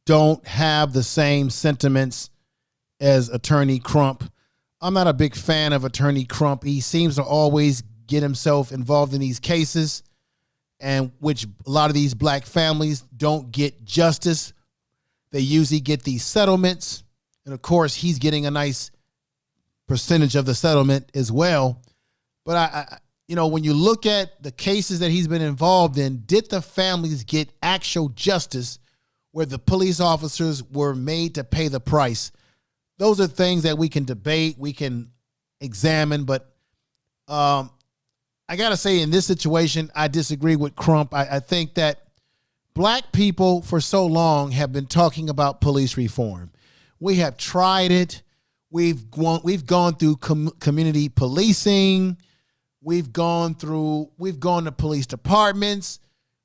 don't have the same sentiments as Attorney Crump. I'm not a big fan of Attorney Crump. He seems to always get himself involved in these cases, and which a lot of these black families don't get justice. They usually get these settlements, and of course, he's getting a nice percentage of the settlement as well. But I when you look at the cases that he's been involved in, did the families get actual justice where the police officers were made to pay the price? Those are things that we can debate, we can examine, but I got to say, in this situation, I disagree with Crump. I think that black people for so long have been talking about police reform. We have tried it. We've gone through community policing. We've gone to police departments.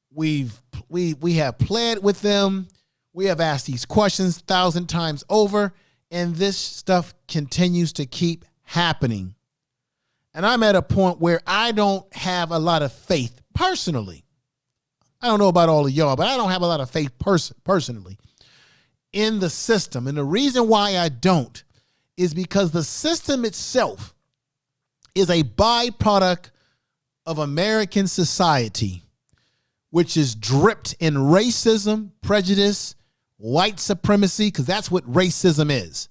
We have pled with them. We have asked these questions 1,000 times over, and this stuff continues to keep happening. And I'm at a point where I don't have a lot of faith personally. I don't know about all of y'all, but I don't have a lot of faith personally in the system. And the reason why I don't is because the system itself is a byproduct of American society, which is dripped in racism, prejudice, white supremacy, because that's what racism is.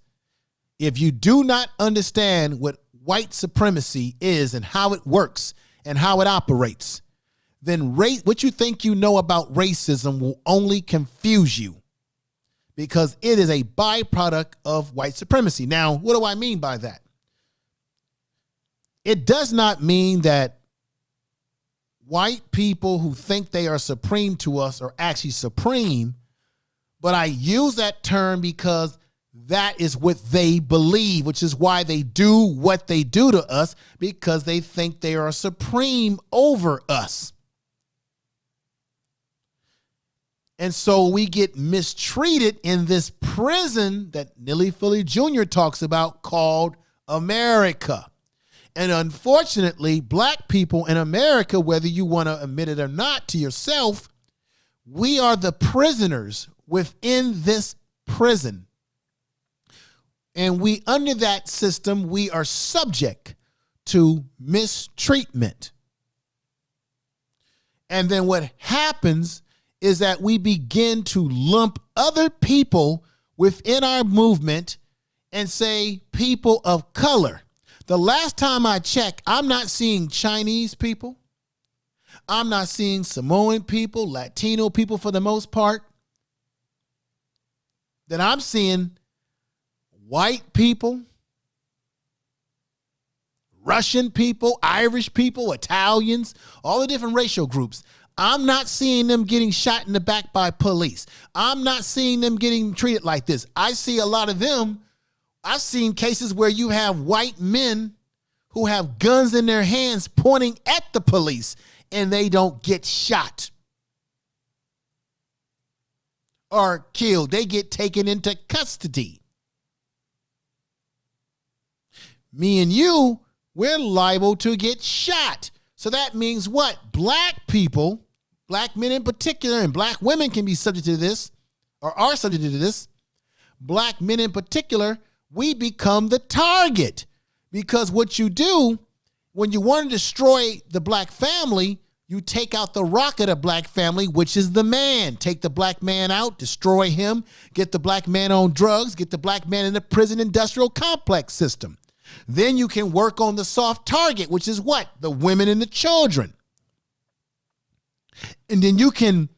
If you do not understand what white supremacy is and how it works and how it operates, then what you think you know about racism will only confuse you, because it is a byproduct of white supremacy. Now, what do I mean by that? It does not mean that white people who think they are supreme to us are actually supreme, but I use that term because that is what they believe, which is why they do what they do to us, because they think they are supreme over us. And so we get mistreated in this prison that Neely Fuller Jr. talks about called America. And unfortunately, black people in America, whether you want to admit it or not to yourself, we are the prisoners within this prison. And we, under that system, we are subject to mistreatment. And then what happens is that we begin to lump other people within our movement and say people of color. The last time I checked, I'm not seeing Chinese people. I'm not seeing Samoan people, Latino people for the most part. Then I'm seeing white people, Russian people, Irish people, Italians, all the different racial groups. I'm not seeing them getting shot in the back by police. I'm not seeing them getting treated like this. I see a lot of them. I've seen cases where you have white men who have guns in their hands pointing at the police and they don't get shot or killed. They get taken into custody. Me and you, we're liable to get shot. So that means what? Black people, black men in particular, and black women can be subject to this, or are subject to this. Black men in particular, we become the target. Because what you do, when you want to destroy the black family, you take out the rock of the black family, which is the man. Take the black man out, destroy him, get the black man on drugs, get the black man in the prison industrial complex system. Then you can work on the soft target, which is what? The women and the children. And then you can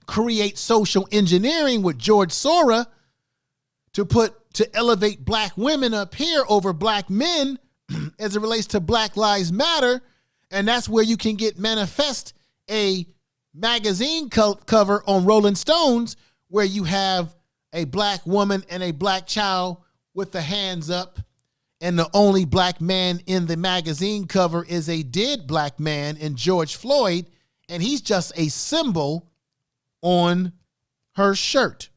create social engineering with George Soros to elevate black women up here over black men as it relates to Black Lives Matter. And that's where you can get manifest a magazine cover on Rolling Stones where you have a black woman and a black child with the hands up. And the only black man in the magazine cover is a dead black man in George Floyd, and he's just a symbol on her shirt.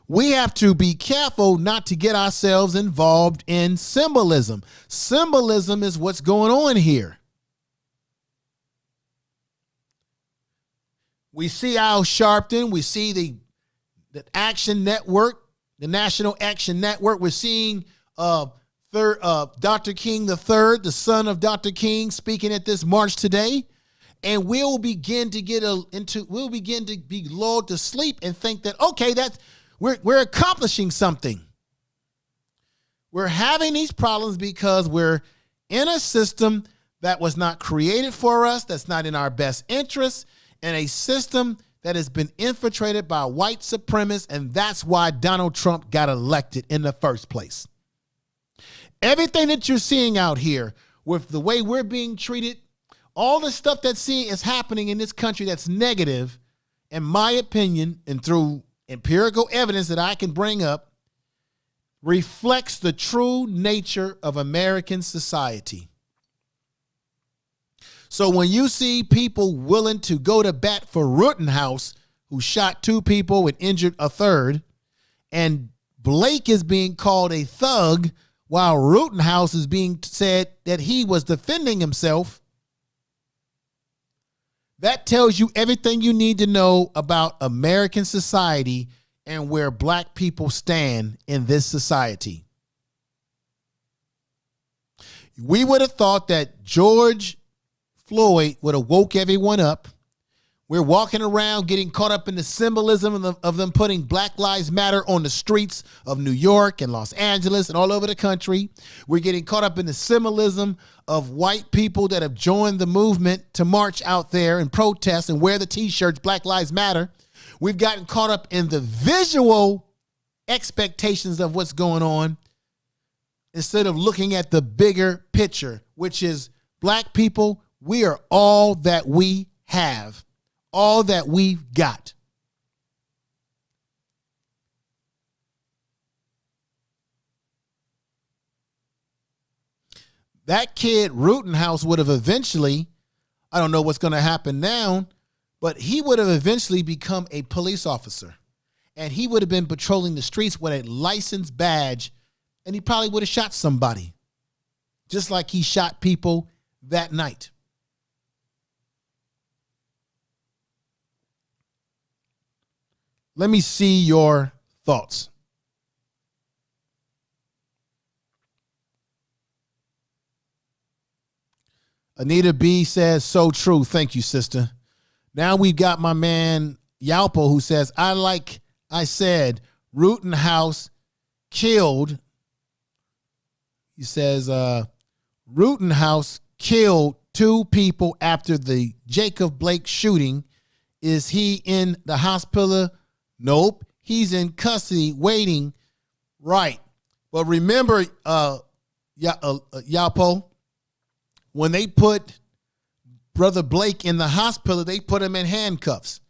We have to be careful not to get ourselves involved in symbolism. Symbolism is what's going on here. We see Al Sharpton, we see the Action Network, the National Action Network. We're seeing Dr. King III, the son of Dr. King, speaking at this march today. And we'll begin to be lulled to sleep and think that, okay, we're accomplishing something. We're having these problems because we're in a system that was not created for us, that's not in our best interest, and a system that has been infiltrated by white supremacists, and that's why Donald Trump got elected in the first place. Everything that you're seeing out here with the way we're being treated, all the stuff is happening in this country that's negative, in my opinion, and through empirical evidence that I can bring up, reflects the true nature of American society. So when you see people willing to go to bat for Rittenhouse, who shot 2 people and injured a third. And Blake is being called a thug while Rittenhouse is being said that he was defending himself. That tells you everything you need to know about American society and where black people stand in this society. We would have thought that George Floyd would have woke everyone up. We're walking around getting caught up in the symbolism of them putting Black Lives Matter on the streets of New York and Los Angeles and all over the country. We're getting caught up in the symbolism of white people that have joined the movement to march out there and protest and wear the T-shirts, Black Lives Matter. We've gotten caught up in the visual expectations of what's going on instead of looking at the bigger picture, which is black people, we are all that we have. All that we've got. That kid, Rittenhouse, would have eventually, I don't know what's going to happen now, but he would have eventually become a police officer. And he would have been patrolling the streets with a license badge, and he probably would have shot somebody, just like he shot people that night. Let me see your thoughts. Anita B says, so true. Thank you, sister. Now we've got my man Yalpo who says, I said, Rittenhouse killed. He says, Rittenhouse killed 2 people after the Jacob Blake shooting. Is he in the hospital? Nope, he's in custody waiting. Right. But remember, Yapo, when they put Brother Blake in the hospital, they put him in handcuffs.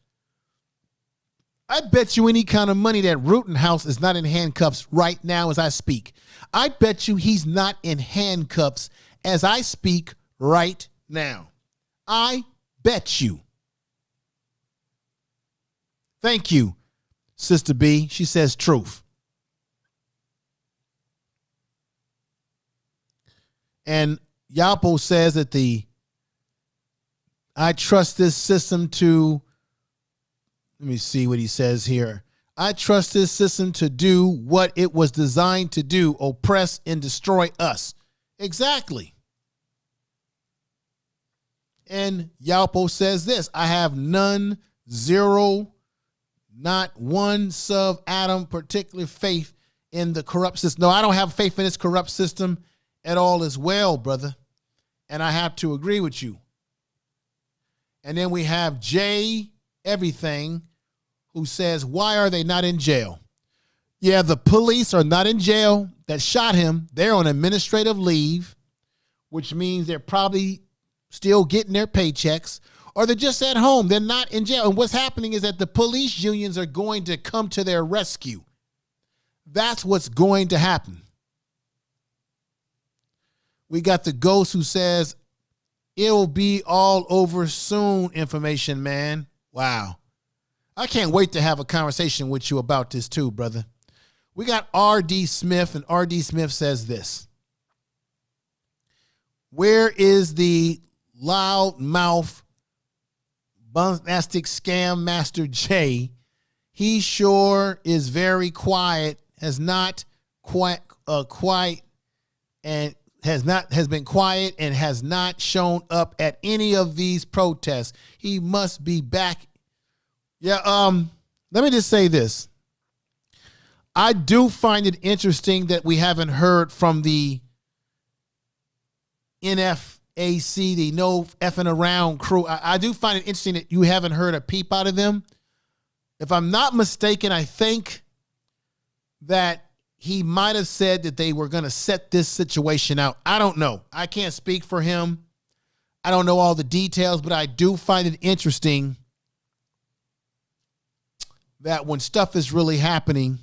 I bet you any kind of money that Rittenhouse is not in handcuffs right now as I speak. I bet you he's not in handcuffs as I speak right now. I bet you. Thank you, Sister B. She says truth. And Yapo says that I trust this system to, let me see what he says here. I trust this system to do what it was designed to do, oppress and destroy us. Exactly. And Yapo says this, I have none, zero, not one sub-atom particular faith in the corrupt system. No, I don't have faith in this corrupt system at all as well, brother. And I have to agree with you. And then we have Jay Everything, who says, why are they not in jail? Yeah, the police are not in jail that shot him. They're on administrative leave, which means they're probably still getting their paychecks, or they're just at home. They're not in jail. And what's happening is that the police unions are going to come to their rescue. That's what's going to happen. We got the ghost who says, it'll be all over soon information, man. Wow. I can't wait to have a conversation with you about this too, brother. We got R.D. Smith, and R.D. Smith says this. Where is the loudmouth, bombastic scam master Jay? He sure is very quiet, has been quiet and has not shown up at any of these protests. He must be back. Yeah, let me just say this. I do find it interesting that we haven't heard from the NFAC, the No Effing Around crew. I do find it interesting that you haven't heard a peep out of them. If I'm not mistaken, I think that he might have said that they were going to set this situation out. I don't know. I can't speak for him. I don't know all the details, but I do find it interesting that when stuff is really happening,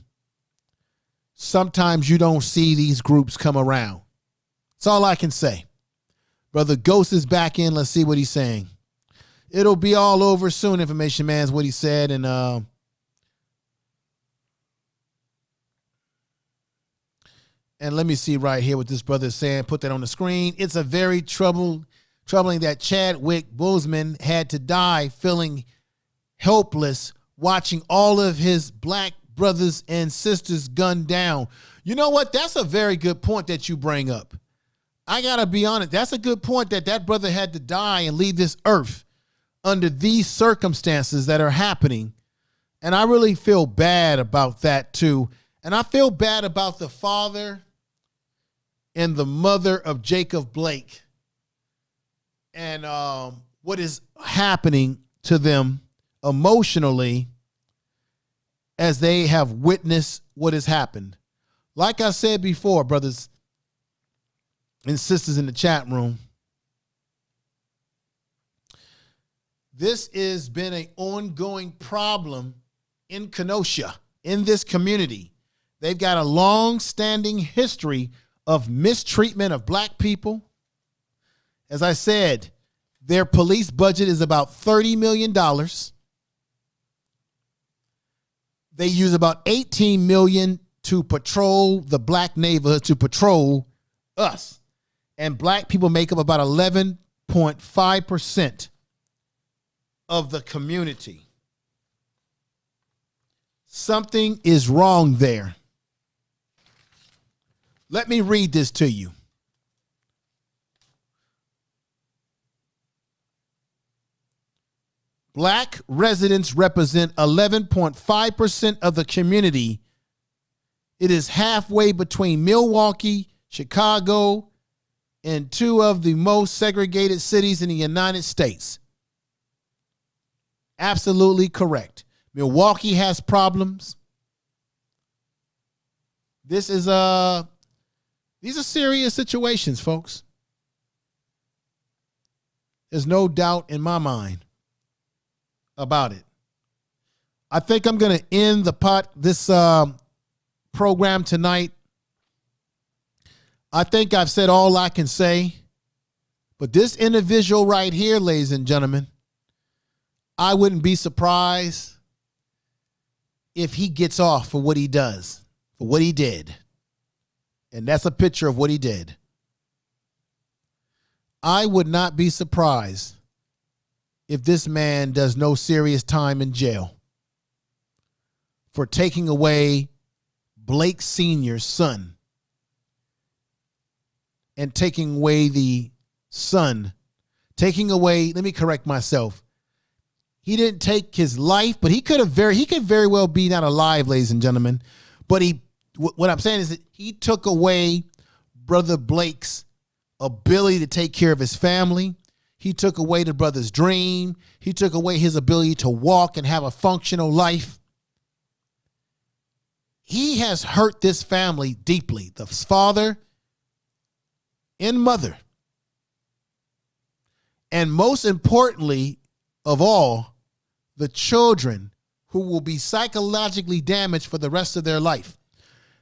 sometimes you don't see these groups come around. That's all I can say. Brother Ghost is back in. Let's see what he's saying. It'll be all over soon, Information Man, is what he said. And let me see right here what this brother is saying. Put that on the screen. It's a very troubling that Chadwick Boseman had to die feeling helpless watching all of his black brothers and sisters gunned down. You know what? That's a very good point that you bring up. I got to be honest. That's a good point that brother had to die and leave this earth under these circumstances that are happening. And I really feel bad about that too. And I feel bad about the father and the mother of Jacob Blake and what is happening to them emotionally as they have witnessed what has happened. Like I said before, brothers and sisters in the chat room, this has been an ongoing problem in Kenosha, in this community. They've got a long-standing history of mistreatment of black people. As I said, their police budget is about $30 million. They use about $18 million to patrol the black neighborhood, to patrol us. And black people make up about 11.5% of the community. Something is wrong there. Let me read this to you. Black residents represent 11.5% of the community. It is halfway between Milwaukee, Chicago, and two of the most segregated cities in the United States. Absolutely correct. Milwaukee has problems. These are serious situations, folks. There's no doubt in my mind about it. I think I'm going to end this program tonight. I think I've said all I can say, but this individual right here, ladies and gentlemen, I wouldn't be surprised if he gets off for what he does, for what he did. And that's a picture of what he did. I would not be surprised if this man does no serious time in jail for taking away Blake Sr.'s son and taking away the son, let me correct myself. He didn't take his life, but he could very well be not alive, ladies and gentlemen. But what I'm saying is that he took away Brother Blake's ability to take care of his family. He took away the brother's dream. He took away his ability to walk and have a functional life. He has hurt this family deeply, the father and mother. And most importantly of all, the children who will be psychologically damaged for the rest of their life.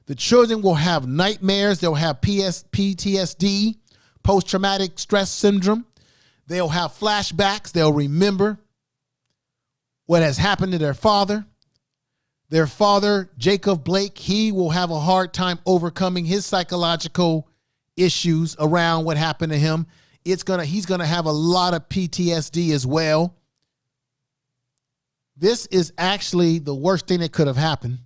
The children will have nightmares. They'll have PTSD, post-traumatic stress syndrome. They'll have flashbacks. They'll remember what has happened to their father. Their father, Jacob Blake, he will have a hard time overcoming his psychological issues around what happened to him. He's gonna have a lot of PTSD as well. This is actually the worst thing that could have happened,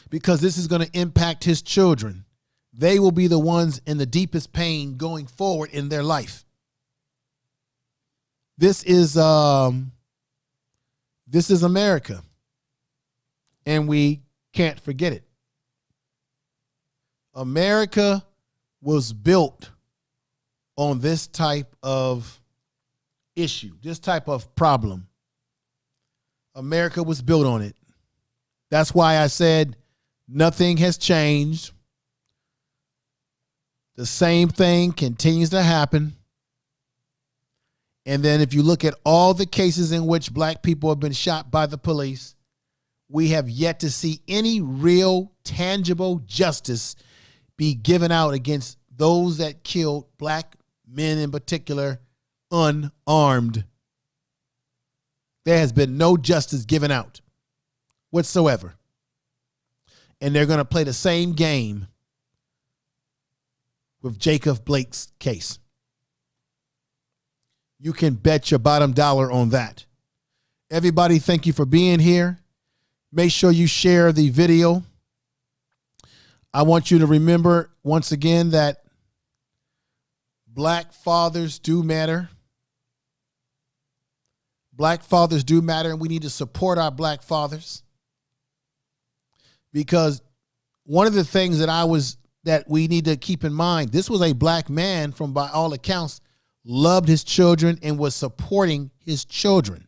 because this is going to impact his children. They will be the ones in the deepest pain going forward in their life. This is America, and we can't forget it. America was built on this type of issue, this type of problem. America was built on it. That's why I said nothing has changed. The same thing continues to happen. And then if you look at all the cases in which black people have been shot by the police, we have yet to see any real tangible justice be given out against those that killed black men in particular unarmed. There has been no justice given out whatsoever. And they're going to play the same game with Jacob Blake's case. You can bet your bottom dollar on that. Everybody, thank you for being here. Make sure you share the video. I want you to remember once again that Black fathers do matter. Black fathers do matter, and we need to support our Black fathers. Because one of the things that we need to keep in mind, this was a Black man from, by all accounts, loved his children and was supporting his children.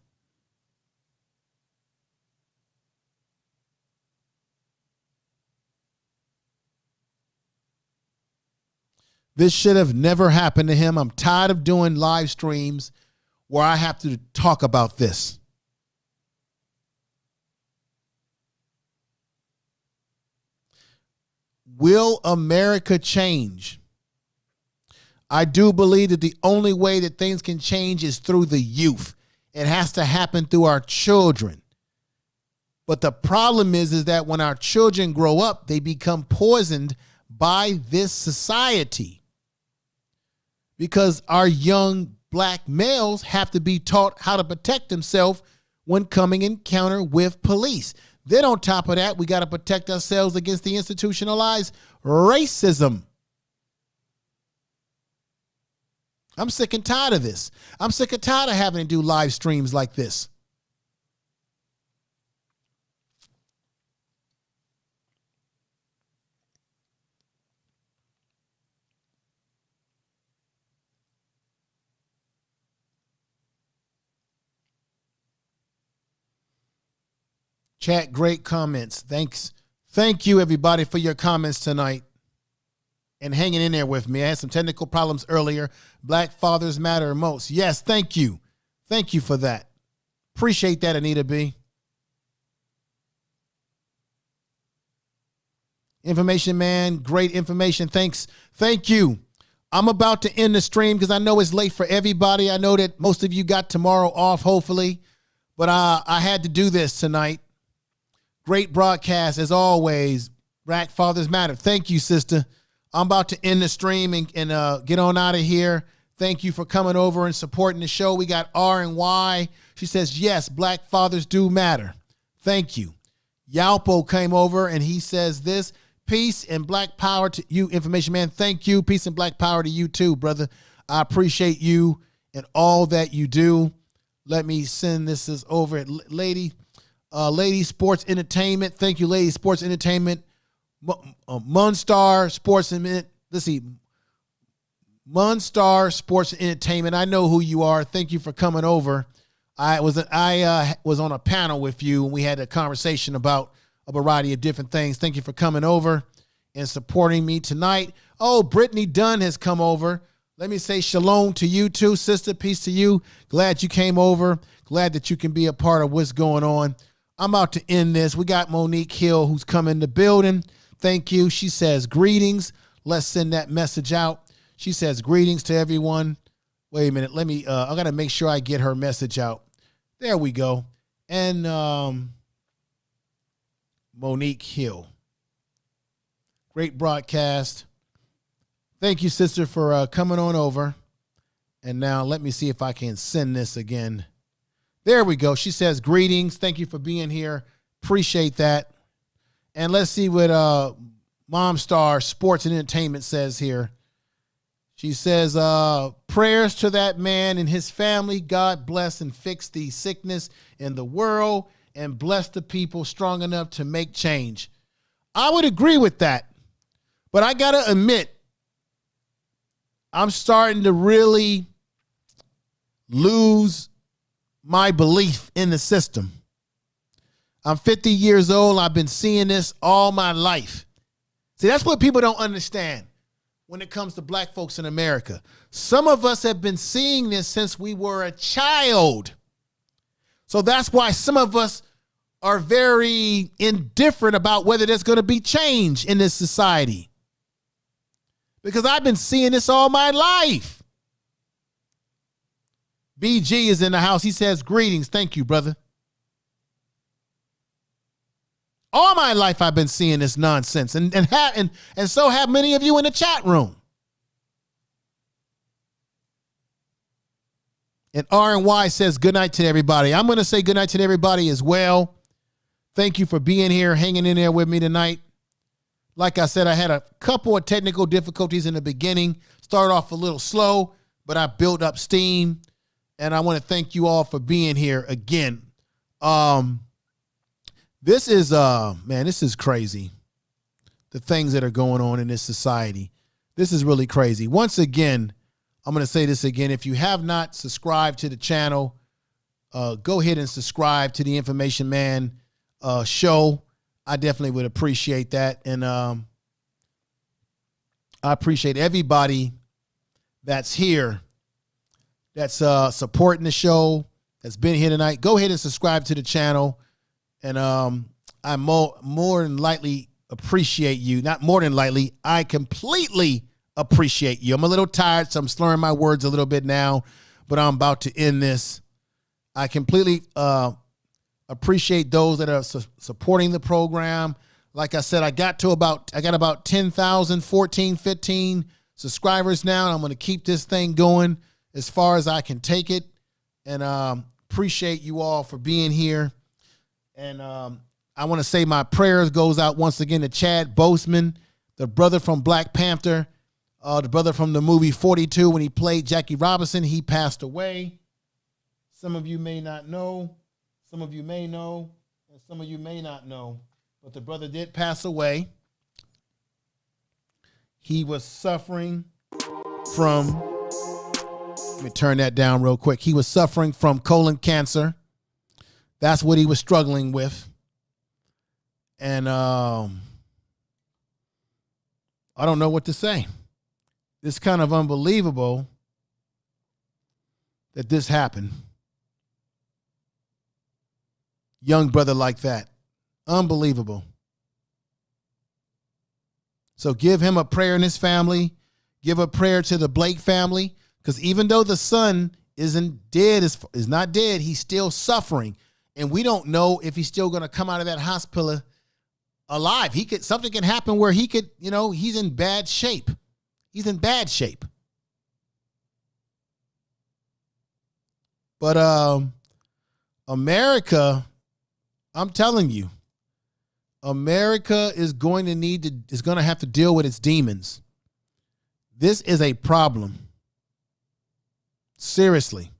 This should have never happened to him. I'm tired of doing live streams where I have to talk about this. Will America change? I do believe that the only way that things can change is through the youth. It has to happen through our children. But the problem is that when our children grow up, they become poisoned by this society. Because our young Black males have to be taught how to protect themselves when coming in encounter with police. Then on top of that, we got to protect ourselves against the institutionalized racism. I'm sick and tired of this. I'm sick and tired of having to do live streams like this. Chat, great comments. Thanks. Thank you, everybody, for your comments tonight and hanging in there with me. I had some technical problems earlier. Black fathers matter most. Yes, thank you. Thank you for that. Appreciate that, Anita B. Information man, great information. Thanks. Thank you. I'm about to end the stream because I know it's late for everybody. I know that most of you got tomorrow off, hopefully, but I had to do this tonight. Great broadcast, as always. Black fathers matter. Thank you, sister. I'm about to end the stream and get on out of here. Thank you for coming over and supporting the show. We got R and Y. She says, yes, Black fathers do matter. Thank you. Yalpo came over and he says this, peace and Black power to you, information man. Thank you. Peace and Black power to you too, brother. I appreciate you and all that you do. Let me send this over. Lady Sports Entertainment. Thank you, Lady Sports Entertainment. Munstar Sports Entertainment. Let's see. Munstar Sports Entertainment. I know who you are. Thank you for coming over. I was on a panel with you and we had a conversation about a variety of different things. Thank you for coming over and supporting me tonight. Oh, Brittany Dunn has come over. Let me say shalom to you too, sister. Peace to you. Glad you came over. Glad that you can be a part of what's going on. I'm about to end this. We got Monique Hill who's come in the building. Thank you. She says greetings. Let's send that message out. She says greetings to everyone. Wait a minute. Let me, I got to make sure I get her message out. There we go. And Monique Hill. Great broadcast. Thank you, sister, for coming on over. And now let me see if I can send this again. There we go. She says greetings. Thank you for being here. Appreciate that. And let's see what Momstar Sports and Entertainment says here. She says, prayers to that man and his family. God bless and fix the sickness in the world and bless the people strong enough to make change. I would agree with that. But I got to admit, I'm starting to really lose my belief in the system. I'm 50 years old. I've been seeing this all my life. See, that's what people don't understand when it comes to Black folks in America. Some of us have been seeing this since we were a child. So that's why some of us are very indifferent about whether there's going to be change in this society. Because I've been seeing this all my life. BG is in the house. He says, greetings. Thank you, brother. All my life I've been seeing this nonsense, and so have many of you in the chat room. And R&Y says good night to everybody. I'm going to say good night to everybody as well. Thank you for being here, hanging in there with me tonight. Like I said, I had a couple of technical difficulties in the beginning. Started off a little slow, but I built up steam. And I want to thank you all for being here again. This is, man, this is crazy. The things that are going on in this society. This is really crazy. Once again, I'm going to say this again. If you have not subscribed to the channel, go ahead and subscribe to the Information Man show. I definitely would appreciate that. And I appreciate everybody that's here, that's supporting the show, that's been here tonight. Go ahead and subscribe to the channel. And I more than likely appreciate you. Not more than likely, I completely appreciate you. I'm a little tired, so I'm slurring my words a little bit now, but I'm about to end this. I completely appreciate those that are supporting the program. Like I said, I got about 10,000, 14, 15 subscribers now, and I'm going to keep this thing going as far as I can take it. And appreciate you all for being here. And I want to say my prayers goes out once again to Chad Boseman, the brother from Black Panther, the brother from the movie 42 when he played Jackie Robinson. He passed away. Some of you may not know. Some of you may know. And some of you may not know. But the brother did pass away. He was suffering from, let me turn that down real quick. He was suffering from colon cancer. That's what he was struggling with. And I don't know what to say. It's kind of unbelievable that this happened. Young brother like that. Unbelievable. So give him a prayer in his family. Give a prayer to the Blake family. Because even though the son isn't dead, is not dead, he's still suffering. And we don't know if he's still going to come out of that hospital alive. Something can happen where he could, he's in bad shape. He's in bad shape. But America, I'm telling you, America is going to have to deal with its demons. This is a problem. Seriously.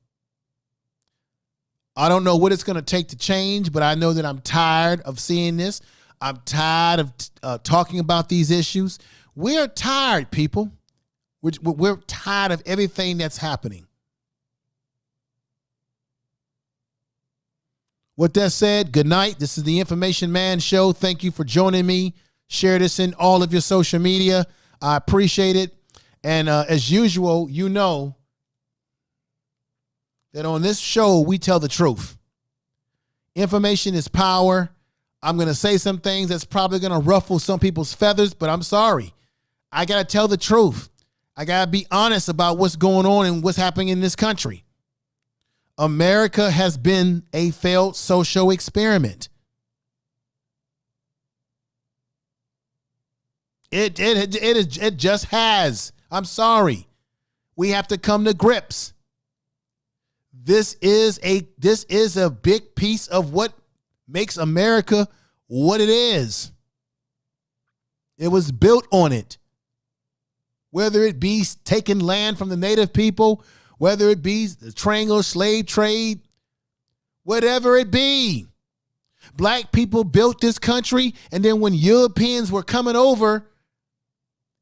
I don't know what it's going to take to change, but I know that I'm tired of seeing this. I'm tired of talking about these issues. We're tired, people. We're tired of everything that's happening. With that said, good night. This is the Information Man Show. Thank you for joining me. Share this in all of your social media. I appreciate it. And as usual, you know that on this show, we tell the truth. Information is power. I'm going to say some things that's probably going to ruffle some people's feathers, but I'm sorry. I got to tell the truth. I got to be honest about what's going on and what's happening in this country. America has been a failed social experiment. It just has. I'm sorry. We have to come to grips. This is a big piece of what makes America what it is. It was built on it. Whether it be taking land from the native people, whether it be the triangle slave trade, whatever it be. Black people built this country, and then when Europeans were coming over,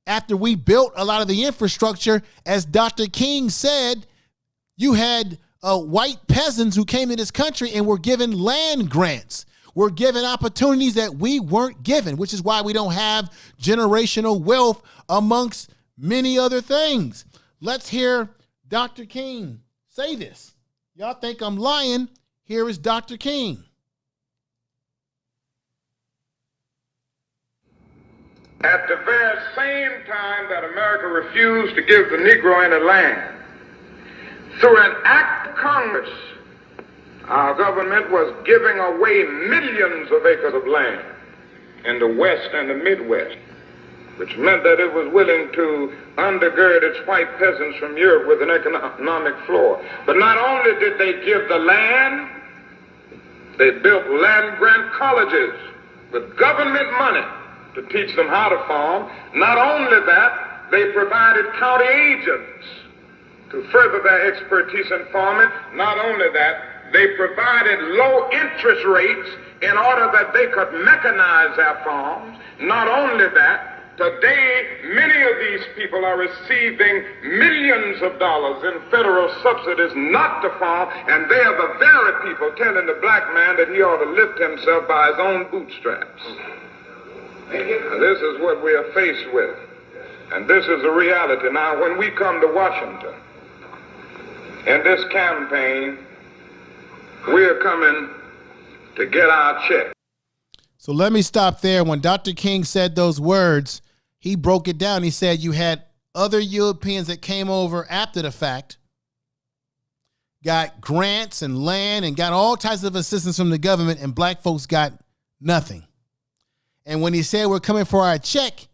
after we built a lot of the infrastructure, as Dr. King said, you had white peasants who came in this country and were given land grants. We're given opportunities that we weren't given, which is why we don't have generational wealth amongst many other things. Let's hear Dr. King say this. Y'all think I'm lying? Here is Dr. King. At the very same time that America refused to give the Negro any land, through an act Congress, our government was giving away millions of acres of land in the West and the Midwest, which meant that it was willing to undergird its white peasants from Europe with an economic floor. But not only did they give the land, they built land grant colleges with government money to teach them how to farm. Not only that, they provided county agents to further their expertise in farming. Not only that, they provided low interest rates in order that they could mechanize their farms. Not only that, today, many of these people are receiving millions of dollars in federal subsidies not to farm, and they are the very people telling the black man that he ought to lift himself by his own bootstraps. Now, this is what we are faced with, and this is a reality. Now, when we come to Washington, in this campaign, we are coming to get our check. So let me stop there. When Dr. King said those words, he broke it down. He said you had other Europeans that came over after the fact, got grants and land and got all types of assistance from the government, and black folks got nothing. And when he said we're coming for our check,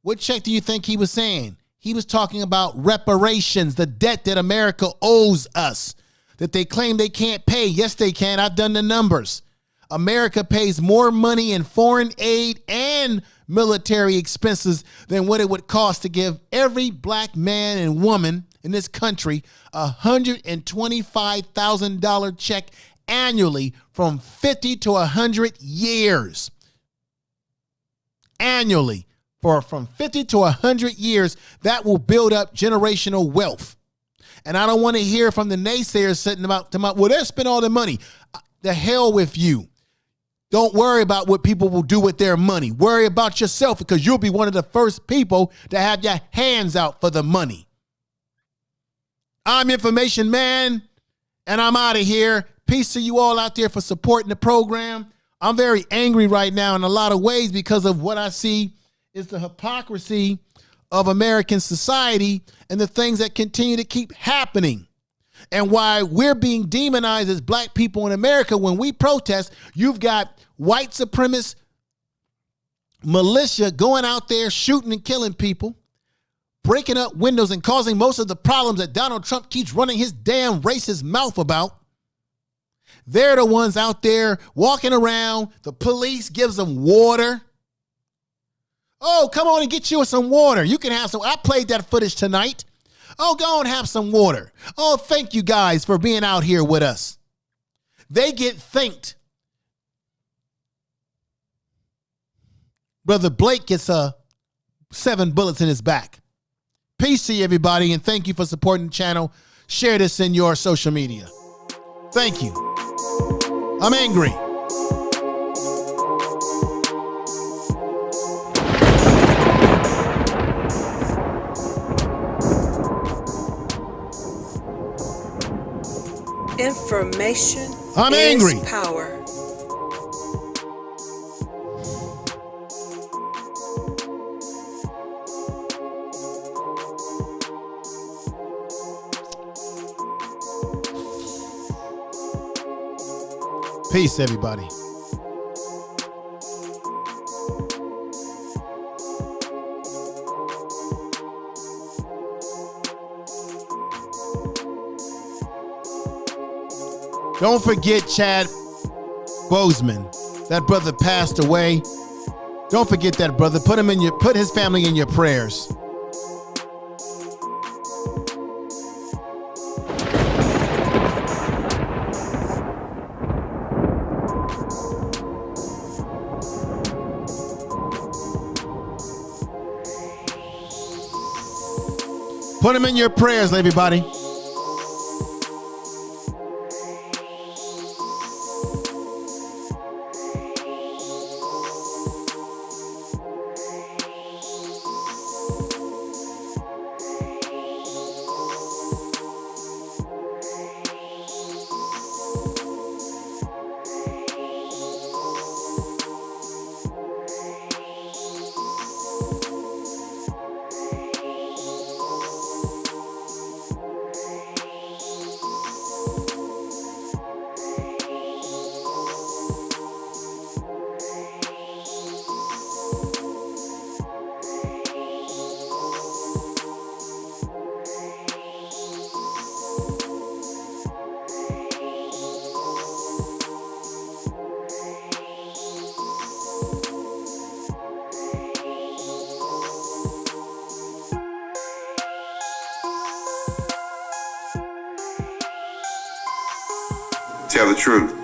what check do you think he was saying? He was talking about reparations, the debt that America owes us, that they claim they can't pay. Yes, they can. I've done the numbers. America pays more money in foreign aid and military expenses than what it would cost to give every black man and woman in this country a $125,000 check annually from 50 to 100 years. Annually, from 50 to 100 years, that will build up generational wealth. And I don't want to hear from the naysayers sitting about, well, they'll spend all the money. The hell with you. Don't worry about what people will do with their money. Worry about yourself, because you'll be one of the first people to have your hands out for the money. I'm Information Man, and I'm out of here. Peace to you all out there for supporting the program. I'm very angry right now in a lot of ways because of what I see is the hypocrisy of American society and the things that continue to keep happening. And why we're being demonized as black people in America when we protest. You've got white supremacist militia going out there shooting and killing people, breaking up windows and causing most of the problems that Donald Trump keeps running his damn racist mouth about. They're the ones out there walking around. The police gives them water. Oh, come on and get you some water. You can have some. I played that footage tonight. Oh, go and have some water. Oh, thank you guys for being out here with us. They get thanked. Brother Blake gets 7 bullets in his back. Peace to you, everybody, and thank you for supporting the channel. Share this in your social media. Thank you. I'm angry. Information I'm angry. is power. Peace, everybody. Don't forget Chad Boseman. That brother passed away. Don't forget that brother. Put his family in your prayers. Put him in your prayers, everybody. tell the truth.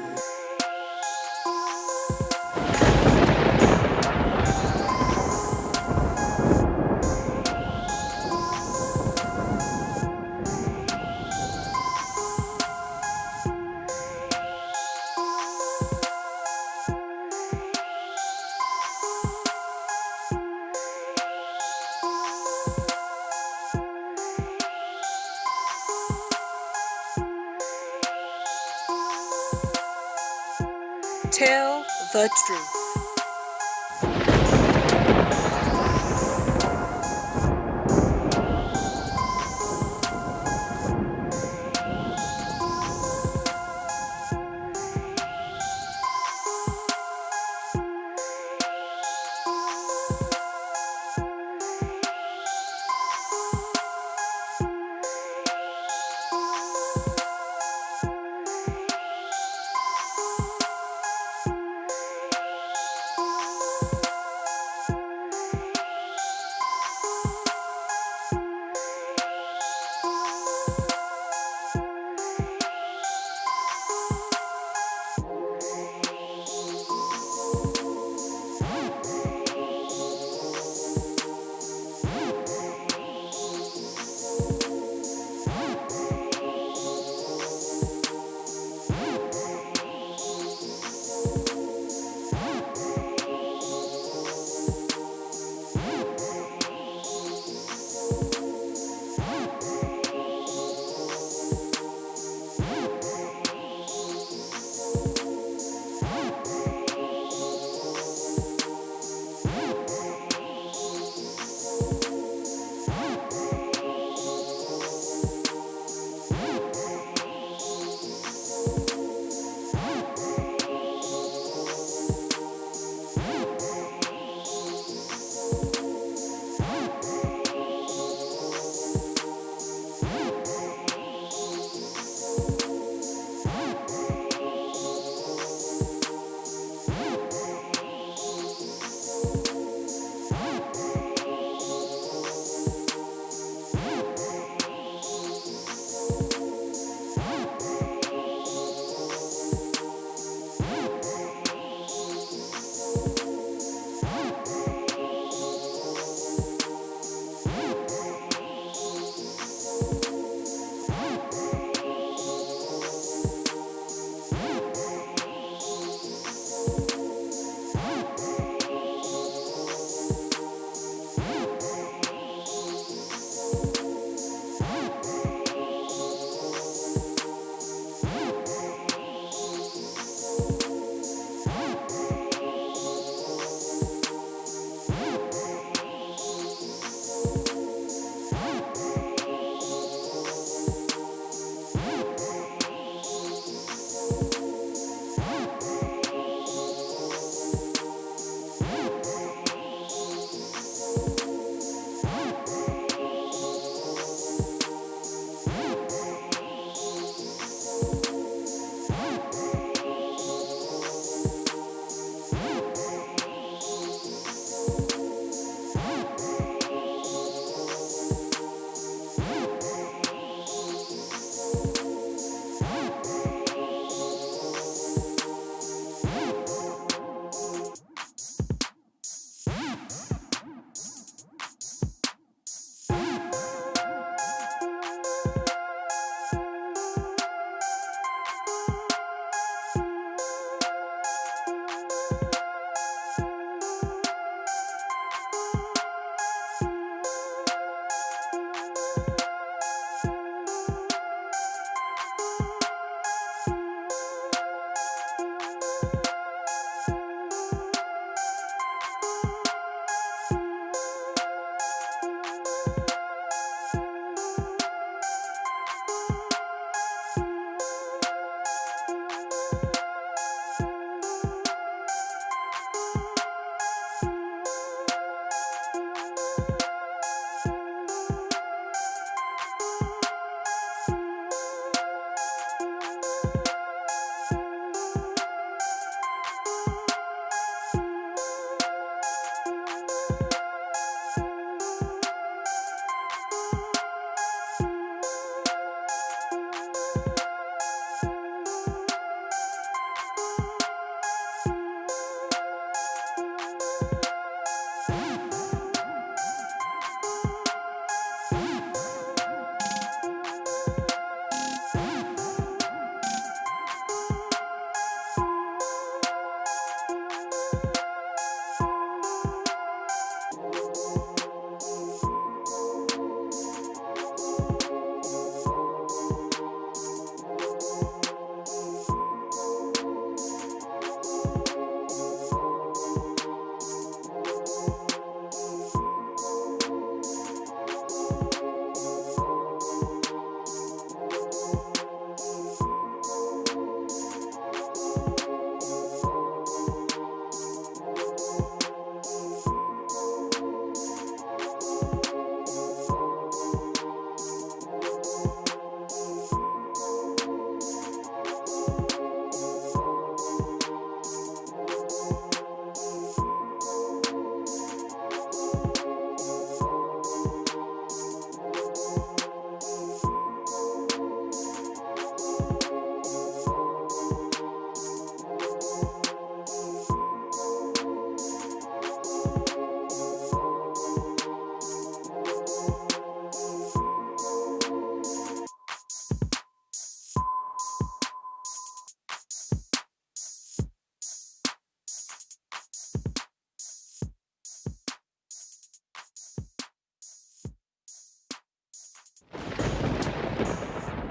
Tell the truth.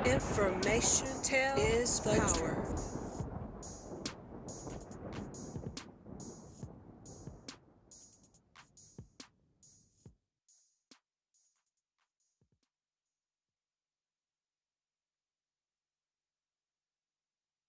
Information is power.